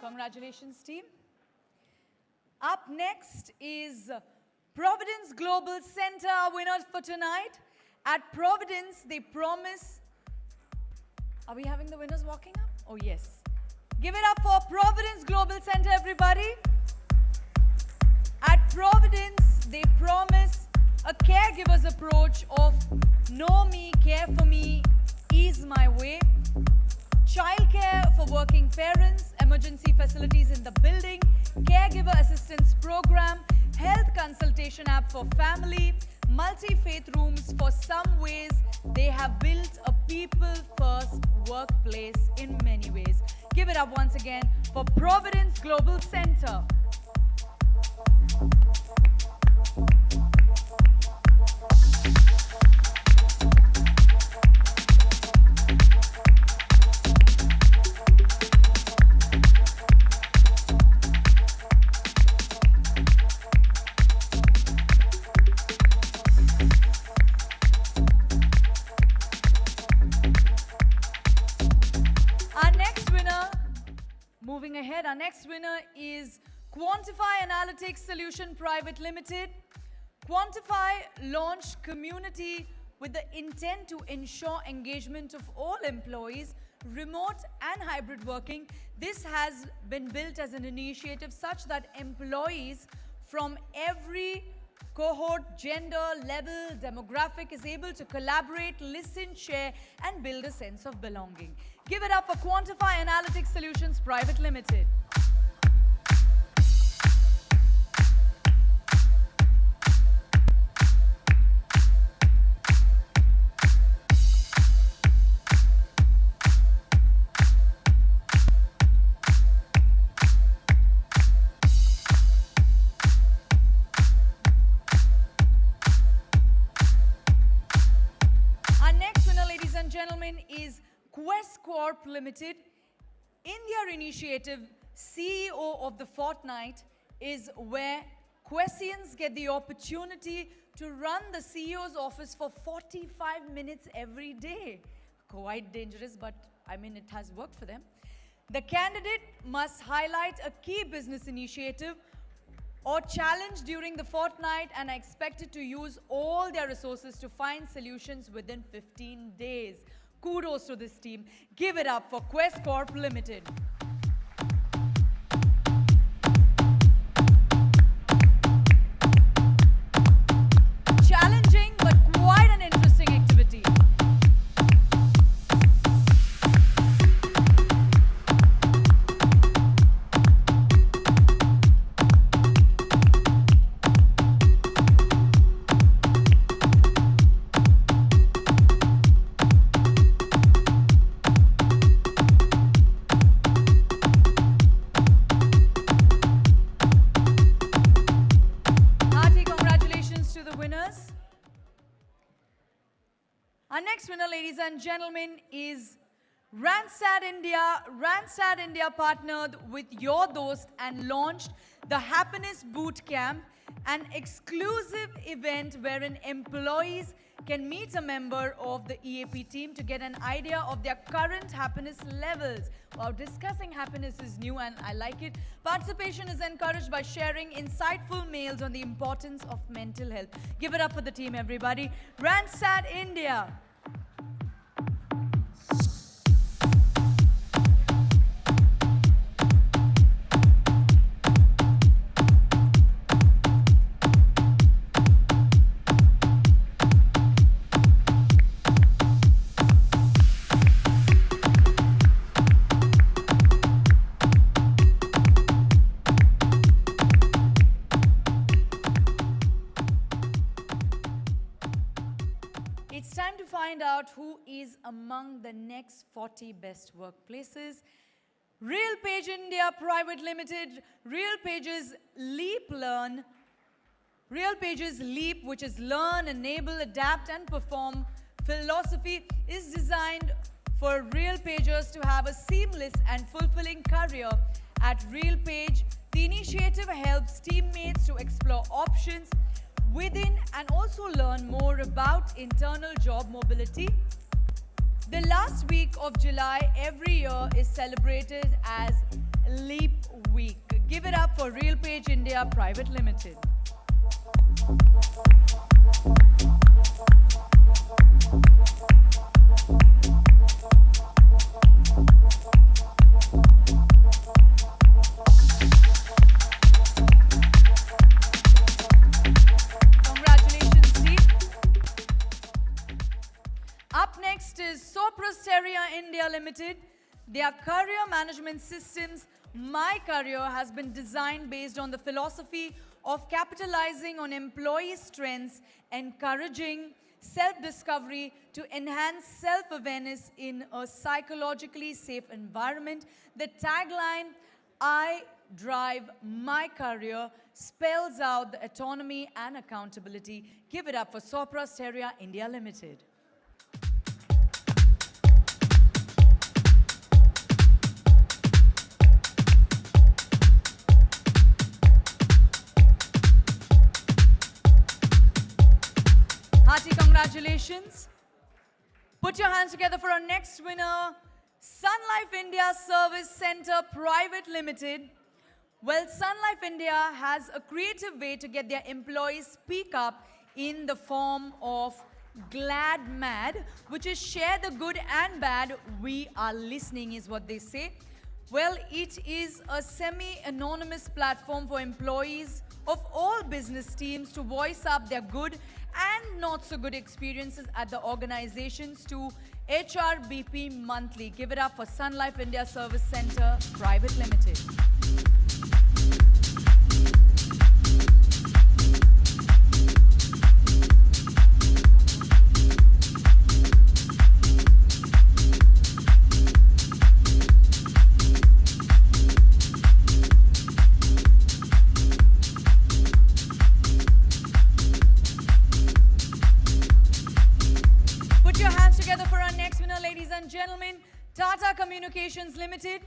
Congratulations, team. Up next is Providence Global Center, our winners for tonight. At Providence, they promise... Are we having the winners walking up? Oh, yes. Give it up for Providence Global Center, everybody. At Providence, they promise a caregiver's approach of know me, care for me, ease my way. Childcare for working parents, emergency facilities in the building, caregiver assistance program, health consultation app for family, multi-faith rooms. For some ways, they have built a people-first workplace in many ways. Give it up once again for Providence Global Center. Moving ahead, our next winner is Quantify Analytics Solution Private Limited. Quantify launched community with the intent to ensure engagement of all employees, remote and hybrid working. This has been built as an initiative such that employees from every cohort, gender, level, demographic is able to collaborate, listen, share, and build a sense of belonging. Give it up for Quantify Analytics Solutions Private Limited. Our next winner, ladies and gentlemen, is Quest Corp Limited. In their initiative, CEO of the Fortnight is where Questians get the opportunity to run the CEO's office for 45 minutes every day. Quite dangerous, but I mean, it has worked for them. The candidate must highlight a key business initiative or challenge during the fortnight and are expected to use all their resources to find solutions within 15 days. Kudos to this team. Give it up for Quest Corp Limited. Challenging, but quite an interesting activity. next winner, ladies and gentlemen, is Randstad India. Randstad India partnered with Your Dost and launched the Happiness Boot Camp, an exclusive event wherein employees can meet a member of the EAP team to get an idea of their current happiness levels. Wow, discussing happiness is new and I like it. Participation is encouraged by sharing insightful mails on the importance of mental health. Give it up for the team, everybody. Randstad India. It's time to find out who is among the next 40 best workplaces. Real Page India Private Limited, Real Page's Leap Learn, Real Page's Leap, which is learn, enable, adapt and perform philosophy, is designed for Real Pagers to have a seamless and fulfilling career. At Real Page, the initiative helps teammates to explore options within and also learn more about internal job mobility. The last week of July every year is celebrated as Leap Week. Give it up for Real Page India Private Limited. Up next is Soprasteria India Limited. Their career management systems, My Career, has been designed based on the philosophy of capitalizing on employee strengths, encouraging self-discovery to enhance self-awareness in a psychologically safe environment. The tagline, I drive my career, spells out the autonomy and accountability. Give it up for Soprasteria India Limited. Hearty congratulations. Put your hands together for our next winner, Sun Life India Service Center Private Limited. Well, Sun Life India has a creative way to get their employees speak up in the form of Glad Mad, which is share the good and bad, we are listening is what they say. Well, it is a semi-anonymous platform for employees of all business teams to voice up their good and not so good experiences at the organizations to HRBP Monthly. Give it up for Sun Life India Service Center Private Limited. Gentlemen, Tata Communications Limited,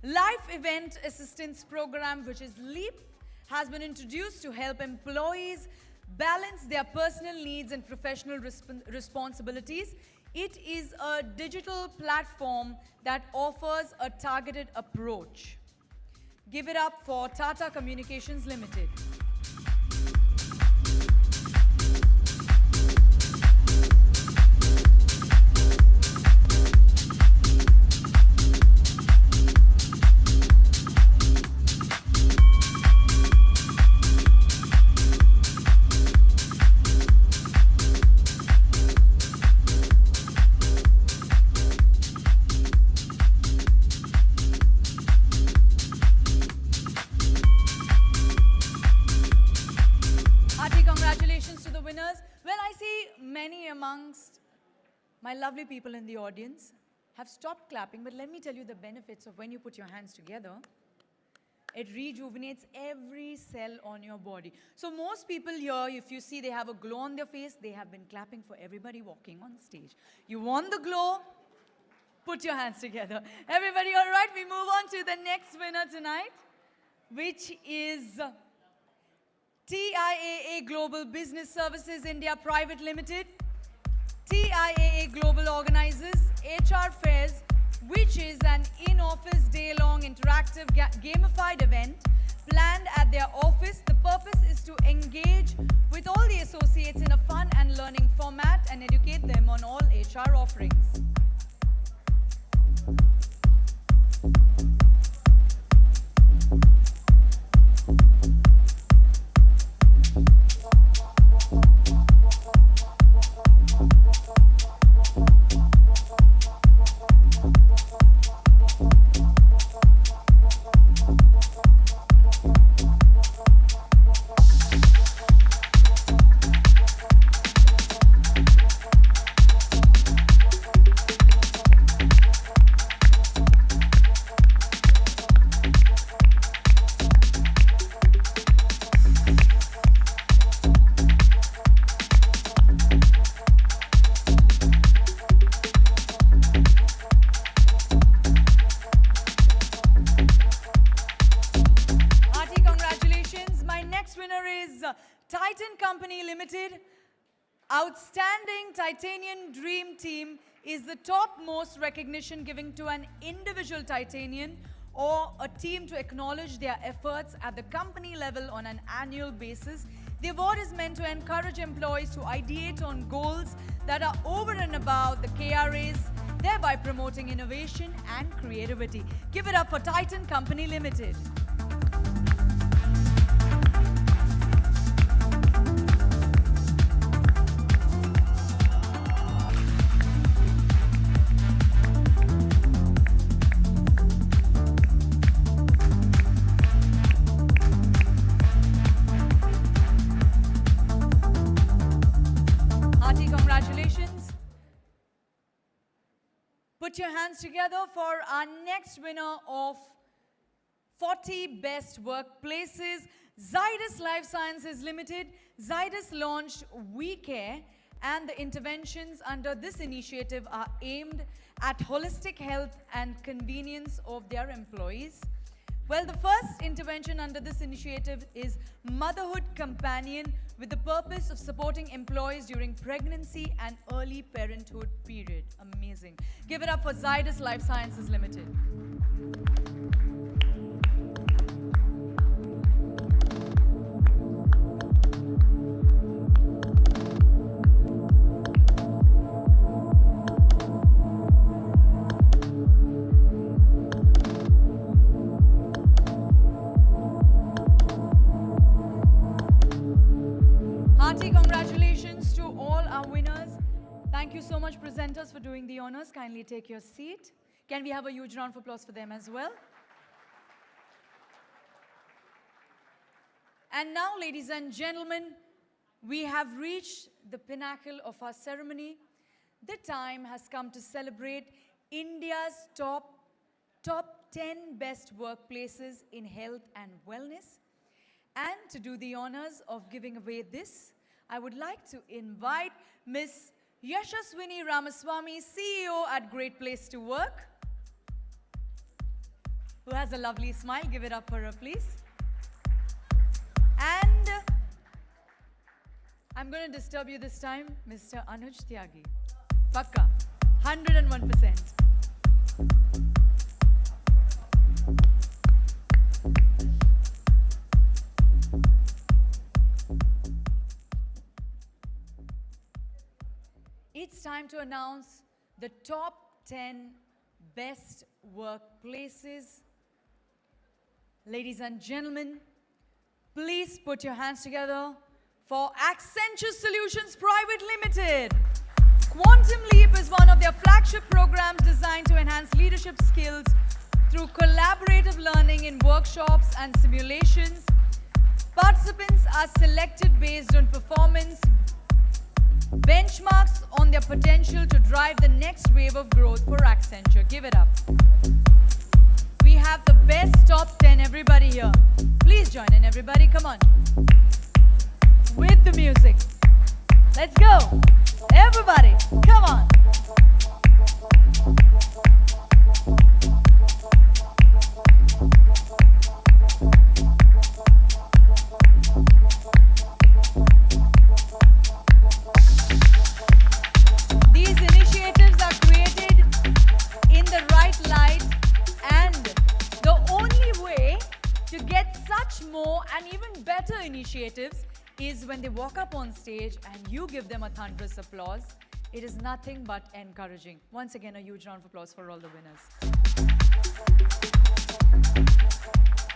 Life Event Assistance Program, which is LEAP, has been introduced to help employees balance their personal needs and professional responsibilities. It is a digital platform that offers a targeted approach. Give it up for Tata Communications Limited. My lovely people in the audience have stopped clapping, but let me tell you the benefits of when you put your hands together. It rejuvenates every cell on your body. So most people here, if you see they have a glow on their face, they have been clapping for everybody walking on stage. You want the glow? Put your hands together. Everybody all right? We move on to the next winner tonight, which is TIAA Global Business Services India Private Limited. TIAA Global organizes HR Fairs, which is an in-office day-long interactive gamified event planned at their office. The purpose is to engage with all the associates in a fun and learning format and educate them on all HR offerings. Titan Company Limited. Outstanding Titanian Dream Team is the topmost recognition given to an individual Titanian or a team to acknowledge their efforts at the company level on an annual basis. The award is meant to encourage employees to ideate on goals that are over and above the KRAs, thereby promoting innovation and creativity. Give it up for Titan Company Limited. Put your hands together for our next winner of 40 Best Workplaces, Zydus Life Sciences Limited. Zydus launched We Care, and the interventions under this initiative are aimed at holistic health and convenience of their employees. Well, the first intervention under this initiative is Motherhood Companion, with the purpose of supporting employees during pregnancy and early parenthood period. Amazing. Give it up for Zydus Life Sciences Limited. Congratulations to all our winners. Thank you so much, presenters, for doing the honors. Kindly take your seat. Can we have a huge round of applause for them as well? And now, ladies and gentlemen, we have reached the pinnacle of our ceremony. The time has come to celebrate India's top 10 best workplaces in health and wellness. And to do the honors of giving away this, I would like to invite Ms. Yashaswini Ramaswamy, CEO at Great Place to Work, who has a lovely smile. Give it up for her, please. And I'm going to disturb you this time, Mr. Anuj Tyagi. Pakka, 101%. It's time to announce the top 10 best workplaces. Ladies and gentlemen, please put your hands together for Accenture Solutions Private Limited. Quantum Leap is one of their flagship programs designed to enhance leadership skills through collaborative learning in workshops and simulations. Participants are selected based on performance, benchmarks on their potential to drive the next wave of growth for Accenture. Give it up. We have the best top 10. Everybody here. Please join in, everybody. Come on. With the music. Let's go. Everybody, come on. These initiatives are created in the right light, and the only way to get such more and even better initiatives is when they walk up on stage and you give them a thunderous applause. It is nothing but encouraging. Once again, a huge round of applause for all the winners.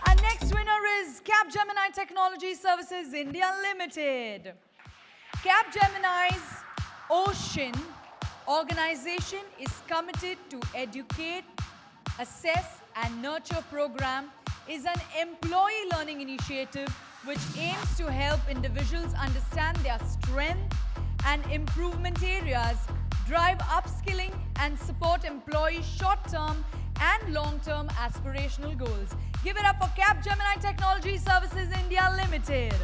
Our next winner is Capgemini Technology Services India Limited. Capgemini's Ocean organization is committed to educate, assess and nurture program is an employee learning initiative which aims to help individuals understand their strength and improvement areas, drive upskilling and support employees' short-term and long-term aspirational goals. Give it up for Capgemini Technology Services India Limited.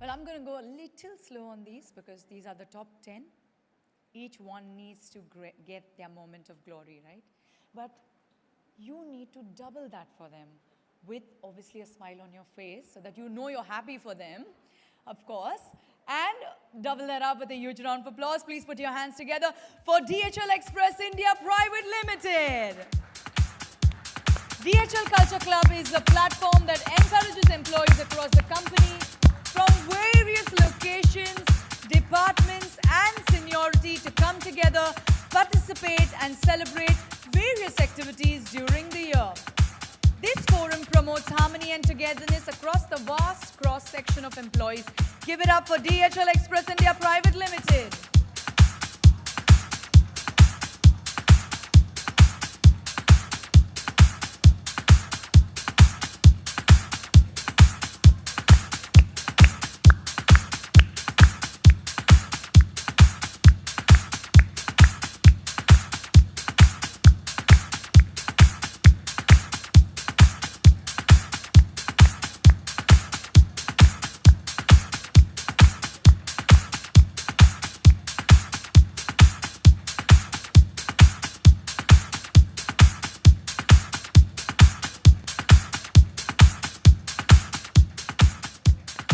Well, I'm going to go a little slow on these because these are the top 10. Each one needs to get their moment of glory, right? But you need to double that for them with obviously a smile on your face so that you know you're happy for them, of course. And double that up with a huge round of applause. Please put your hands together for DHL Express India Private Limited. DHL Culture Club is a platform that encourages employees across the company from various locations, departments and seniority to come together, participate and celebrate various activities during the year. This forum promotes harmony and togetherness across the vast cross-section of employees. Give it up for DHL Express India Private Limited.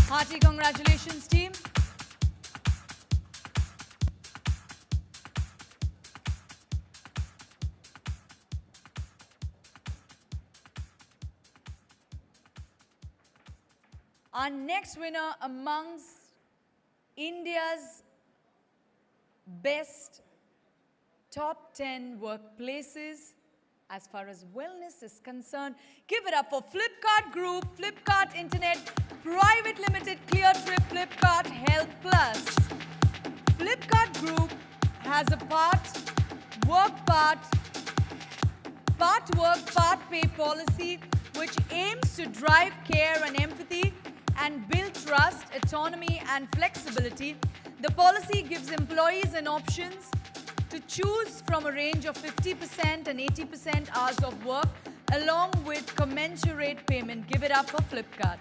Hearty congratulations, team. Our next winner amongst India's best top 10 workplaces as far as wellness is concerned, give it up for Flipkart Group, Flipkart Internet Private Limited, Clear Trip, Flipkart Health Plus. Flipkart Group has a part work, part pay policy which aims to drive care and empathy and build trust, autonomy and flexibility. The policy gives employees an options to choose from a range of 50% and 80% hours of work along with commensurate payment. Give it up for Flipkart.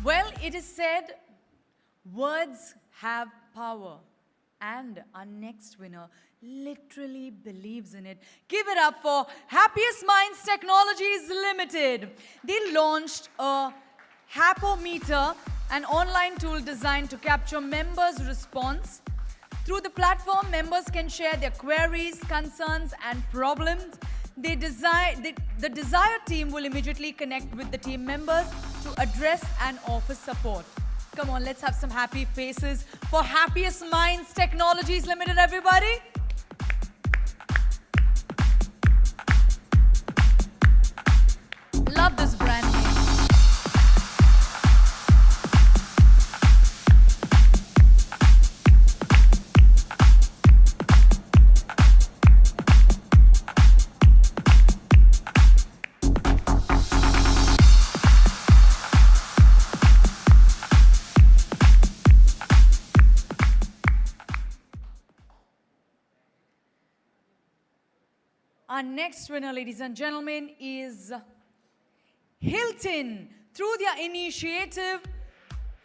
Well, it is said, words have power. And our next winner literally believes in it. Give it up for Happiest Minds Technologies Limited. They launched a Hapometer, an online tool designed to capture members' response. Through the platform, members can share their queries, concerns, and problems. The desired team will immediately connect with the team members to address and offer support. Come on, let's have some happy faces for Happiest Minds Technologies Limited, everybody. Love this brand name. Our next winner, ladies and gentlemen, is Hilton. Through their initiative,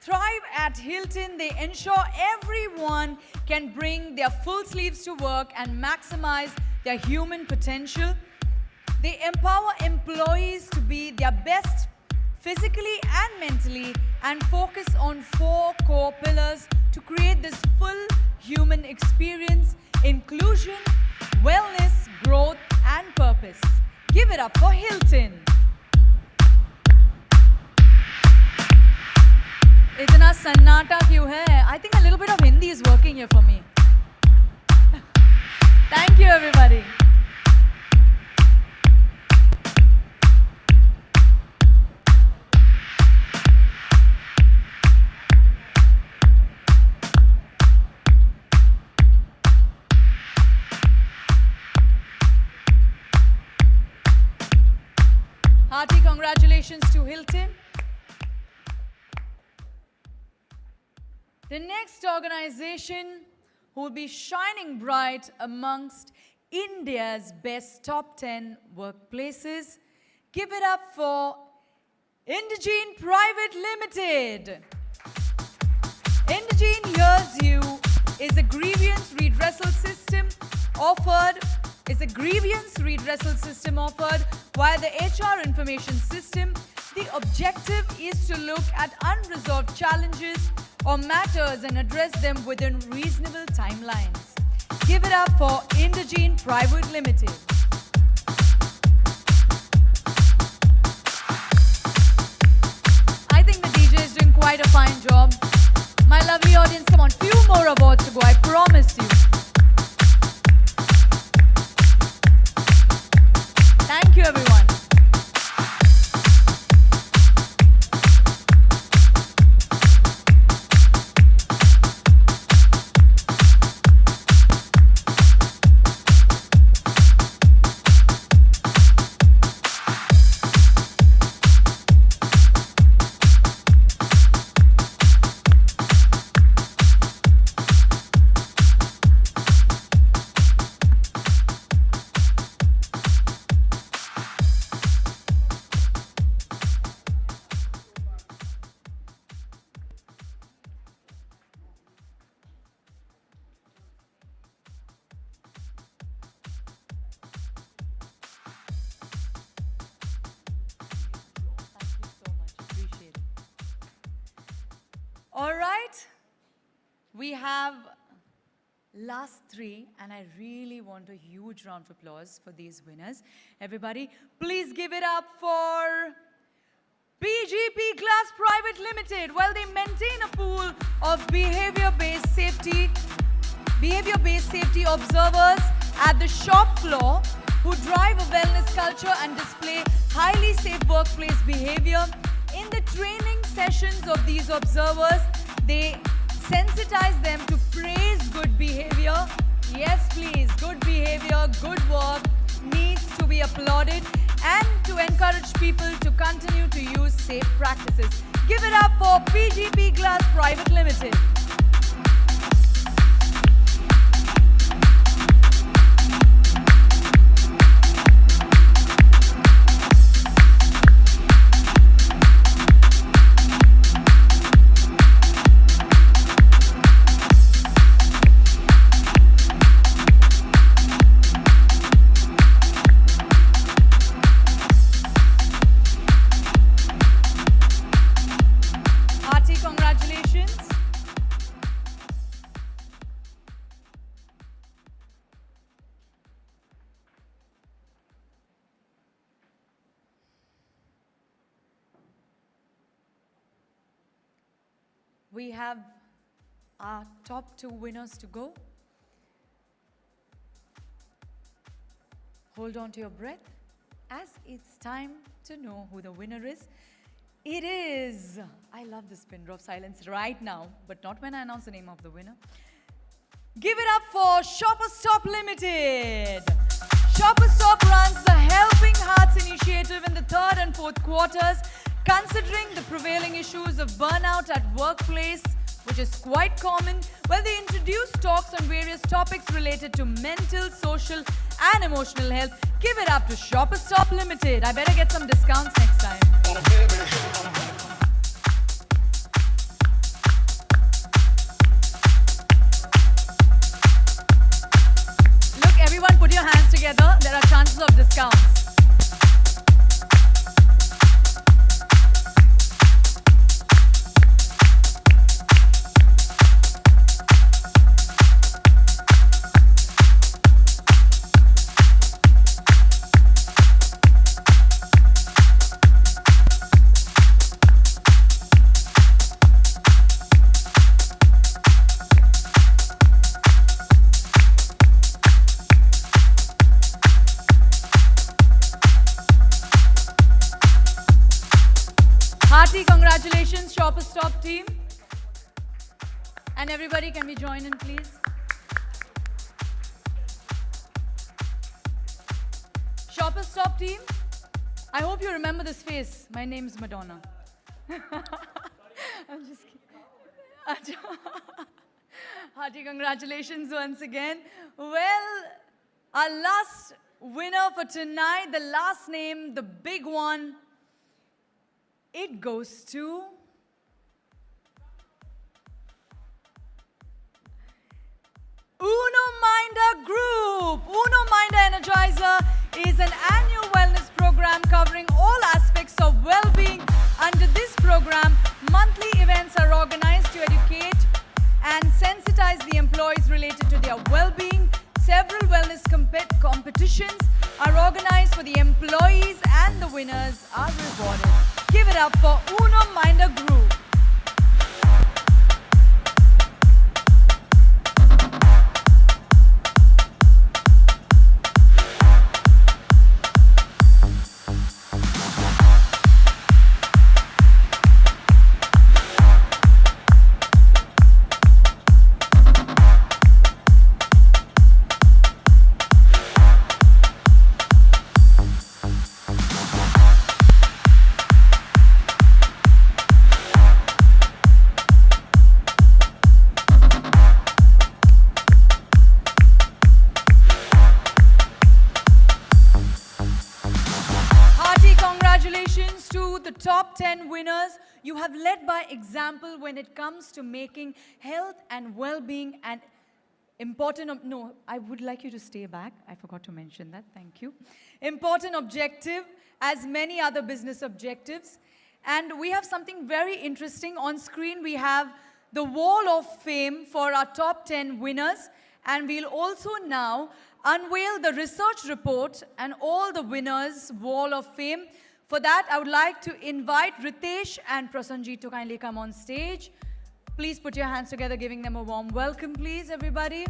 Thrive at Hilton, they ensure everyone can bring their full sleeves to work and maximize their human potential. They empower employees to be their best physically and mentally and focus on 4 core pillars to create this full human experience: inclusion, wellness, growth, and purpose. Give it up for Hilton. इतना सन्नाटा क्यों है? I think a little bit of Hindi is working here for me. Thank you, everybody. Hearty congratulations to Hilton. The next organization who will be shining bright amongst India's best top 10 workplaces. Give it up for Indegene Private Limited. Indegene Hears You is a grievance redressal system offered via the HR information system. The objective is to look at unresolved challenges or matters and address them within reasonable timelines. Give it up for Indegene Private Limited. I think the DJ is doing quite a fine job. My lovely audience, come on, few more awards to go, I promise you. Thank you, everyone. All right, we have last 3, and I really want a huge round of applause for these winners. Everybody, please give it up for PGP Glass Private Limited. Well, they maintain a pool of behavior-based safety observers at the shop floor who drive a wellness culture and display highly safe workplace behavior. In the training sessions of these observers, they sensitize them to praise good behavior. Yes, please, good behavior, good work needs to be applauded, and to encourage people to continue to use safe practices. Give it up for PGP Glass Private Limited. we have our top 2 winners to go. Hold on to your breath as it's time to know who the winner is. It is, I love this pin drop silence right now, but not when I announce the name of the winner. Give it up for Shopper Stop Limited. Shopper Stop runs the Helping Hearts initiative in the 3rd and 4th quarters. Considering the prevailing issues of burnout at workplace, which is quite common, well, they introduce talks on various topics related to mental, social, and emotional health. Give it up to Shopper Stop Limited. I better get some discounts next time. Look, everyone put your hands together. There are chances of discounts. Hearty congratulations, Shopper Stop team. And everybody, can we join in, please? Shopper Stop team, I hope you remember this face. My name is Madonna. I'm just kidding. Hearty congratulations once again. Well, our last winner for tonight, the last name, the big one, it goes to Uno Minder Group. Uno Minder Energizer is an annual wellness program covering all aspects of well-being. Under this program, monthly events are organized to educate and sensitize the employees related to their well-being. Several wellness competitions are organized for the employees and the winners are rewarded. Give it up for Uno Minder Group. Congratulations to the top 10 winners. You have led by example when it comes to making health and well-being an important, no, I would like you to stay back. I forgot to mention that, thank you. Important objective as many other business objectives. And we have something very interesting on screen. We have the Wall of Fame for our top 10 winners. And we'll also now unveil the research report and all the winners' Wall of Fame. For that, I would like to invite Ritesh and Prasanjit to kindly come on stage. Please put your hands together, giving them a warm welcome, please, everybody.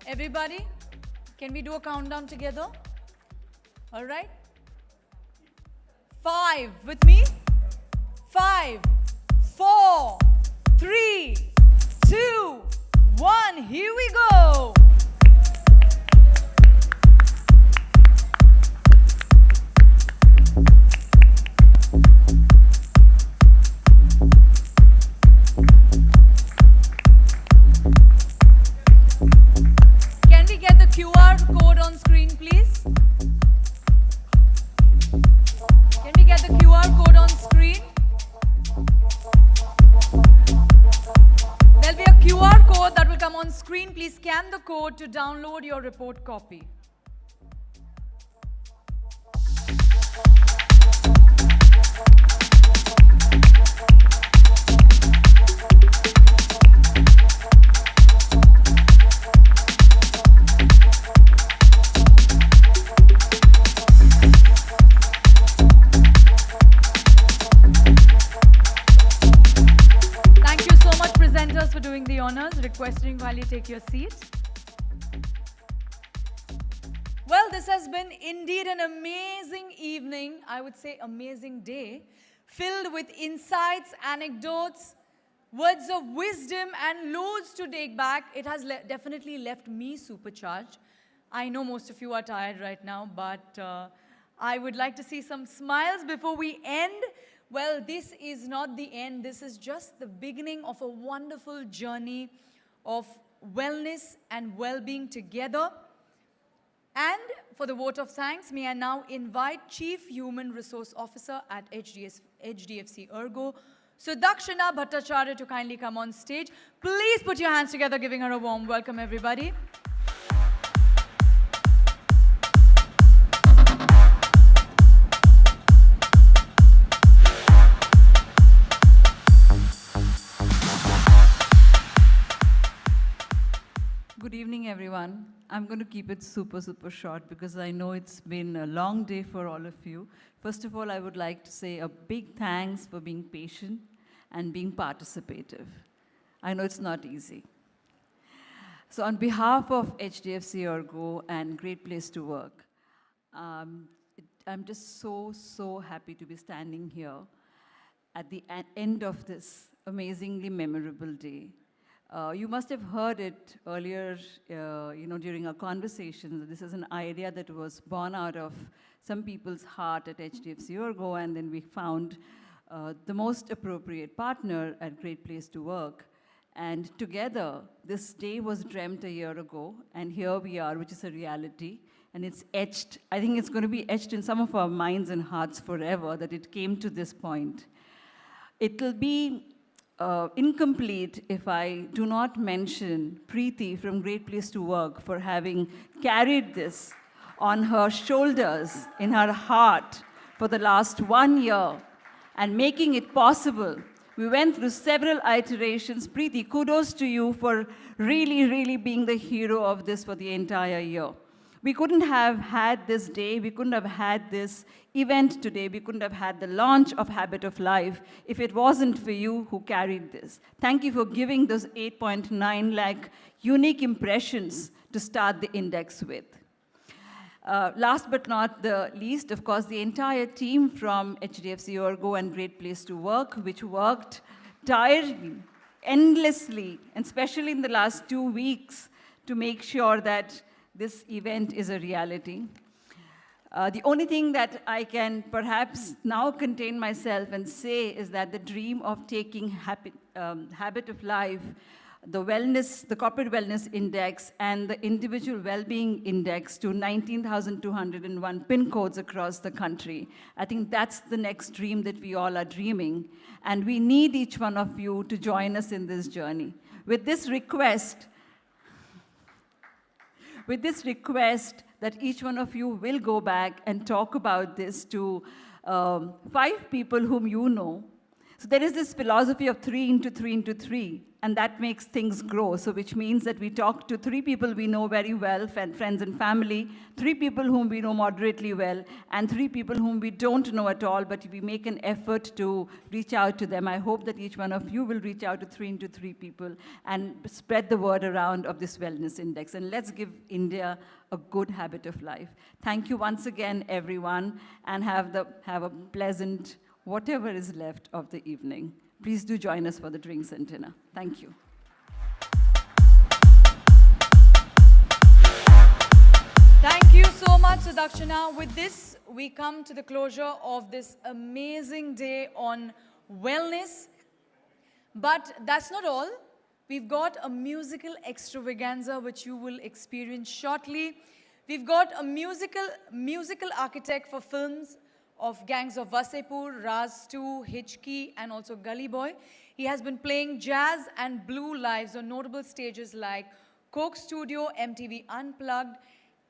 Everybody, can we do a countdown together? All right? 5, with me? 5, 4, 3, 2, 1, here we go. Can we come on screen. Please scan the code to download your report copy. Thank you so much, presenters, for doing the honors. Requesting while you take your seat. Well, this has been indeed an amazing evening, I would say amazing day, filled with insights, anecdotes, words of wisdom, and loads to take back. It has definitely left me supercharged. I know most of you are tired right now, but I would like to see some smiles before we end. Well, this is not the end. This is just the beginning of a wonderful journey of wellness and well-being together. And for the vote of thanks, may I now invite Chief Human Resource Officer at HDFC Ergo, Sudakshana Bhattacharya, to kindly come on stage. Please put your hands together, giving her a warm welcome, everybody. Good evening, everyone. I'm going to keep it super short because I know it's been a long day for all of you. First of all, I would like to say a big thanks for being patient and being participative. I know it's not easy. So on behalf of HDFC Ergo and Great Place to Work, I'm just so happy to be standing here at the end of this amazingly memorable day. You must have heard it earlier, during our conversations. This is an idea that was born out of some people's heart at HDFC Ergo, and then we found the most appropriate partner at Great Place to Work. And together, this day was dreamt a year ago, and here we are, which is a reality. And it's etched, I think it's going to be etched in some of our minds and hearts forever, that it came to this point. It'll be incomplete if I do not mention Preeti from Great Place to Work for having carried this on her shoulders, in her heart, for the last 1 year, and making it possible. We went through several iterations. Preeti, kudos to you for really being the hero of this for the entire year. We couldn't have had this day, we couldn't have had this event today, we couldn't have had the launch of Habit of Life if it wasn't for you who carried this. Thank you for giving those 8.9 lakh unique impressions to start the index with. Last but not the least, of course, the entire team from HDFC Ergo and Great Place to Work, which worked tirelessly, endlessly, and especially in the last 2 weeks to make sure that this event is a reality. The only thing that I can perhaps now contain myself and say is that the dream of taking Habit of Life, the Corporate Wellness Index, and the Individual Wellbeing Index to 19,201 PIN codes across the country. I think that's the next dream that we all are dreaming. And we need each one of you to join us in this journey. With this request that each one of you will go back and talk about this to 5 people whom you know. So there is this philosophy of 3 into 3 into 3, and that makes things grow. So which means that we talk to 3 people we know very well, friends and family, 3 people whom we know moderately well, and 3 people whom we don't know at all, but we make an effort to reach out to them. I hope that each one of you will reach out to 3 into 3 people and spread the word around of this wellness index. And let's give India a good habit of life. Thank you once again, everyone, and have a pleasant whatever is left of the evening. Please do join us for the drinks and dinner. Thank you. Thank you so much, Sudakshana. With this, we come to the closure of this amazing day on wellness. But that's not all. We've got a musical extravaganza which you will experience shortly. We've got a musical architect for films of Gangs of Vasepur, Raz 2, Hichki, and also Gully Boy. He has been playing jazz and blue lives on notable stages like Coke Studio, MTV Unplugged,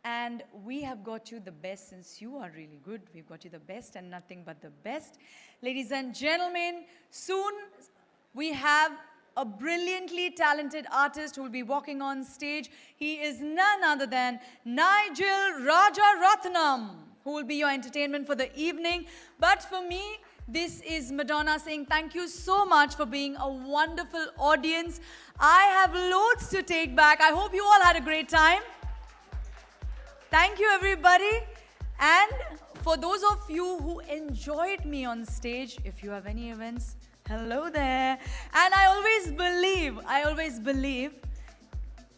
and we have got you the best since you are really good. We've got you the best and nothing but the best. Ladies and gentlemen, soon we have a brilliantly talented artist who will be walking on stage. He is none other than Nigel Rajaratnam, who will be your entertainment for the evening. But for me, this is Madonna saying thank you so much for being a wonderful audience. I have loads to take back. I hope you all had a great time. Thank you, everybody. And for those of you who enjoyed me on stage, if you have any events, hello there. And I always believe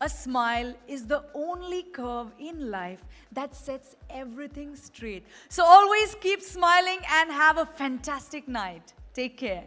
a smile is the only curve in life that sets everything straight. So always keep smiling and have a fantastic night. Take care.